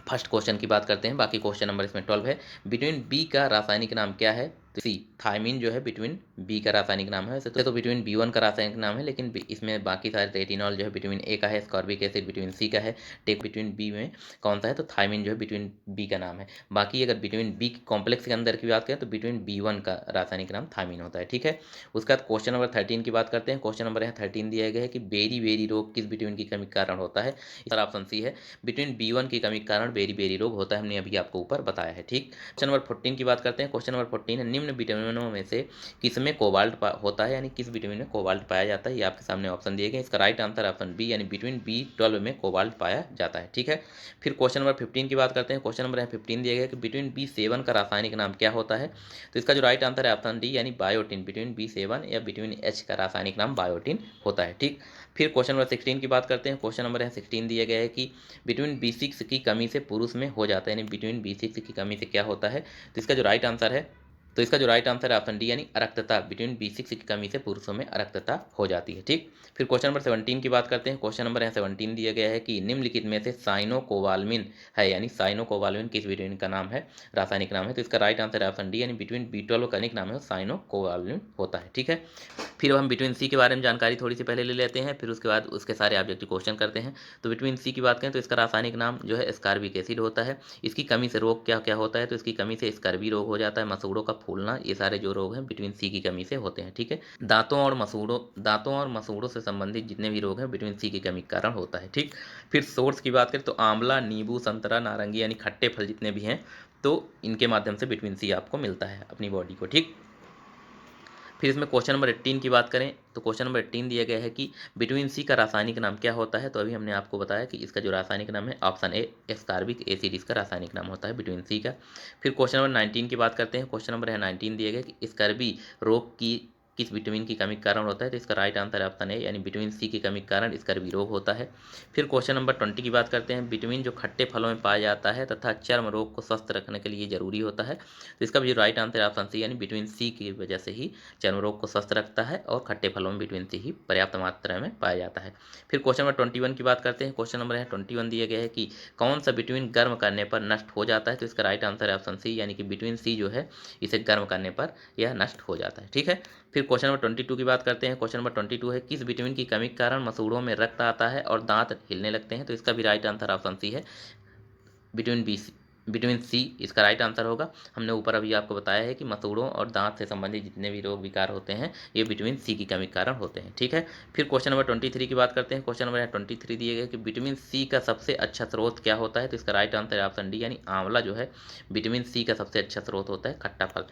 फर्स्ट क्वेश्चन की बात करते हैं। बाकी क्वेश्चन नंबर इसमें 12 है। विटामिन बी का रासायनिक नाम क्या है तो सी, थायमिन जो है विटामिन बी का रासायनिक नाम है। वैसे तो विटामिन B1 का रासायनिक नाम है, लेकिन इसमें बाकी सारे रेटिनॉल जो है विटामिन ए का है, स्कॉर्बिक एसिड विटामिन सी का है, टेक विटामिन बी में कौन सा है तो थायमिन जो है विटामिन बी का नाम है। बाकी अगर विटामिन बी कॉम्प्लेक्स के अंदर की बात करें तो विटामिन B1 का रासायनिक नाम थायमिन होता है, ठीक है। उसके बाद क्वेश्चन नंबर 13 की बात करते हैं। क्वेश्चन नंबर यहाँ 13 दिया गया है कि बेरी बेरी रोग किस विटामिन की कमी के कारण होता है। इसका ऑप्शन सी है, विटामिन B1 की कमी के कारण बेरी बेरी रोग होता है, हमने अभी आपको ऊपर बताया है, ठीक। क्वेश्चन नंबर 14 की बात करते हैं। क्वेश्चन नंबर 14 है, निम्न विटामिनों में से किसमें कोबाल्ट होता है, यानी किस विटामिन में कोबाल्ट पाया जाता है। ये आपके सामने ऑप्शन दिए गए। इसका राइट आंसर ऑप्शन बी यानी विटामिन B12 में कोबाल्ट पाया जाता है, ठीक है। फिर क्वेश्चन नंबर 15 की बात करते हैं। क्वेश्चन नंबर 15 दिया गया कि विटामिन B7 का रासायनिक नाम क्या होता है। तो इसका जो राइट आंसर है ऑप्शन डी यानी बायोटिन। विटामिन B7 या विटामिन एच का रासायनिक नाम बायोटिन होता है, ठीक। फिर क्वेश्चन नंबर 16 की बात करते हैं। क्वेश्चन नंबर 16 दिया गया है कि विटामिन B6 की कमी से पुरुष में हो जाता है, यानी विटामिन B6 की कमी से क्या होता है। तो इसका जो राइट आंसर है ऑप्शन डी यानी अरक्तता। विटामिन B6 की कमी से पुरुषों में अरक्तता हो जाती है, ठीक। फिर क्वेश्चन नंबर 17 की बात करते हैं। क्वेश्चन नंबर 17 दिया गया है कि निम्नलिखित में से साइनोकोबाल्मिन है, यानी साइनोकोबाल्मिन किस विटामिन का नाम है, रासायनिक नाम है। तो इसका राइट आंसर है ऑप्शन डी यानी विटामिन B12 का निक नाम है साइनोकोबाल्मिन होता है, ठीक है। फिर हम विटामिन सी के बारे में जानकारी थोड़ी सी पहले ले लेते हैं, फिर उसके बाद उसके सारे ऑब्जेक्टिव क्वेश्चन करते हैं। तो विटामिन सी की बात करें तो इसका रासायनिक नाम जो है स्कॉर्बिक एसिड होता है। इसकी कमी से रोग क्या क्या होता है तो इसकी कमी से स्कर्वी रोग हो जाता है, मसूड़ों का फूलना, ये सारे जो रोग हैं विटामिन सी की कमी से होते हैं, ठीक है। दांतों और मसूड़ों से संबंधित जितने भी रोग हैं विटामिन सी की कमी के कारण होता है, ठीक। फिर सोर्स की बात करें तो आंवला, नींबू, संतरा, नारंगी यानी खट्टे फल जितने भी हैं तो इनके माध्यम से विटामिन सी आपको मिलता है अपनी बॉडी को, ठीक। फिर इसमें क्वेश्चन नंबर 18 की बात करें तो क्वेश्चन नंबर 18 दिया गया है कि विटामिन सी का रासायनिक नाम क्या होता है। तो अभी हमने आपको बताया कि इसका जो रासायनिक नाम है ऑप्शन ए एस्कॉर्बिक एसिड इसका रासायनिक नाम होता है विटामिन सी का। फिर क्वेश्चन नंबर 19 की बात करते हैं। क्वेश्चन नंबर है 19 दिया गया कि स्कर्वी रोग की किस विटामिन की कमी के कारण होता है। तो इसका राइट आंसर ऑप्शन है यानी विटामिन सी की कमी के कारण स्कर्वी रोग होता है। फिर क्वेश्चन नंबर 20 की बात करते हैं। विटामिन जो खट्टे फलों में पाया जाता है तथा चर्म रोग को स्वस्थ रखने के लिए जरूरी होता है। तो इसका भी राइट आंसर ऑप्शन सी यानी विटामिन सी की वजह से ही चर्म रोग को स्वस्थ रखता है और खट्टे फलों में विटामिन सी ही पर्याप्त मात्रा में पाया जाता है। फिर क्वेश्चन नंबर 21 की बात करते हैं। क्वेश्चन नंबर है 21 दिया गया है कि कौन सा विटामिन गर्म करने पर नष्ट हो जाता है। तो इसका राइट आंसर है ऑप्शन सी यानी कि विटामिन सी जो है इसे गर्म करने पर यह नष्ट हो जाता है, ठीक है। फिर क्वेश्चन नंबर 22 की बात करते हैं। क्वेश्चन नंबर 22 है किस विटामिन की कमी के कारण मसूड़ों में रक्त आता है और दांत हिलने लगते हैं। तो इसका भी राइट आंसर ऑप्शन सी है विटामिन सी इसका राइट आंसर होगा। हमने ऊपर अभी आपको बताया है कि मसूड़ों और दांत से संबंधित जितने भी रोग विकार होते हैं ये विटामिन सी की कमी के कारण होते हैं, ठीक है। फिर क्वेश्चन नंबर 23 की बात करते हैं। क्वेश्चन नंबर 23 दिए गए कि विटामिन सी का सबसे अच्छा स्रोत क्या होता है। तो इसका राइट आंसर है ऑप्शन डी यानी आंवला जो है विटामिन सी का सबसे अच्छा स्रोत होता है, खट्टा फल।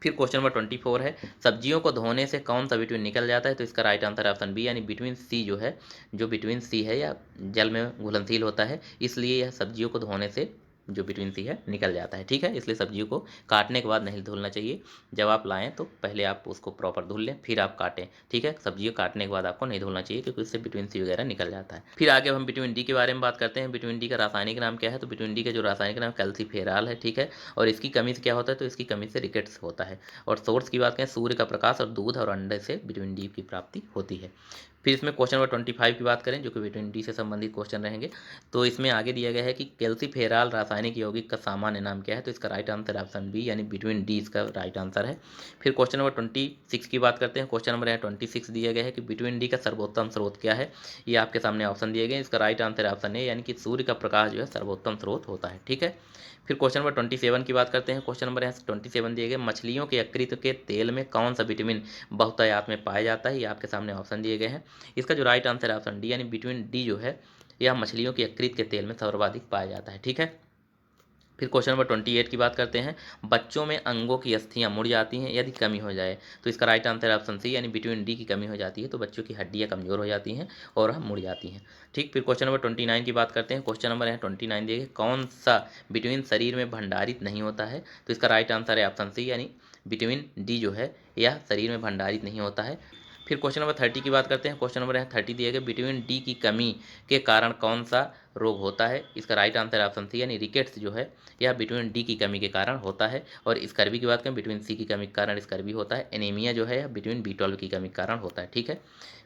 फिर क्वेश्चन नंबर 24 है सब्जियों को धोने से कौन सा विटामिन निकल जाता है। तो इसका राइट आंसर ऑप्शन बी यानी विटामिन सी जो है, जो विटामिन सी है या जल में घुलनशील होता है, इसलिए यह सब्जियों को धोने से जो बिटवीन सी है निकल जाता है। ठीक है, इसलिए सब्जियों को काटने के बाद नहीं धुलना चाहिए। जब आप लाएँ तो पहले आप उसको प्रॉपर धुल लें, फिर आप काटें। ठीक है, सब्जियों काटने के बाद आपको नहीं धुलना चाहिए, क्योंकि उससे विटामिन सी वगैरह निकल जाता है। फिर आगे हम विटामिन डी के बारे में बात करते हैं। विटामिन डी का रासायनिक नाम क्या है? तो विटामिन डी का जो रासायनिक नाम कैल्सीफेरॉल है। ठीक है, और इसकी कमी से क्या होता है? तो इसकी कमी से रिकेट्स होता है। और सोर्स की बात करें, सूर्य का प्रकाश और दूध और अंडे से विटामिन डी की प्राप्ति होती है। फिर इसमें क्वेश्चन नंबर 25 की बात करें, जो कि विटामिन डी से संबंधित क्वेश्चन रहेंगे। तो इसमें आगे दिया गया है कि कैल्सीफेरॉल रासायनिक यौगिक का सामान्य नाम क्या है? तो इसका राइट आंसर ऑप्शन बी, यानी विटामिन डी इसका राइट आंसर है। फिर क्वेश्चन नंबर 26 की बात करते हैं। क्वेश्चन नंबर यहाँ 26 दिया गया है कि विटामिन डी का सर्वोत्तम स्रोत क्या है? ये आपके सामने ऑप्शन दिए गए। इसका राइट आंसर ऑप्शन ए, यानी कि सूर्य का प्रकाश जो है सर्वोत्तम स्रोत होता है। ठीक है, फिर क्वेश्चन नंबर 27 की बात करते हैं। क्वेश्चन नंबर यहाँ 27 दिए गए, मछलियों के यकृत के तेल में कौन सा विटामिन बहुतायत में पाया जाता है? ये आपके सामने ऑप्शन दिए गए हैं। इसका जो राइट आंसर है ऑप्शन डी, यानी विटामिन डी जो है यह मछलियों के यकृत के तेल में सर्वाधिक पाया जाता है। ठीक है, फिर क्वेश्चन नंबर 28 की बात करते हैं। बच्चों में अंगों की अस्थियां मुड़ जाती हैं यदि कमी हो जाए? तो इसका राइट आंसर ऑप्शन सी, यानी विटामिन डी की कमी हो जाती है तो बच्चों की हड्डियां कमजोर हो जाती हैं और हम मुड़ जाती हैं। ठीक, फिर क्वेश्चन नंबर 29 की बात करते हैं। क्वेश्चन नंबर यहाँ 29 दिए गए, कौन सा विटामिन शरीर में भंडारित नहीं होता है? तो इसका राइट आंसर है ऑप्शन सी, यानी विटामिन डी जो है यह शरीर में भंडारित नहीं होता है। फिर क्वेश्चन नंबर 30 की बात करते हैं। क्वेश्चन नंबर यहाँ 30 दिए गए, विटामिन डी की कमी के कारण कौन सा रोग होता है? इसका राइट आंसर ऑप्शन सी, यानी रिकेट्स जो है यह विटामिन डी की कमी के कारण होता है। और स्कर्वी की बात करें, विटामिन सी की कमी के कारण स्कर्वी होता है। एनीमिया जो है विटामिन B12 की कमी के कारण होता है। ठीक है,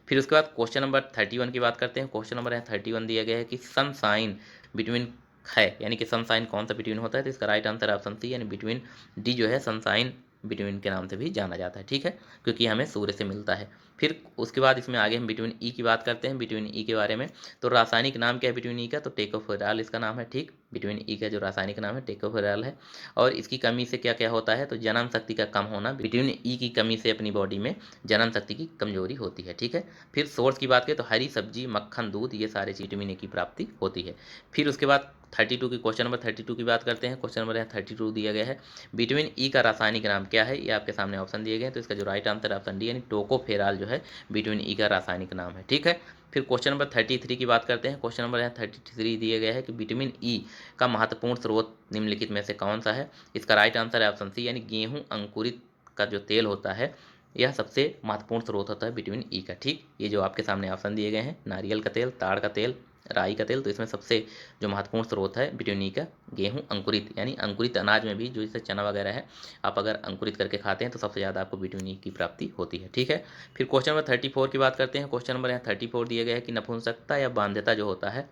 फिर उसके बाद क्वेश्चन नंबर 31 की बात करते हैं। क्वेश्चन नंबर यहाँ 31 दिया गया है कि सनसाइन विटामिन है, यानी कि सनसाइन कौन सा विटामिन होता है? तो इसका राइट आंसर ऑप्शन सी, यानी विटामिन डी जो है सनसाइन विटामिन के नाम से भी जाना जाता है। ठीक है, क्योंकि हमें सूर्य से मिलता है। फिर उसके बाद इसमें आगे हम विटामिन ई की बात करते हैं। विटामिन ई के बारे में, तो रासायनिक नाम क्या है विटामिन ई का? तो टेकोफेरॉल इसका नाम है। ठीक, विटामिन ई का जो रासायनिक नाम है टेकोफेरॉल है। और इसकी कमी से क्या क्या होता है? तो जनन शक्ति का कम होना। विटामिन ई की कमी से अपनी बॉडी में जनन शक्ति की कमजोरी होती है। ठीक है, फिर सोर्स की बात करें तो हरी सब्जी, मक्खन, दूध, ये सारे विटामिन ए की प्राप्ति होती है। फिर उसके बाद 32 की क्वेश्चन नंबर 32 की बात करते हैं। क्वेश्चन नंबर यहाँ 32 दिया गया है, विटामिन ई का रासायनिक नाम क्या है? ये आपके सामने ऑप्शन दिए गए हैं। तो इसका जो राइट आंसर ऑप्शन डी, यानी टोकोफेरॉल जो है विटामिन ई का रासायनिक नाम है। ठीक है, फिर क्वेश्चन नंबर 33 की बात करते हैं। क्वेश्चन नंबर यहाँ 33 दिया गया है कि विटामिन ई का महत्वपूर्ण स्रोत निम्नलिखित में से कौन सा है? इसका राइट आंसर है ऑप्शन सी, यानी गेहूं अंकुरित का जो तेल होता है यह सबसे महत्वपूर्ण स्रोत होता है विटामिन ई का। ठीक, ये जो आपके सामने ऑप्शन दिए गए हैं, नारियल का तेल, ताड़ का तेल, राई का तेल, तो इसमें सबसे जो महत्वपूर्ण स्रोत है विटामिन ई का गेहूं अंकुरित, यानी अंकुरित अनाज में भी जो जैसे चना वगैरह है, आप अगर अंकुरित करके खाते हैं तो सबसे ज़्यादा आपको विटामिन ई की प्राप्ति होती है। ठीक है, फिर क्वेश्चन नंबर 34 की बात करते हैं। क्वेश्चन नंबर यहाँ 34 दिया गया है कि नपुंसकता या बाध्यता जो होता है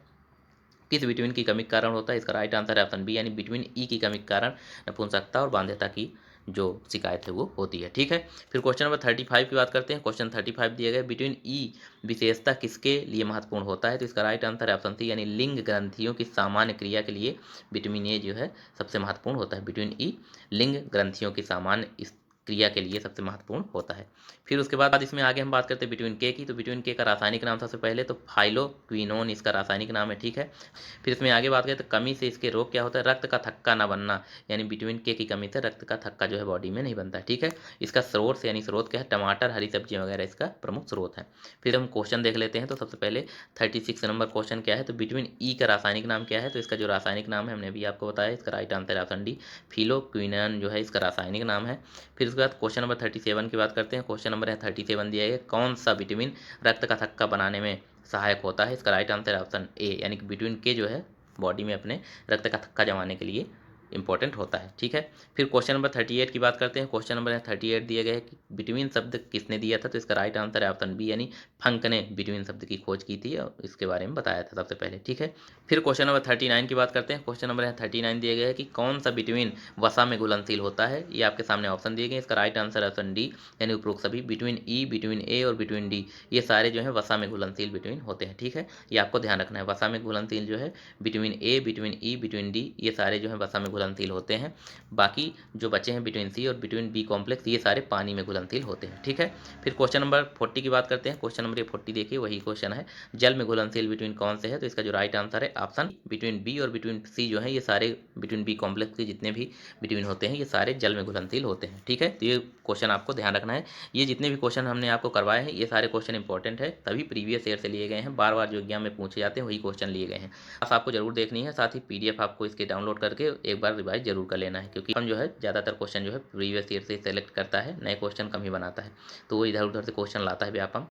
किस विटामिन की कमी के कारण होता है? इसका राइट आंसर है ऑप्शन बी, यानी विटामिन ई की कमी के कारण नपुंसकता और बाध्यता की जो शिकायत है वो होती है। ठीक है, फिर क्वेश्चन नंबर 35 की बात करते हैं। क्वेश्चन 35 दिया गया, विटामिन ई विशेषता किसके लिए महत्वपूर्ण होता है? तो इसका राइट आंसर है ऑप्शन सी, यानी लिंग ग्रंथियों की सामान्य क्रिया के लिए विटामिन ए जो है सबसे महत्वपूर्ण होता है। विटामिन ई लिंग ग्रंथियों की सामान्य क्रिया के लिए सबसे महत्वपूर्ण होता है। फिर उसके बाद इसमें आगे हम बात करते हैं विटामिन के की। तो विटामिन के का रासायनिक नाम सबसे पहले तो फाइलोक्विनोन इसका रासायनिक नाम है। ठीक है, फिर इसमें आगे बात करें तो कमी से इसके रोग क्या होता है? रक्त का थक्का ना बनना, यानी विटामिन के की कमी से रक्त का थक्का जो है बॉडी में नहीं बनता है। ठीक है, इसका स्रोत यानी स्रोत क्या है? टमाटर, हरी सब्जियां वगैरह इसका प्रमुख स्रोत है। फिर हम क्वेश्चन देख लेते हैं। तो सबसे पहले 36 नंबर क्वेश्चन क्या है? तो विटामिन ई का रासायनिक नाम क्या है? तो इसका जो रासायनिक नाम है हमने अभी आपको बताया, इसका राइट आंसर ऑप्शन डी, फिलोक्विनन जो है इसका रासायनिक नाम है। फिर उसके बाद क्वेश्चन नंबर 37 की बात करते हैं। क्वेश्चन नंबर है 37 दिया है, कौन सा विटामिन रक्त का थक्का बनाने में सहायक होता है? इसका राइट आंसर ऑप्शन ए, यानी कि विटामिन के जो है बॉडी में अपने रक्त का थक्का जमाने के लिए इंपॉर्टेंट होता है। ठीक है, फिर क्वेश्चन नंबर 38 की बात करते हैं। क्वेश्चन नंबर 38 दिया गया है कि विटामिन शब्द किसने दिया था? तो इसका राइट आंसर है ऑप्शन बी, यानी फंक ने विटामिन शब्द की खोज की थी और इसके बारे में बताया था सबसे पहले। ठीक है, फिर क्वेश्चन नंबर 39 की बात करते हैं। क्वेश्चन नंबर 39 दिया गया है कि कौन सा विटामिन वसा में घुलनशील होता है? ये आपके सामने ऑप्शन दिए गए। इसका राइट आंसर ऑप्शन डी, यानी उपरोक्त सभी विटामिन ई, विटामिन ए और विटामिन डी ये सारे जो है वसा में घुलनशील विटामिन होते हैं। ठीक है, ये आपको ध्यान रखना है। वसा में घुलनशील जो है vitamin A, vitamin E, vitamin D ये सारे जो है वसा में घुलनशील होते हैं। बाकी जो बचे हैं बिटवीन सी और बिटवीन बी कॉम्प्लेक्स, ये सारे पानी में घुलनशील होते हैं। ठीक है, फिर क्वेश्चन नंबर 40 की बात करते हैं। क्वेश्चन नंबर 40 देखिए, वही क्वेश्चन है, जल में घुलनशील बिटवीन कौन से है? तो इसका जो राइट आंसर है ऑप्शन बिटवीन बी और बिटवीन सी जो है, ये सारे बिटवीन बी कॉम्प्लेक्स के जितने भी बिटवीन होते हैं, ये सारे जल में घुलनशील होते हैं। ठीक है, तो ये क्वेश्चन आपको ध्यान रखना है। ये जितने भी क्वेश्चन हमने आपको करवाए हैं, ये सारे क्वेश्चन इंपॉर्टेंट है, तभी प्रीवियस ईयर से लिए गए हैं। बार बार जो एग्जाम में पूछे जाते हैं वही क्वेश्चन लिए गए हैं। बस आपको जरूर देखनी है, साथ ही पीडीएफ आपको इसके डाउनलोड करके एक बार रिवाइज जरूर कर लेना है, क्योंकि हम जो है ज़्यादातर क्वेश्चन जो है प्रीवियस ईयर से सेलेक्ट करता है, नए क्वेश्चन कम ही बनाता है, तो वो इधर उधर से क्वेश्चन लाता है व्यापम।